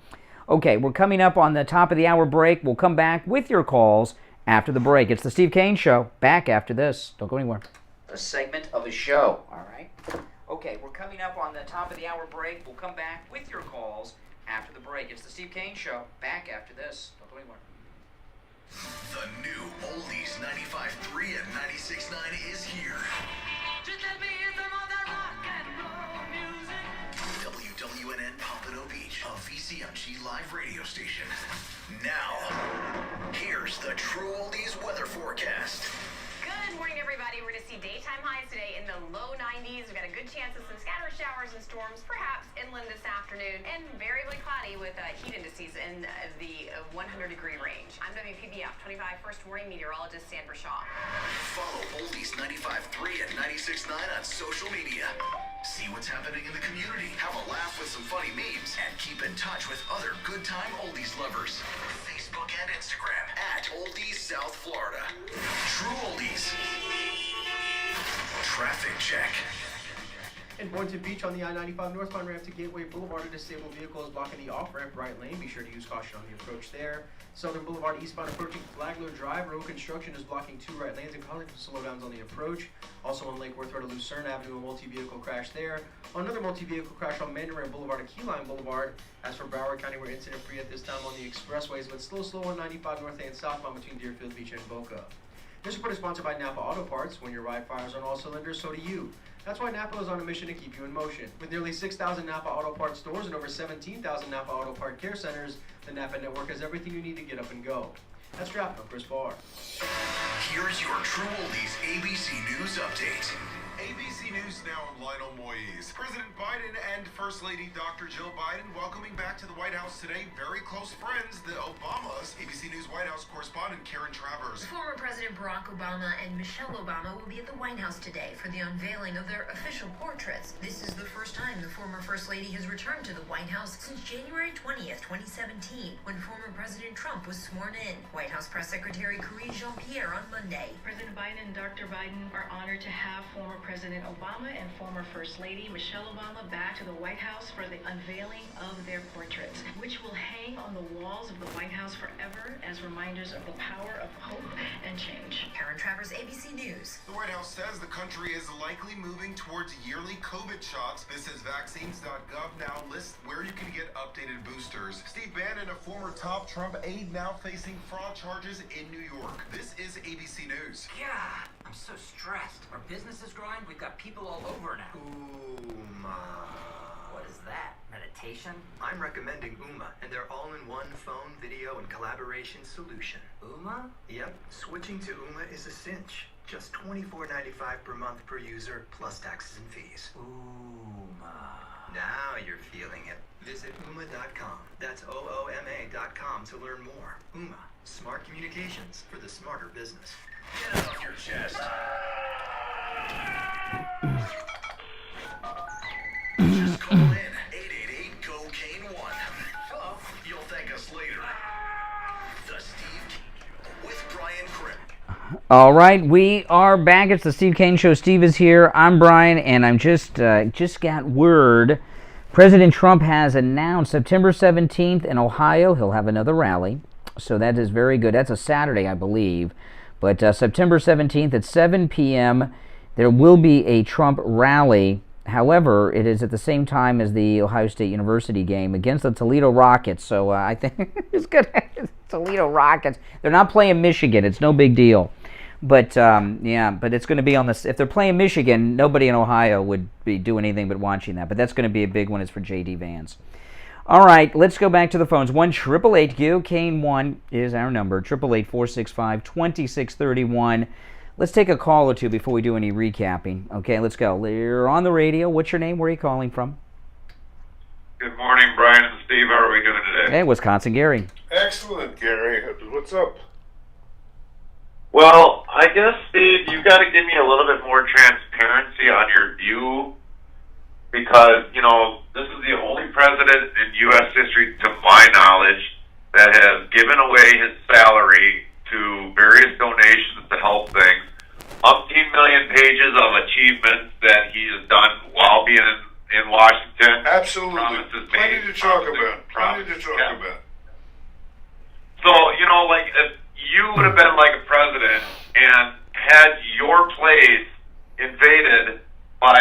Okay, we're coming up on the top of the hour break. We'll come back with your calls after the break. It's the Steve Kane Show. Back after this. Don't go anywhere. A segment of a show, all right? Okay, we're coming up on the top of the hour break. We'll come back with your calls after the break. It's the Steve Kane Show. Back after this. Don't go anywhere. The new Oldies 95.3 and 96.9 is here. WWNN Pompano Beach, a VCMG live radio station. Now, here's the True Oldies weather forecast. Good morning, everybody. We're going to see daytime highs today in the low 90s. We've got a good chance of some scattered showers and storms, perhaps inland this afternoon, and variably cloudy with heat indices in the 100-degree range. I'm WPBF 25 First Warning Meteorologist Sandra Shaw. Follow Oldies 95.3 and 96.9 on social media. See what's happening in the community, have a laugh with some funny memes, and keep in touch with other good time Oldies lovers. Facebook and Instagram at Oldies South Florida. True Oldies. Traffic check. In Boynton Beach on the I-95 northbound ramp to Gateway Boulevard, a disabled vehicle is blocking the off-ramp right lane. Be sure to use caution on the approach there. Southern Boulevard eastbound approaching Flagler Drive. Road construction is blocking 2 right lanes and causing slowdowns on the approach. Also on Lake Worth Road to Lucerne Avenue, a multi-vehicle crash there. Another multi-vehicle crash on Mandarin Boulevard and Keyline Boulevard. As for Broward County, we're incident-free at this time on the expressways, but slow on 95 north and southbound between Deerfield Beach and Boca. This report is sponsored by Napa Auto Parts. When your ride fires on all cylinders, so do you. That's why Napa is on a mission to keep you in motion. With nearly 6,000 Napa Auto Parts stores and over 17,000 Napa Auto Part Care Centers, the Napa Network has everything you need to get up and go. That's traffic. I'm Chris Barr. Here's your True Oldies ABC News update. ABC News now, I'm Lionel Moyes. President Biden and First Lady Dr. Jill Biden welcoming back to the White House today very close friends, the Obamas. ABC News White House correspondent Karen Travers. Former President Barack Obama and Michelle Obama will be at the White House today for the unveiling of their official portraits. This is the first time the former First Lady has returned to the White House since January 20th, 2017, when former President Trump was sworn in. White House Press Secretary Karine Jean-Pierre on Monday. President Biden and Dr. Biden are honored to have former President Obama and former First Lady Michelle Obama back to the White House for the unveiling of their portraits, which will hang on the walls of the White House forever as reminders of the power of hope and change. Karen Travers, ABC News. The White House says the country is likely moving towards yearly COVID shots. This is vaccines.gov now lists where you can get updated boosters. Steve Bannon, a former top Trump aide, now facing fraud charges in New York. This is ABC News. God, I'm so stressed. Our business is growing. We've got people all over now. Uma. What is that? Meditation? I'm recommending Uma and their all-in-one phone, video, and collaboration solution. Uma? Yep. Switching to Uma is a cinch. Just $24.95 per month per user, plus taxes and fees. Uma. Now you're feeling it. Visit Uma.com. That's OOMA.com to learn more. Uma. Smart communications for the smarter business. Get it off your chest. Just call in 888-GO-KANE 1. Hello. You'll thank us later. The Steve Kane Show with Brian Crimm. All right, we are back. It's the Steve Kane Show. Steve is here. I'm Brian, and I'm just got word. President Trump has announced September 17th in Ohio he'll have another rally. So that is very good. That's a Saturday, I believe. But September 17th at 7 p.m. There will be a Trump rally. However, it is at the same time as the Ohio State University game against the Toledo Rockets. So I think it's good. Toledo Rockets. They're not playing Michigan. It's no big deal. But but it's going to be on this. If they're playing Michigan, nobody in Ohio would be doing anything but watching that. But that's going to be a big one. It's for J.D. Vance. All right, let's go back to the phones. 1-888-GO-KANE-1 is our number. 888-465-2631. Let's take a call or two before we do any recapping. Okay, let's go. You're on the radio. What's your name? Where are you calling from? Good morning, Brian and Steve. How are we doing today? Hey, Wisconsin, Gary. Excellent, Gary. What's up? Well, I guess, Steve, you got to give me a little bit more transparency on your view because, you know, this is the only president in U.S. history, to my knowledge, that has given away his salary to various donations to help things. Umpteen million pages of achievements that he has done while being in Washington. Absolutely. Plenty to talk about. So, you know, like, if you would have been like a president and had your place invaded by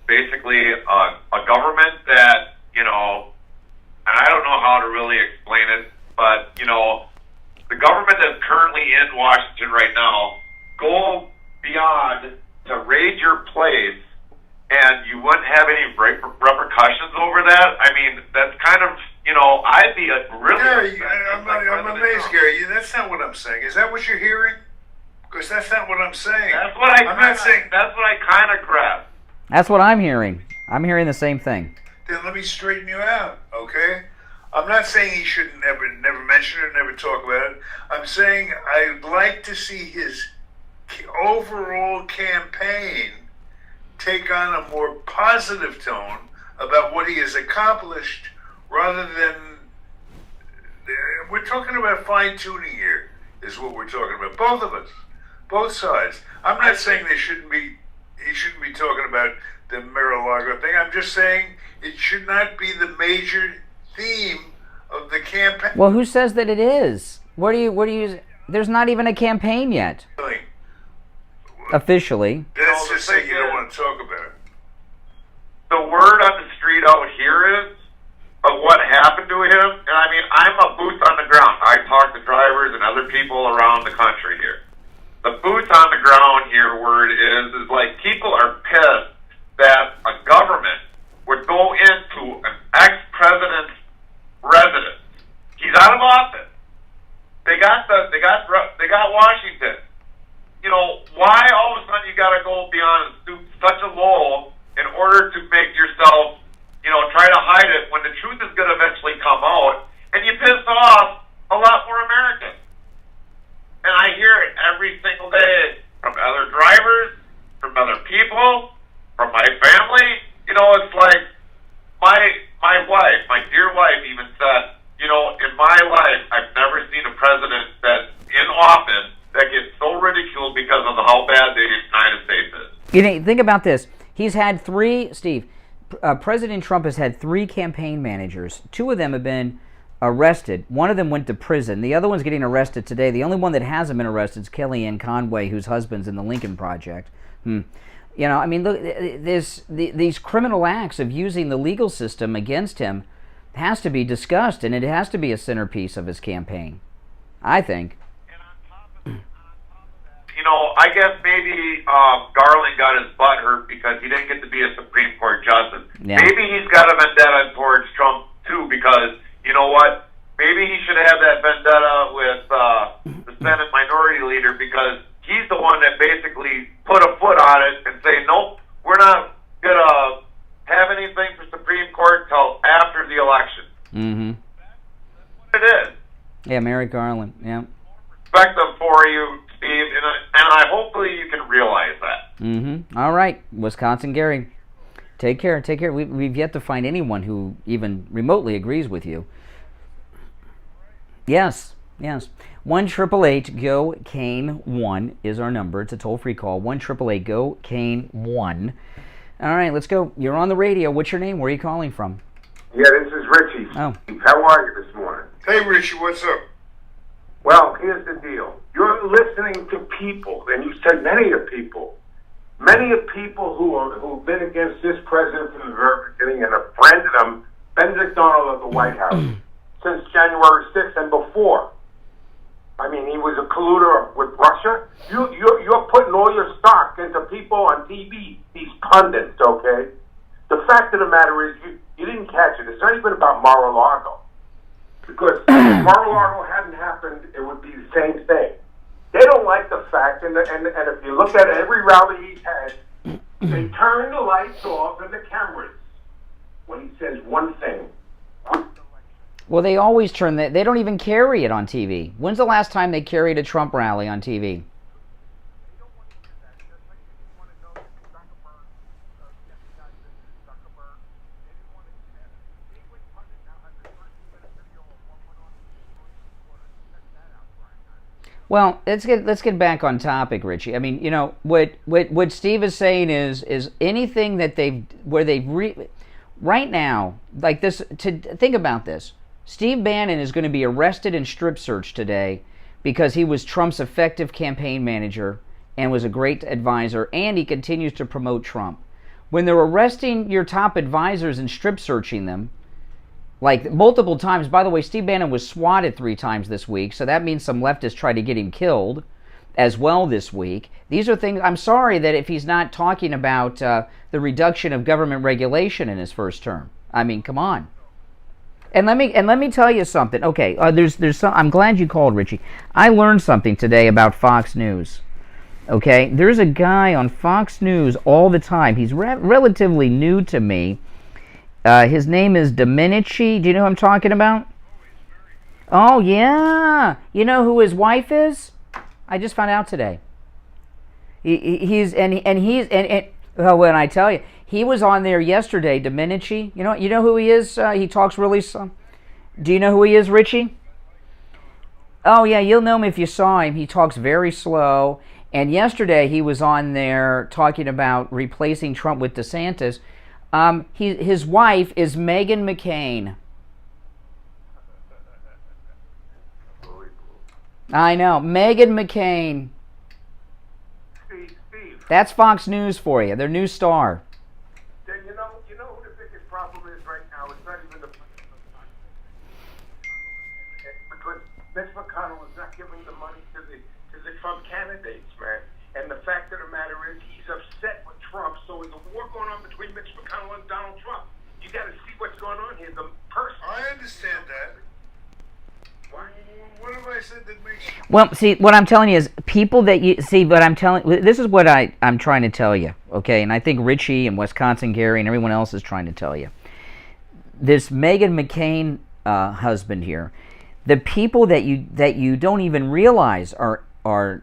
basically a government that, you know, and I don't know how to really explain it, but, you know, the government that's currently in Washington right now go beyond to raid your place and you wouldn't have any repercussions over that. I mean, that's kind of, you know, I'd be really... Gary, I'm amazed, Gary. That's not what I'm saying. Is that what you're hearing? Because that's not what I'm saying. That's what I kind of grasped. That's what I'm hearing. I'm hearing the same thing. Then let me straighten you out, okay? I'm not saying he shouldn't never mention it, never talk about it. I'm saying I'd like to see his overall campaign take on a more positive tone about what he has accomplished rather than... We're talking about fine-tuning here, is what we're talking about. Both of us. Both sides. I'm not saying he shouldn't be talking about the Mar-a-Lago thing. I'm just saying it should not be the major theme of the campaign. Well, who says that it is? Where do you? There's not even a campaign yet. Officially. Let's just say you don't want to talk about it. The word on the street out here is of what happened to him, and I mean, I'm a boots on the ground. I talk to drivers and other people around the country here. The boots on the ground here word is like people are pissed that a government would go into an ex-president's residence. He's out of office. They got Washington. You know, why all of a sudden you got to go beyond such a low in order to make yourself, you know, try to hide it when the truth is going to eventually come out, and you piss off a lot more Americans. And I hear it every single day from other drivers, from other people, from my family. You know, it's like my wife, my dear wife even said, you know, in my life, I've never seen a president that's in office that gets so ridiculed because of how bad the United States is. You know, think about this. He's had Steve, President Trump has had 3 campaign managers. 2 of them have been arrested. One of them went to prison. The other one's getting arrested today. The only one that hasn't been arrested is Kellyanne Conway, whose husband's in the Lincoln Project. You know, I mean, look, these criminal acts of using the legal system against him has to be discussed, and it has to be a centerpiece of his campaign, I think. You know, I guess maybe Garland got his butt hurt because he didn't get to be a Supreme Court justice. Yeah. Maybe he's got a vendetta towards Trump, too, because, you know what, maybe he should have that vendetta with the Senate Minority Leader because he's the one that basically put a foot on it and say, nope, we're not going to have anything for Supreme Court until after the election. Mm-hmm. That's what it is. Yeah, Merrick Garland, yeah. Perspective for you, Steve, and I hopefully you can realize that. Mm-hmm. All right, Wisconsin Gary. Take care. Take care. We've yet to find anyone who even remotely agrees with you. Yes. 1-888-GO-KANE-1 is our number. It's a toll-free call. 1-888-GO-KANE-1. All right, let's go. You're on the radio. What's your name? Where are you calling from? Yeah, this is Richie. Oh. How are you this morning? Hey, Richie, what's up? Well, here's the deal. You're listening to people, and you said many of people Many of people who've been against this president from the very beginning and have branded him Benedict Arnold of the White House since January 6th and before. I mean, he was a colluder with Russia. You're putting all your stock into people on TV, these pundits, okay? The fact of the matter is you didn't catch it. It's not even about Mar-a-Lago. Because if Mar-a-Lago hadn't happened, it would be the same thing. They don't like the fact, and if you look at every rally he's had, they turn the lights off and the cameras when he says one thing. Well, they always turn that. They don't even carry it on TV. When's the last time they carried a Trump rally on TV? Well, let's get back on topic, Richie. I mean, you know what Steve is saying is anything that right now, like this. To think about this, Steve Bannon is going to be arrested and strip searched today because he was Trump's effective campaign manager and was a great advisor, and he continues to promote Trump. When they're arresting your top advisors and strip searching them, like multiple times. By the way, Steve Bannon was swatted 3 times this week, so that means some leftists tried to get him killed as well this week. These are things, I'm sorry that if he's not talking about the reduction of government regulation in his first term. I mean, come on. And let me tell you something. Okay, there's some, I'm glad you called, Richie. I learned something today about Fox News. Okay, there's a guy on Fox News all the time. He's relatively new to me. His name is Domenici. Do you know who I'm talking about? Oh, yeah. You know who his wife is? I just found out today. When I tell you, he was on there yesterday, Domenici. You know who he is? He talks really slow. Do you know who he is, Richie? Oh, yeah, you'll know him if you saw him. He talks very slow. And yesterday he was on there talking about replacing Trump with DeSantis. His wife is Meghan McCain. I know, Meghan McCain. Steve. That's Fox News for you. Their new star. Then you know who the biggest problem is right now? It's not even because Mitch McConnell is not giving the money to the Trump candidates, man. And the fact of the matter is, he's upset with Trump. So there's a war going on between Mitch McConnell and Donald Trump. You got to see what's going on here. The person. I understand that. What have I said that makes you... Well, see, what I'm telling you is people that you see. What I'm telling, this is what I'm trying to tell you. Okay, and I think Richie and Wisconsin Gary and everyone else is trying to tell you. This Meghan McCain husband here, the people that you don't even realize are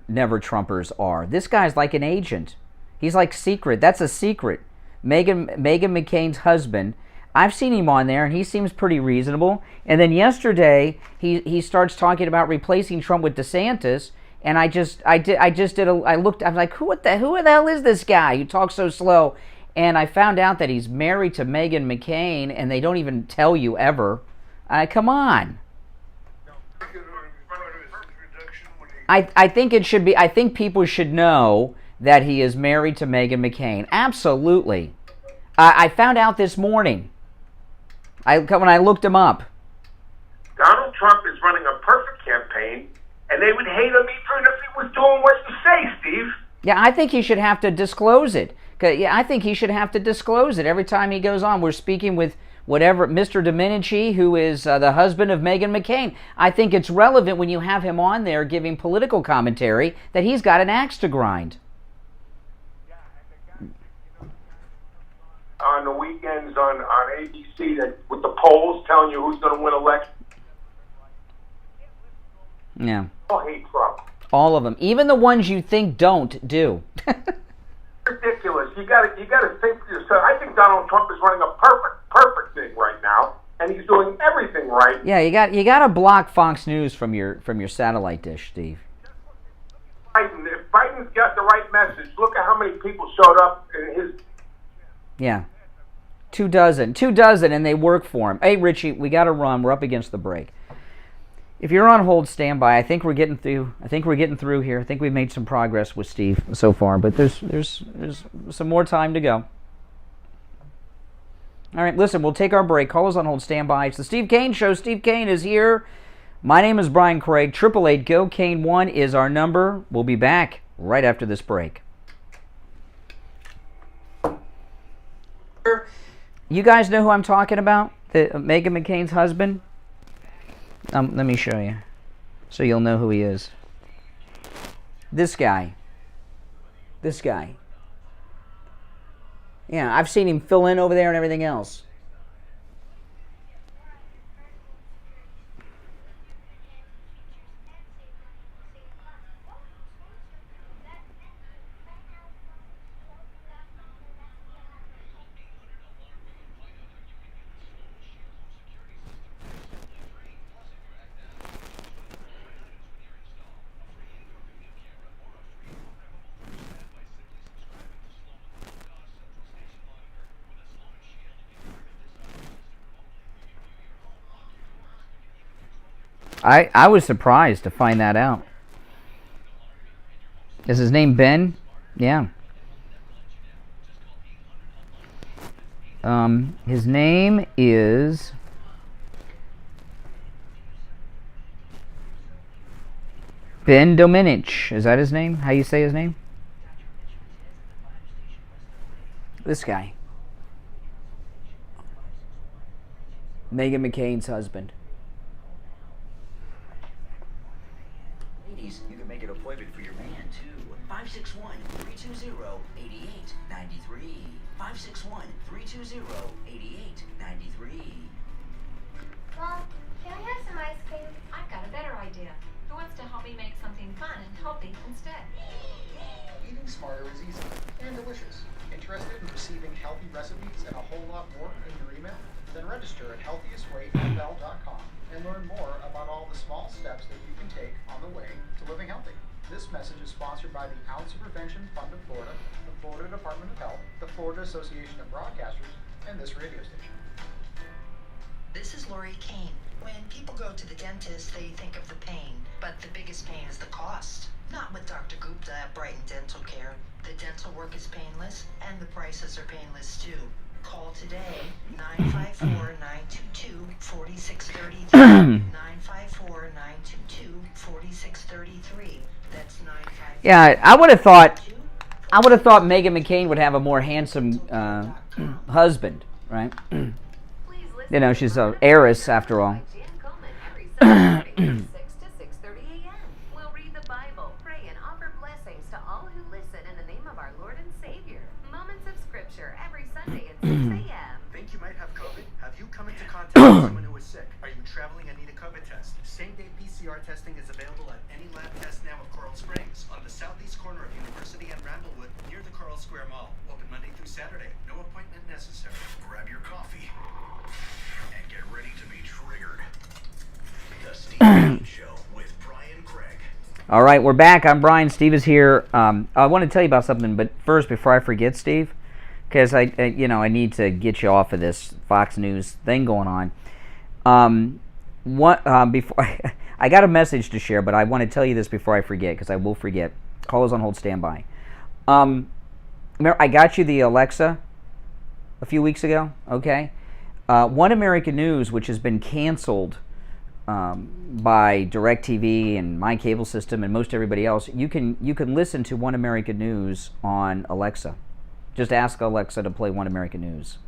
never Trumpers are. This guy's like an agent. He's like secret. That's a secret. Meghan McCain's husband. I've seen him on there, and he seems pretty reasonable. And then yesterday, he starts talking about replacing Trump with DeSantis. And I looked. I was like, who the hell is this guy who talks so slow? And I found out that he's married to Meghan McCain, and they don't even tell you ever. Come on. I think it should be. I think people should know that he is married to Meghan McCain. Absolutely. I found out this morning. When I looked him up. Donald Trump is running a perfect campaign, and they would hate him even if he was doing what you say, Steve. Yeah, I think he should have to disclose it. I think he should have to disclose it every time he goes on. We're speaking with whatever Mr. Domenici, who is the husband of Meghan McCain. I think it's relevant when you have him on there giving political commentary that he's got an axe to grind. On the weekends on ABC, that with the polls telling you who's going to win election. Yeah. All hate Trump. All of them, even the ones you think don't do. Ridiculous. You got to think to yourself. I think Donald Trump is running a perfect thing right now, and he's doing everything right. Yeah, you got to block Fox News from your satellite dish, Steve. Biden. If Biden's got the right message, look at how many people showed up in his. Yeah. 24, and they work for him. Hey, Richie, we got to run. We're up against the break. If you're on hold, stand by. I think we're getting through. Here. I think we've made some progress with Steve so far, but there's some more time to go. All right, listen, we'll take our break. Callers on hold, stand by. It's the Steve Kane Show. Steve Kane is here. My name is Brian Craig. 888-GO-KANE1 is our number. We'll be back right after this break. You guys know who I'm talking about? Meghan McCain's husband? Let me show you, so you'll know who he is. This guy. Yeah, I've seen him fill in over there and everything else. I was surprised to find that out. Is his name Ben? Yeah. His name is Ben Domenech. Is that his name? How you say his name? This guy. Meghan McCain's husband. Ladies, you can make an appointment for your man, too. 561-320-8893. 561-320-8893. Mom, can I have some ice cream? I've got a better idea. Who wants to help me make something fun and healthy instead? Eating smarter is easy and delicious. Interested in receiving healthy recipes and a whole lot more in your email? Then register at healthiestwayfl.com and learn more about all the small steps that you can take on the way to living healthy. This message is sponsored by the Ounce of Prevention Fund of Florida, the Florida Department of Health, the Florida Association of Broadcasters, and this radio station. This is Lori Kane. When people go to the dentist, they think of the pain, but the biggest pain is the cost. Not with Dr. Gupta at Brighton Dental Care. The dental work is painless, and the prices are painless too. Call today, 954-922-4633. 954-922-4633. That's 954. Yeah, I would have thought Meghan McCain would have a more handsome husband, right? You know, she's an heiress after all. We'll read the Bible, pray, and offer blessings to all who listen in the name of our Lord and Savior. Moments of Scripture every Sunday at 6 a.m. Think you might have COVID? Have you come into contact with someone who is sick? Are you traveling and need a COVID test? Same-day PCR testing is available at any lab test now of Coral Springs on the southeast corner of University and Ramblewood near the Coral Square Mall. Open Monday through Saturday. No appointment necessary. Grab your coffee and get ready to be triggered. The Steve Kane Show with Brian Craig. All right, we're back. I'm Brian. Steve is here. I want to tell you about something, but first, before I forget, Steve, because I need to get you off of this Fox News thing going on. Before I got a message to share, but I want to tell you this before I forget, because I will forget. Callers on hold, stand by. Remember, I got you the Alexa a few weeks ago. Okay, One American News, which has been canceled by DirecTV and my cable system and most everybody else, you can listen to One American News on Alexa. Just ask Alexa to play One American News,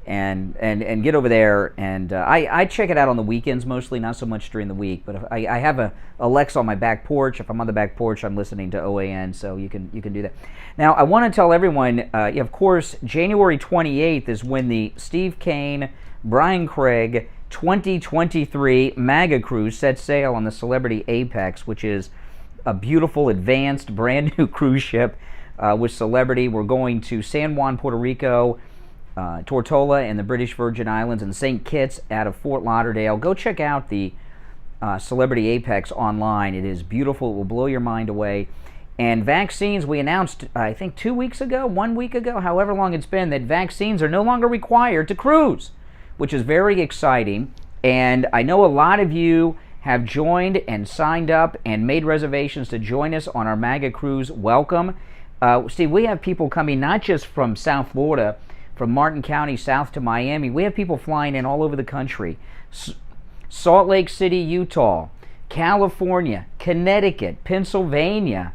and get over there. And I check it out on the weekends mostly, not so much during the week. But if I have a Alexa on my back porch. If I'm on the back porch, I'm listening to OAN, so you can do that. Now I want to tell everyone, of course, January 28th is when the Steve Kane, Brian Craig 2023 MAGA Cruise sets sail on the Celebrity Apex, which is a beautiful, advanced, brand new cruise ship with Celebrity. We're going to San Juan, Puerto Rico, Tortola and the British Virgin Islands, and St. Kitts out of Fort Lauderdale. Go check out the Celebrity Apex online. It is beautiful. It will blow your mind away. And vaccines, we announced, I think 2 weeks ago, 1 week ago, however long it's been, that vaccines are no longer required to cruise, which is very exciting. And I know a lot of you have joined and signed up and made reservations to join us on our MAGA cruise, welcome. Steve, we have people coming not just from South Florida, from Martin County south to Miami. We have people flying in all over the country. Salt Lake City, Utah, California, Connecticut, Pennsylvania.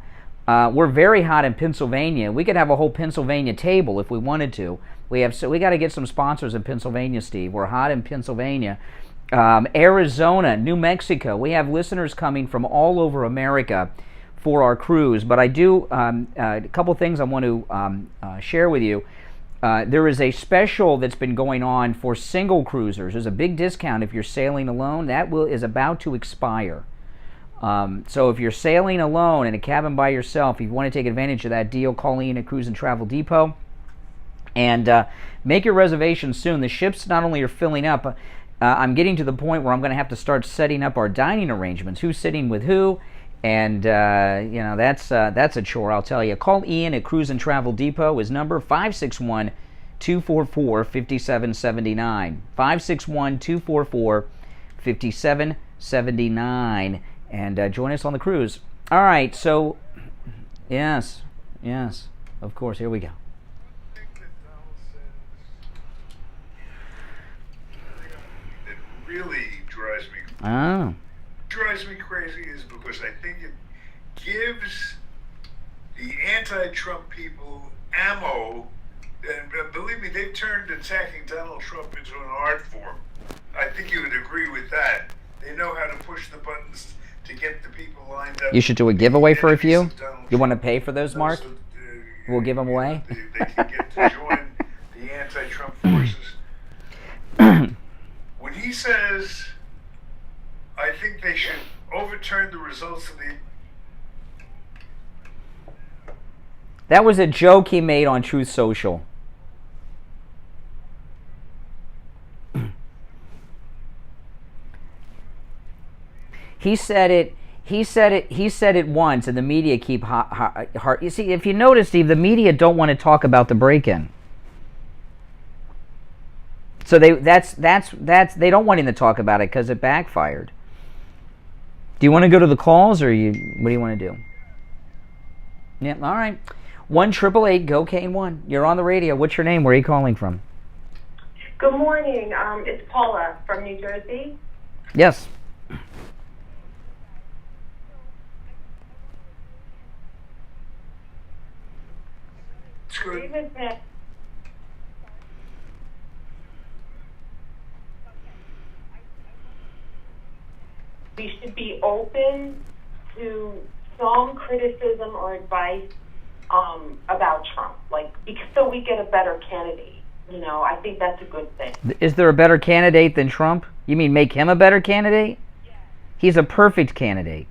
We're very hot in Pennsylvania. We could have a whole Pennsylvania table if we wanted to. We got to get some sponsors in Pennsylvania, Steve. We're hot in Pennsylvania. Arizona, New Mexico. We have listeners coming from all over America for our cruise. But I do a couple things I want to share with you. There is a special that's been going on for single cruisers. There's a big discount if you're sailing alone. That is about to expire. So if you're sailing alone in a cabin by yourself, if you want to take advantage of that deal, call Ian at Cruise and Travel Depot and make your reservations soon. The ships not only are filling up, I'm getting to the point where I'm going to have to start setting up our dining arrangements. Who's sitting with who? And, that's a chore, I'll tell you. Call Ian at Cruise and Travel Depot. His number, 561-244-5779. 561-244-5779. And join us on the cruise. All right, so, yes, of course, here we go. It really drives me crazy is because I think it gives the anti-Trump people ammo, and believe me, they've turned attacking Donald Trump into an art form. I think you would agree with that. They know how to push the buttons to get the people lined up. You should do a giveaway for a few. You want to pay for those, Mark? We'll give them away. They can get to join the anti-Trump forces. When he says, I think they should overturn the results of the... That was a joke he made on Truth Social. He said it once, and the media keep hard. You see, if you notice, Steve, the media don't want to talk about the break-in. So they don't want him to talk about it because it backfired. Do you want to go to the calls, or what do you want to do? Yeah, all right. 1-888-GO-CANE-1. You're on the radio. What's your name? Where are you calling from? Good morning. It's Paula from New Jersey. Yes. We should be open to some criticism or advice about Trump, so we get a better candidate. I think that's a good thing. Is there a better candidate than Trump? You mean make him a better candidate? Yeah. He's a perfect candidate.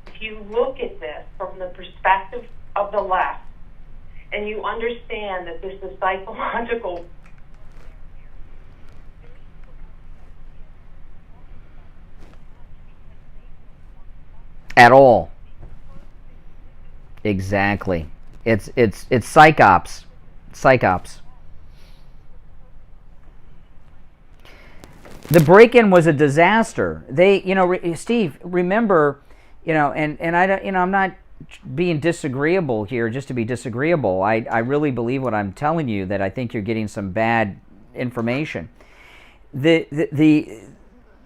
If you look at this from the perspective of the left, and you understand that this is psychological. At all. Exactly. It's psychops. Psychops. The break-in was a disaster. Steve, remember, and I'm not being disagreeable here just to be disagreeable. I really believe what I'm telling you, that I think you're getting some bad information. The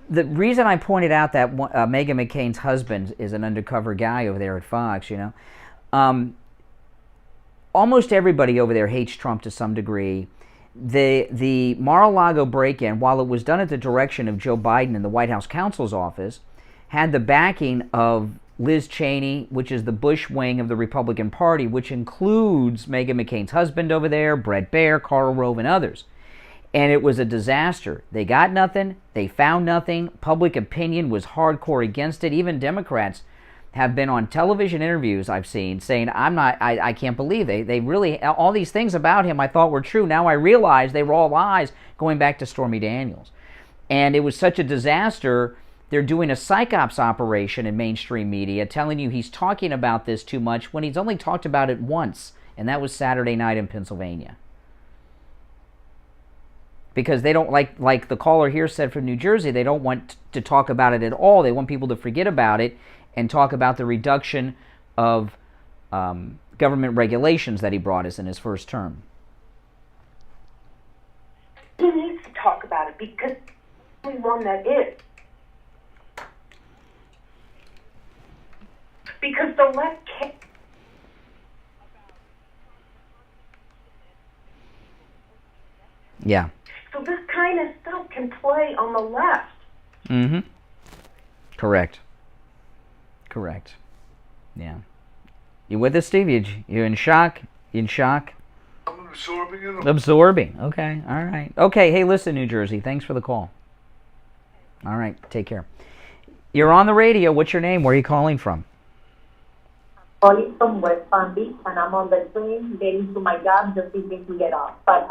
reason I pointed out that Meghan McCain's husband is an undercover guy over there at Fox, almost everybody over there hates Trump to some degree. The Mar-a-Lago break-in, while it was done at the direction of Joe Biden and the White House counsel's office, had the backing of Liz Cheney, which is the Bush wing of the Republican Party, which includes Meghan McCain's husband over there, Bret Baier, Karl Rove, and others. And it was a disaster. They got nothing. They found nothing. Public opinion was hardcore against it. Even Democrats have been on television interviews I've seen saying, I can't believe they really, all these things about him I thought were true. Now I realize they were all lies, going back to Stormy Daniels. And it was such a disaster, they're doing a psychops operation in mainstream media telling you he's talking about this too much when he's only talked about it once, and that was Saturday night in Pennsylvania. because they don't like the caller here said from New Jersey, they don't want to talk about it at all. They want people to forget about it and talk about the reduction of government regulations that he brought us in his first term. He needs to talk about it because he's the only one that is. Because the left can't. Yeah. So this kind of stuff can play on the left. Mm-hmm. Correct. Yeah. You with us, Steve? You in shock? You in shock? I'm absorbing it. Absorbing. Okay. All right. Okay. Hey, listen, New Jersey. Thanks for the call. All right. Take care. You're on the radio. What's your name? Where are you calling from? Calling from West Palm Beach, and I'm on the train getting to my job just in case we get off. But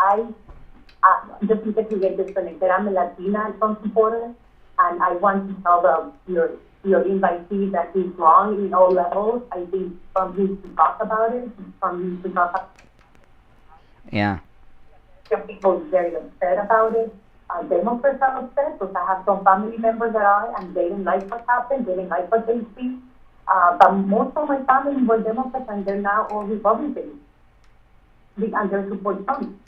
just in case we get disconnected, I'm a Latina Trump supporter, and I want to tell your invitee that he's wrong in all levels. I think Trump needs to talk about it. Trump needs to talk about it. Yeah. Some people are very upset about it. Democrats are upset because I have some family members that are, and they didn't like what happened. They didn't like what they see. But most of my family were Democrats, and they're now all Republicans. And they support Trump.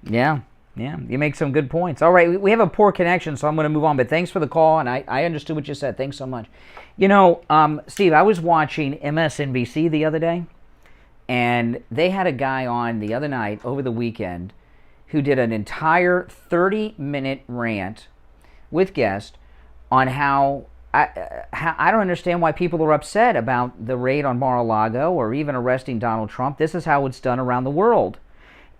Yeah. You make some good points. All right, we have a poor connection, so I'm going to move on. But thanks for the call, and I understood what you said. Thanks so much. You know, Steve, I was watching MSNBC the other day, and they had a guy on the other night over the weekend who did an entire 30-minute rant with guests on how I don't understand why people are upset about the raid on Mar-a-Lago or even arresting Donald Trump. This is how it's done around the world.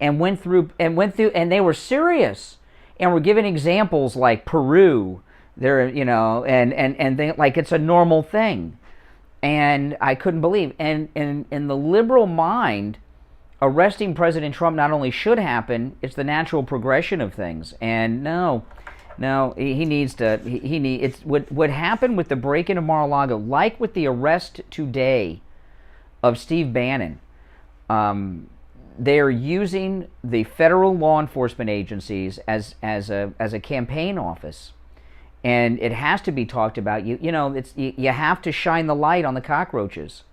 And went through, and they were serious, and were giving examples like Peru, there, and they, like it's a normal thing, and I couldn't believe. And in the liberal mind, arresting President Trump not only should happen, it's the natural progression of things. And no, he needs to. It's what happened with the break-in of Mar-a-Lago, like with the arrest today of Steve Bannon. They are using the federal law enforcement agencies as a campaign office, and it has to be talked about. You have to shine the light on the cockroaches.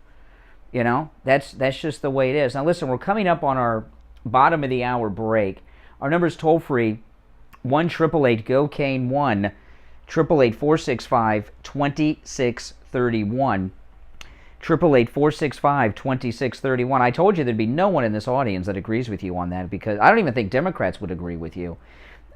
That's just the way it is. Now listen, we're coming up on our bottom of the hour break. Our number is toll free 1-888-GO-CANE 1-888-465-2631. 888-465-2631. I told you there'd be no one in this audience that agrees with you on that, because I don't even think Democrats would agree with you.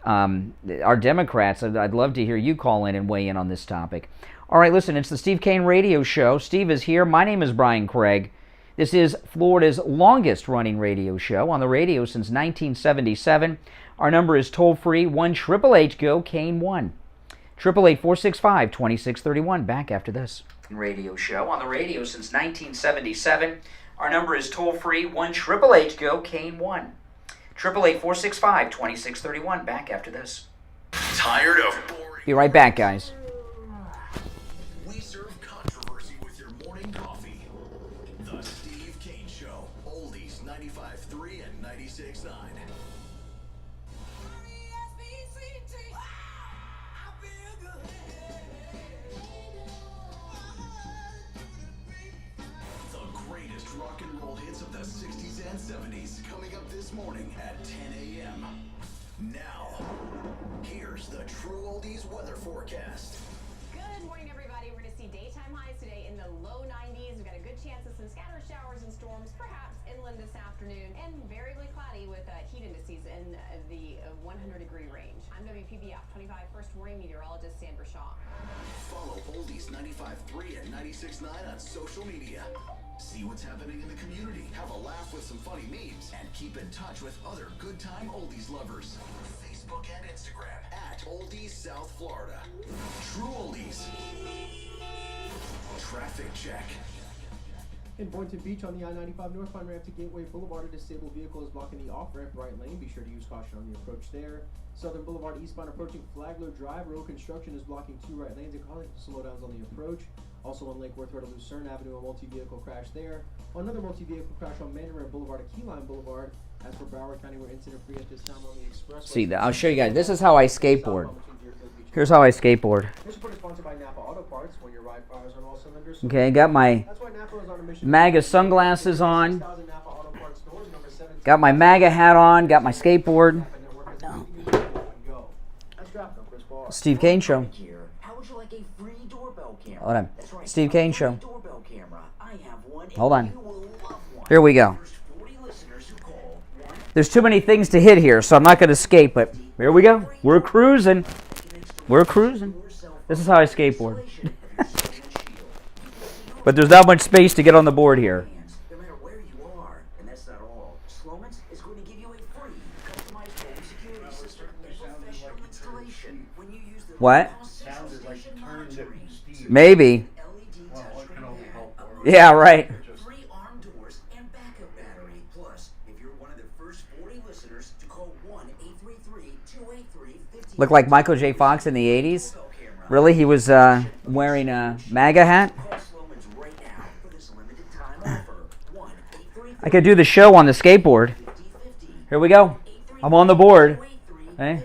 Our Democrats, I'd love to hear you call in and weigh in on this topic. All right, listen, it's the Steve Kane Radio Show. Steve is here. My name is Brian Craig. This is Florida's longest-running radio show, on the radio since 1977. Our number is toll-free 1-888-GO-CANE 1-888-465-2631. Back after this. Radio show on the radio since 1977. Our number is toll-free 1-888-GO-CANE 1-888-465-2631. Back after this. Tired of boring? Be right back, guys. We serve controversy with your morning coffee. The Steve Kane Show. Oldies 95.3 and 96.9. Rock and roll hits of the 60s and 70s coming up this morning at 10 a.m. Now, here's the True Oldies weather forecast. Good morning, everybody. We're going to see daytime highs today in the low 90s. We've got a good chance of some scattered showers and storms, perhaps inland this afternoon, and variably cloudy with heat indices in the 100-degree range. I'm WPBF 25 First Warning Meteorologist Sandra Shaw. Follow Oldies 95.3 and 96.9 on social media. See what's happening in the community, have a laugh with some funny memes, and keep in touch with other good time oldies lovers. Facebook and Instagram at Oldies South Florida. True Oldies. Traffic check. In Boynton Beach on the I-95 northbound ramp to Gateway Boulevard, a disabled vehicle is blocking the off-ramp right lane. Be sure to use caution on the approach there. Southern Boulevard eastbound approaching Flagler Drive. Road construction is blocking 2 right lanes and causing slowdowns on the approach. Also on Lake Worth Road to Lucerne Avenue, a multi-vehicle crash there. Another multi-vehicle crash on Mandarin Boulevard to Keyline Boulevard. As for Broward County, we're incident free at this time on the expressway. See, I'll show you guys. This is how I skateboard. Here's how I skateboard. This report is sponsored by Napa Auto Parts. When your ride fires on all cylinders. Okay, got my MAGA sunglasses on. Got my MAGA hat on. Got my skateboard. Steve Kane Show. How would you like a free doorbell camera? Hold on. That's right, Steve Kane Show. doorbell camera. I have one. Hold on. Here we go. There's too many things to hit here, so I'm not going to skate, but here we go. We're cruising. We're cruising. This is how I skateboard. But there's not much space to get on the board here. No matter where you are, and that's not all. Sloman's is going to give you a free customized home security system and professional installation when you use the What? sounded like Steve. Maybe. Yeah, right. Free arm doors and backup battery. Plus, if you're one of the first 40 listeners to call 1-833-283-50. Look like Michael J. Fox in the 80s? Really? He was wearing a MAGA hat? I could do the show on the skateboard. Here we go. I'm on the board. Okay.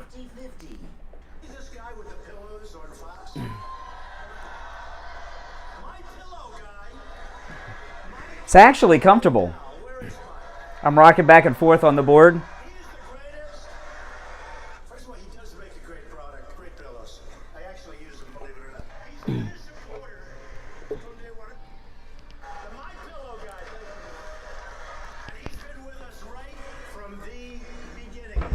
It's actually comfortable. I'm rocking back and forth on the board. First of all, he does make a great product, great pillows. I actually use them, believe it or not. He's been a supporter from day one. The MyPillow guy, and he's been with us right from the beginning.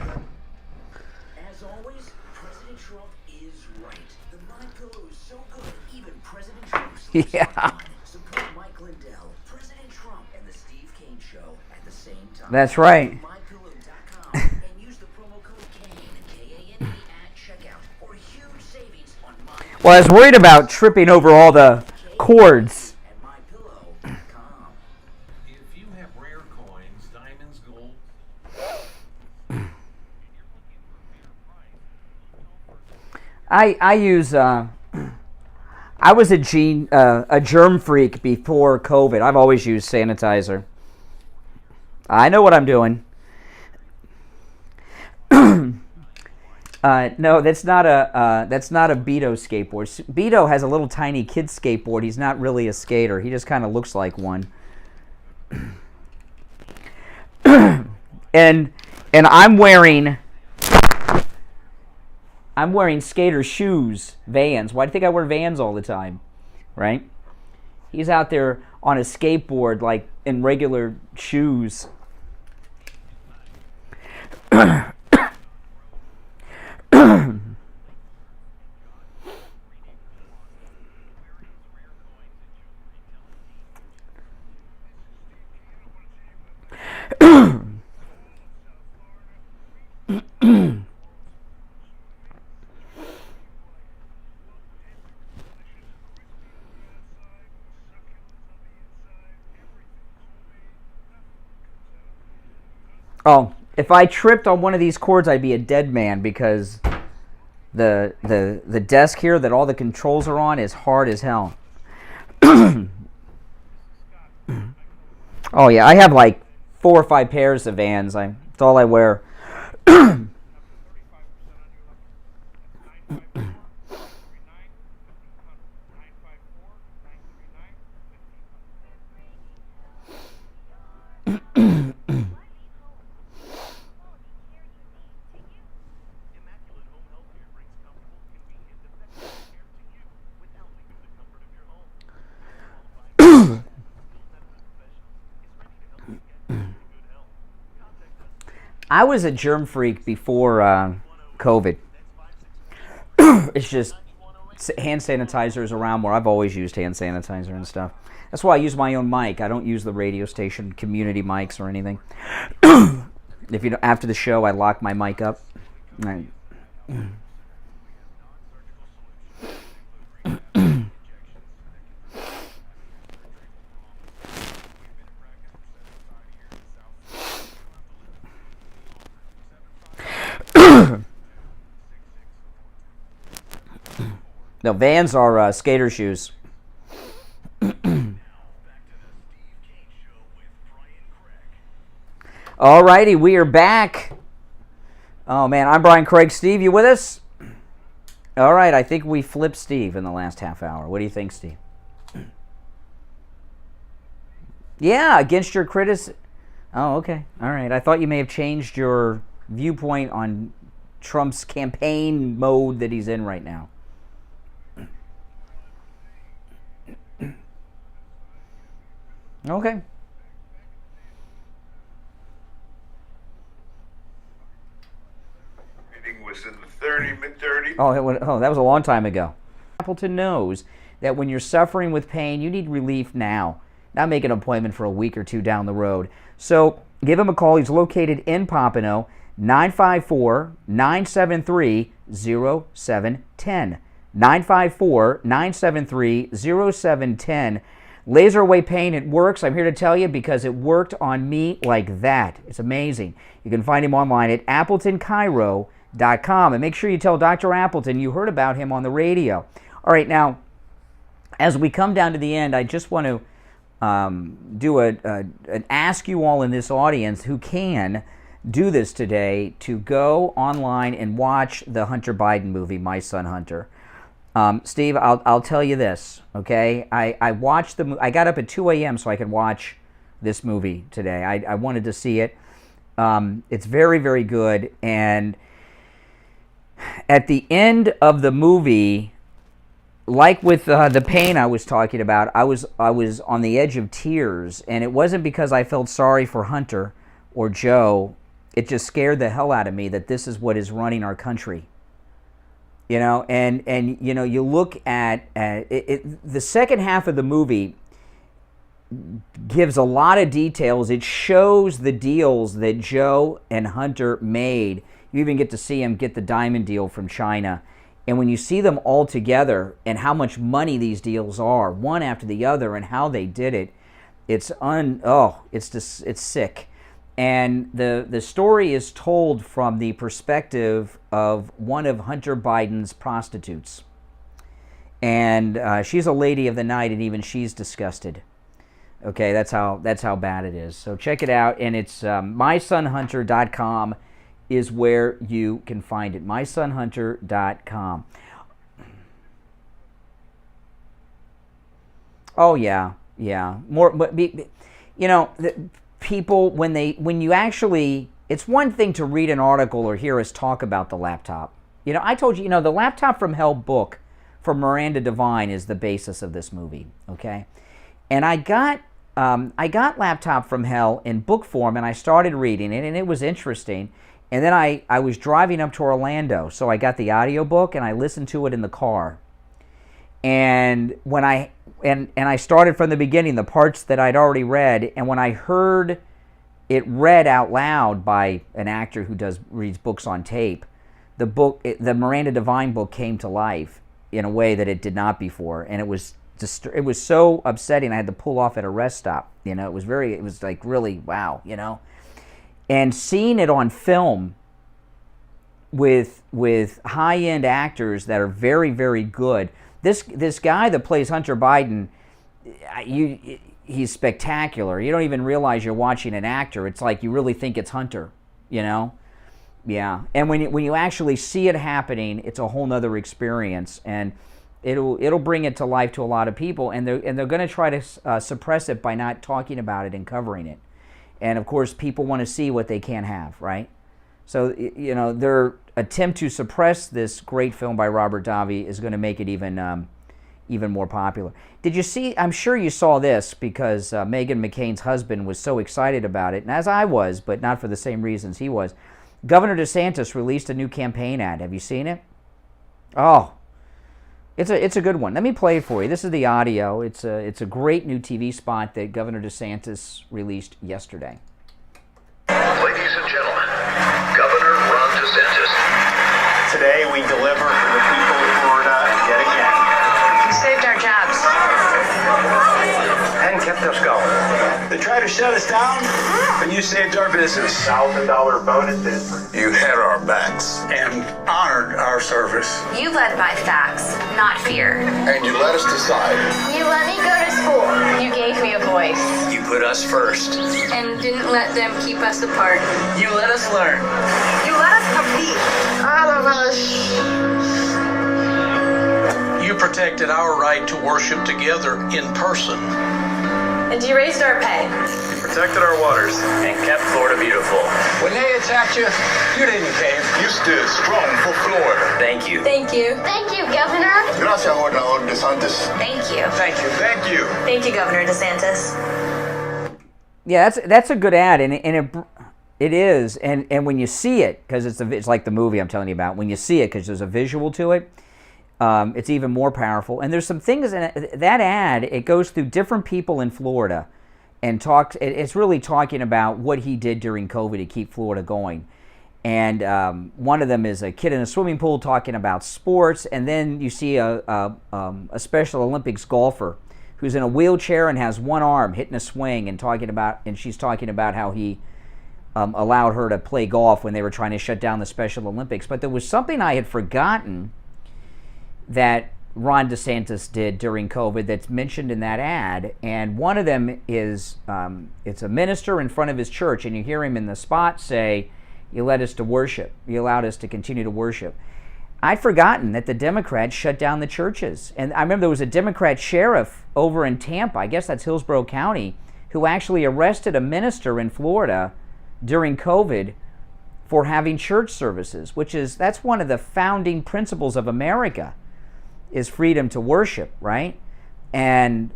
As always, President Trump is right. The MyPillow is so good, even President Trump sleeps Yeah. Support Mike Lindell, President Trump, and the Steve Kane Show at the same time. That's right. MyPillow.com and use the promo code KANE, K-A-N-E at checkout for huge savings on MyPillow. Well, I was worried about tripping over all the cords. If you have rare coins, diamonds, gold. I use I was a germ freak before COVID. I've always used sanitizer. I know what I'm doing. No, that's not a Beto skateboard. Beto has a little tiny kid skateboard. He's not really a skater. He just kind of looks like one. and I'm wearing skater shoes, Vans. Why do you think I wear Vans all the time? Right? He's out there on a skateboard like in regular shoes. Oh, if I tripped on one of these cords, I'd be a dead man because the desk here that all the controls are on is hard as hell. Oh yeah, I have like 4 or 5 pairs of Vans. That's all I wear. I was a germ freak before COVID. It's just hand sanitizer is around more. I've always used hand sanitizer and stuff. That's why I use my own mic. I don't use the radio station community mics or anything. If you after the show, I lock my mic up. No, Vans are skater shoes. All righty, we are back. Oh, man, I'm Brian Craig. Steve, you with us? All right, I think we flipped Steve in the last half hour. What do you think, Steve? Yeah, against your criticism. Oh, okay. All right. I thought you may have changed your viewpoint on Trump's campaign mode that he's in right now. Okay. Meeting was in the mid-30s. Oh, that was a long time ago. Appleton knows that when you're suffering with pain, you need relief now. Not make an appointment for a week or two down the road. So give him a call. He's located in Pompano, 954-973-0710. 954-973-0710. Laser away pain, it works. I'm here to tell you because it worked on me like that. It's amazing. You can find him online at AppletonChiro.com. And make sure you tell Dr. Appleton you heard about him on the radio. All right, now, as we come down to the end, I just want to ask you all in this audience who can do this today to go online and watch the Hunter Biden movie, My Son Hunter. Steve, I'll tell you this, okay? I watched the I got up at 2 a.m. so I could watch this movie today. I wanted to see it. It's very, very good. And at the end of the movie, like with the pain I was talking about, I was on the edge of tears, and it wasn't because I felt sorry for Hunter or Joe. It just scared the hell out of me that this is what is running our country. You know, and you know, you look at the second half of the movie gives a lot of details. It shows the deals that Joe and Hunter made. You even get to see him get the diamond deal from China. And when you see them all together and how much money these deals are, one after the other, and how they did it, it's sick. And the story is told from the perspective of one of Hunter Biden's prostitutes. And she's a lady of the night, and even she's disgusted. Okay, that's how bad it is. So check it out, and it's mysonhunter.com is where you can find it. mysonhunter.com. Oh yeah. More, but you know, people when you actually, it's one thing to read an article or hear us talk about the laptop. You know, I told you, the Laptop from Hell book from Miranda Devine is the basis of this movie. Okay, and I got Laptop from Hell in book form, and I started reading it, and it was interesting. And then I was driving up to Orlando, so I got the audiobook and I listened to it in the car. And when I started from the beginning, the parts that I'd already read, and when I heard it read out loud by an actor who reads books on tape, the Miranda Devine book came to life in a way that it did not before, and it was so upsetting. I had to pull off at a rest stop. You know, it was like really wow. You know. And seeing it on film with high-end actors that are very, very good. This guy that plays Hunter Biden, he's spectacular. You don't even realize you're watching an actor. It's like you really think it's Hunter, you know? Yeah. And when you actually see it happening, it's a whole nother experience, and it'll bring it to life to a lot of people. And they're going to try to suppress it by not talking about it and covering it. And, of course, people want to see what they can't have, right? So, you know, their attempt to suppress this great film by Robert Davi is going to make it even more popular. Did you see, I'm sure you saw this because Meghan McCain's husband was so excited about it, and as I was, but not for the same reasons he was. Governor DeSantis released a new campaign ad. Have you seen it? Oh, it's a good one. Let me play it for you. This is the audio. It's a great new TV spot that Governor DeSantis released yesterday. Ladies and gentlemen, Governor Ron DeSantis. Today we deliver for the people of Florida yet again. You saved our jobs. And kept us going. They tried to shut us down, but you saved our business. $1,000 bonuses. You had our backs. and honored our service. You led by facts, not fear. And you let us decide. You let me go to school. You gave me a voice. You put us first. And didn't let them keep us apart. You let us learn. You let us compete. All of us. You protected our right to worship together in person. And you raised our pay. Protected our waters and kept Florida beautiful. When they attacked you, you didn't cave. You stood strong for Florida. Thank you. Thank you. Thank you, Governor. Gracias, Gobernador DeSantis. Thank you. Thank you. Thank you. Thank you, Governor DeSantis. Yeah, that's a good ad, and it is, and when you see it, because it's like the movie I'm telling you about. When you see it, because there's a visual to it, it's even more powerful. And there's some things in it, that ad. It goes through different people in Florida, and talks. It's really talking about what he did during COVID to keep Florida going. And one of them is a kid in a swimming pool talking about sports, and then you see a Special Olympics golfer who's in a wheelchair and has one arm hitting a swing and she's talking about how he allowed her to play golf when they were trying to shut down the Special Olympics. But there was something I had forgotten that Ron DeSantis did during COVID that's mentioned in that ad, and one of them is it's a minister in front of his church, and you hear him in the spot say, "You led us to worship. You allowed us to continue to worship." I'd forgotten that the Democrats shut down the churches. And I remember there was a Democrat sheriff over in Tampa, I guess that's Hillsborough County, who actually arrested a minister in Florida during COVID for having church services, that's one of the founding principles of America, is freedom to worship, right? And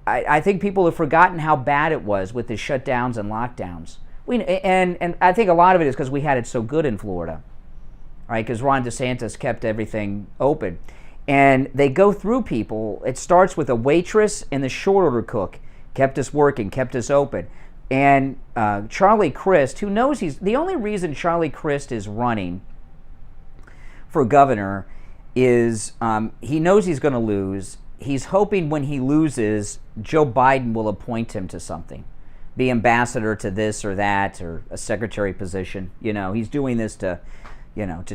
I think people have forgotten how bad it was with the shutdowns and lockdowns. And I think a lot of it is because we had it so good in Florida, right? Because Ron DeSantis kept everything open. And they go through people. It starts with a waitress and the short order cook. Kept us working, kept us open. And Charlie Crist, who knows the only reason Charlie Crist is running for governor is he knows he's going to lose. He's hoping when he loses, Joe Biden will appoint him to something. Be ambassador to this or that, or a secretary position. He's doing this to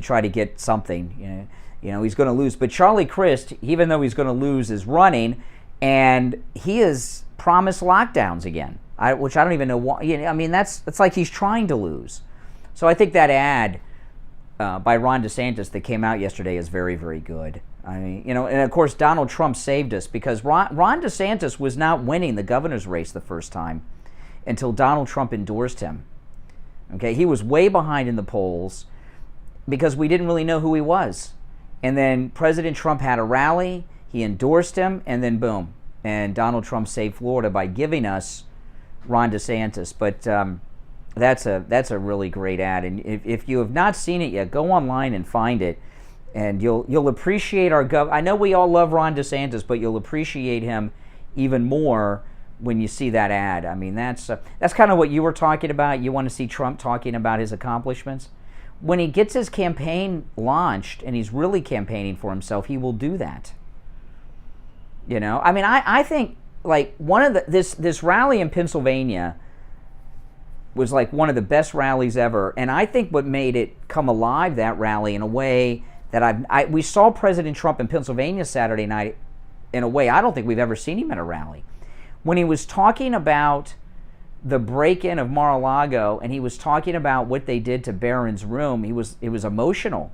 try to get something. He's going to lose. But Charlie Crist, even though he's going to lose, is running, and he has promised lockdowns again, which I don't even know why. It's like he's trying to lose. So I think that ad by Ron DeSantis that came out yesterday is very, very good. And of course Donald Trump saved us, because Ron DeSantis was not winning the governor's race the first time until Donald Trump endorsed him. Okay, he was way behind in the polls because we didn't really know who he was. And then President Trump had a rally, he endorsed him, and then boom. And Donald Trump saved Florida by giving us Ron DeSantis. But that's a really great ad. And if you have not seen it yet, go online and find it. And you'll appreciate our I know we all love Ron DeSantis, but you'll appreciate him even more when you see that ad. That's kind of what you were talking about. You want to see Trump talking about his accomplishments. When he gets his campaign launched and he's really campaigning for himself, he will do that. I think like one of this rally in Pennsylvania was like one of the best rallies ever, and I think what made it come alive, that rally, in a way that we saw President Trump in Pennsylvania Saturday night in a way I don't think we've ever seen him at a rally. When he was talking about the break-in of Mar-a-Lago, and he was talking about what they did to Barron's room, it was emotional.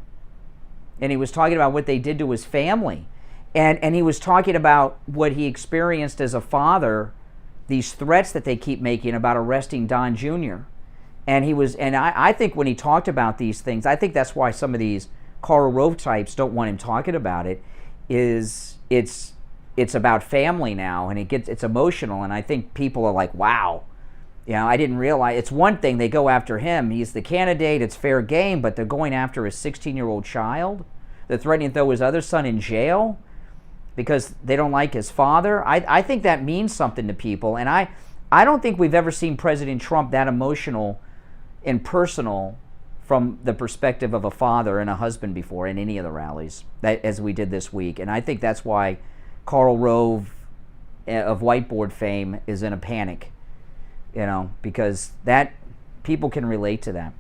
And he was talking about what they did to his family. And he was talking about what he experienced as a father, these threats that they keep making about arresting Don Jr. And I think when he talked about these things, I think that's why some of these Karl Rove types don't want him talking about it, is it's about family now, and it's emotional, and I think people are like, wow, I didn't realize. It's one thing, they go after him, he's the candidate, it's fair game, but they're going after his 16-year-old child. They're threatening to throw his other son in jail because they don't like his father. I think that means something to people, and I don't think we've ever seen President Trump that emotional and personal from the perspective of a father and a husband before in any of the rallies as we did this week. And I think that's why Karl Rove of whiteboard fame is in a panic, because that people can relate to that.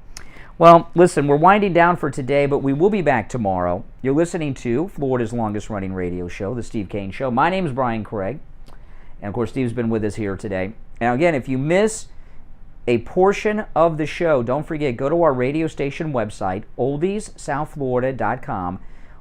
Well, listen, we're winding down for today, but we will be back tomorrow. You're listening to Florida's longest-running radio show, The Steve Kane Show. My name is Brian Craig, and, of course, Steve's been with us here today. Now, again, if you miss a portion of the show, don't forget, go to our radio station website, oldiessouthflorida.com,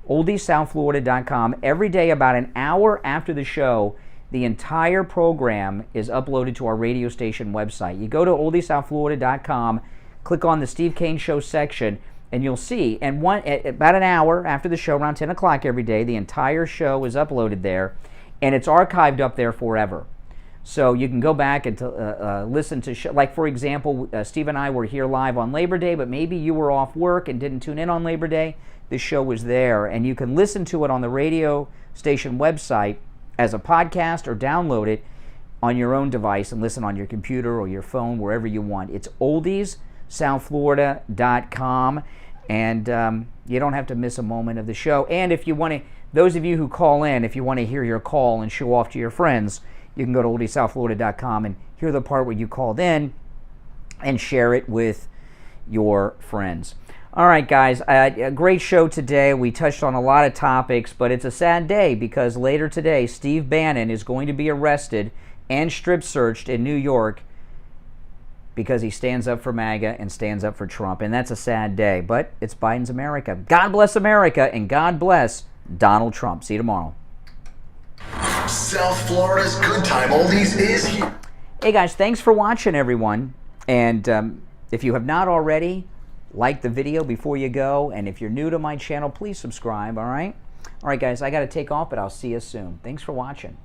oldiessouthflorida.com. Every day, about an hour after the show, the entire program is uploaded to our radio station website. You go to oldiessouthflorida.com, click on the Steve Kane Show section, and you'll see. And about an hour after the show, around 10 o'clock every day, the entire show is uploaded there, and it's archived up there forever. So you can go back and listen to show. Like, for example, Steve and I were here live on Labor Day, but maybe you were off work and didn't tune in on Labor Day. The show was there, and you can listen to it on the radio station website as a podcast or download it on your own device and listen on your computer or your phone, wherever you want. It's oldiessouthflorida.com, and you don't have to miss a moment of the show. And if you want to, those of you who call in, if you want to hear your call and show off to your friends, you can go to oldiessouthflorida.com and hear the part where you called in and share it with your friends. All right, guys, a great show today. We touched on a lot of topics, but it's a sad day because later today, Steve Bannon is going to be arrested and strip searched in New York because he stands up for MAGA and stands up for Trump, and that's a sad day, but it's Biden's America. God bless America, and God bless Donald Trump. See you tomorrow. South Florida's Good Time Oldies is here. Hey, guys, thanks for watching, everyone. And if you have not already, like the video before you go, and if you're new to my channel, please subscribe, all right? All right, guys, I got to take off, but I'll see you soon. Thanks for watching.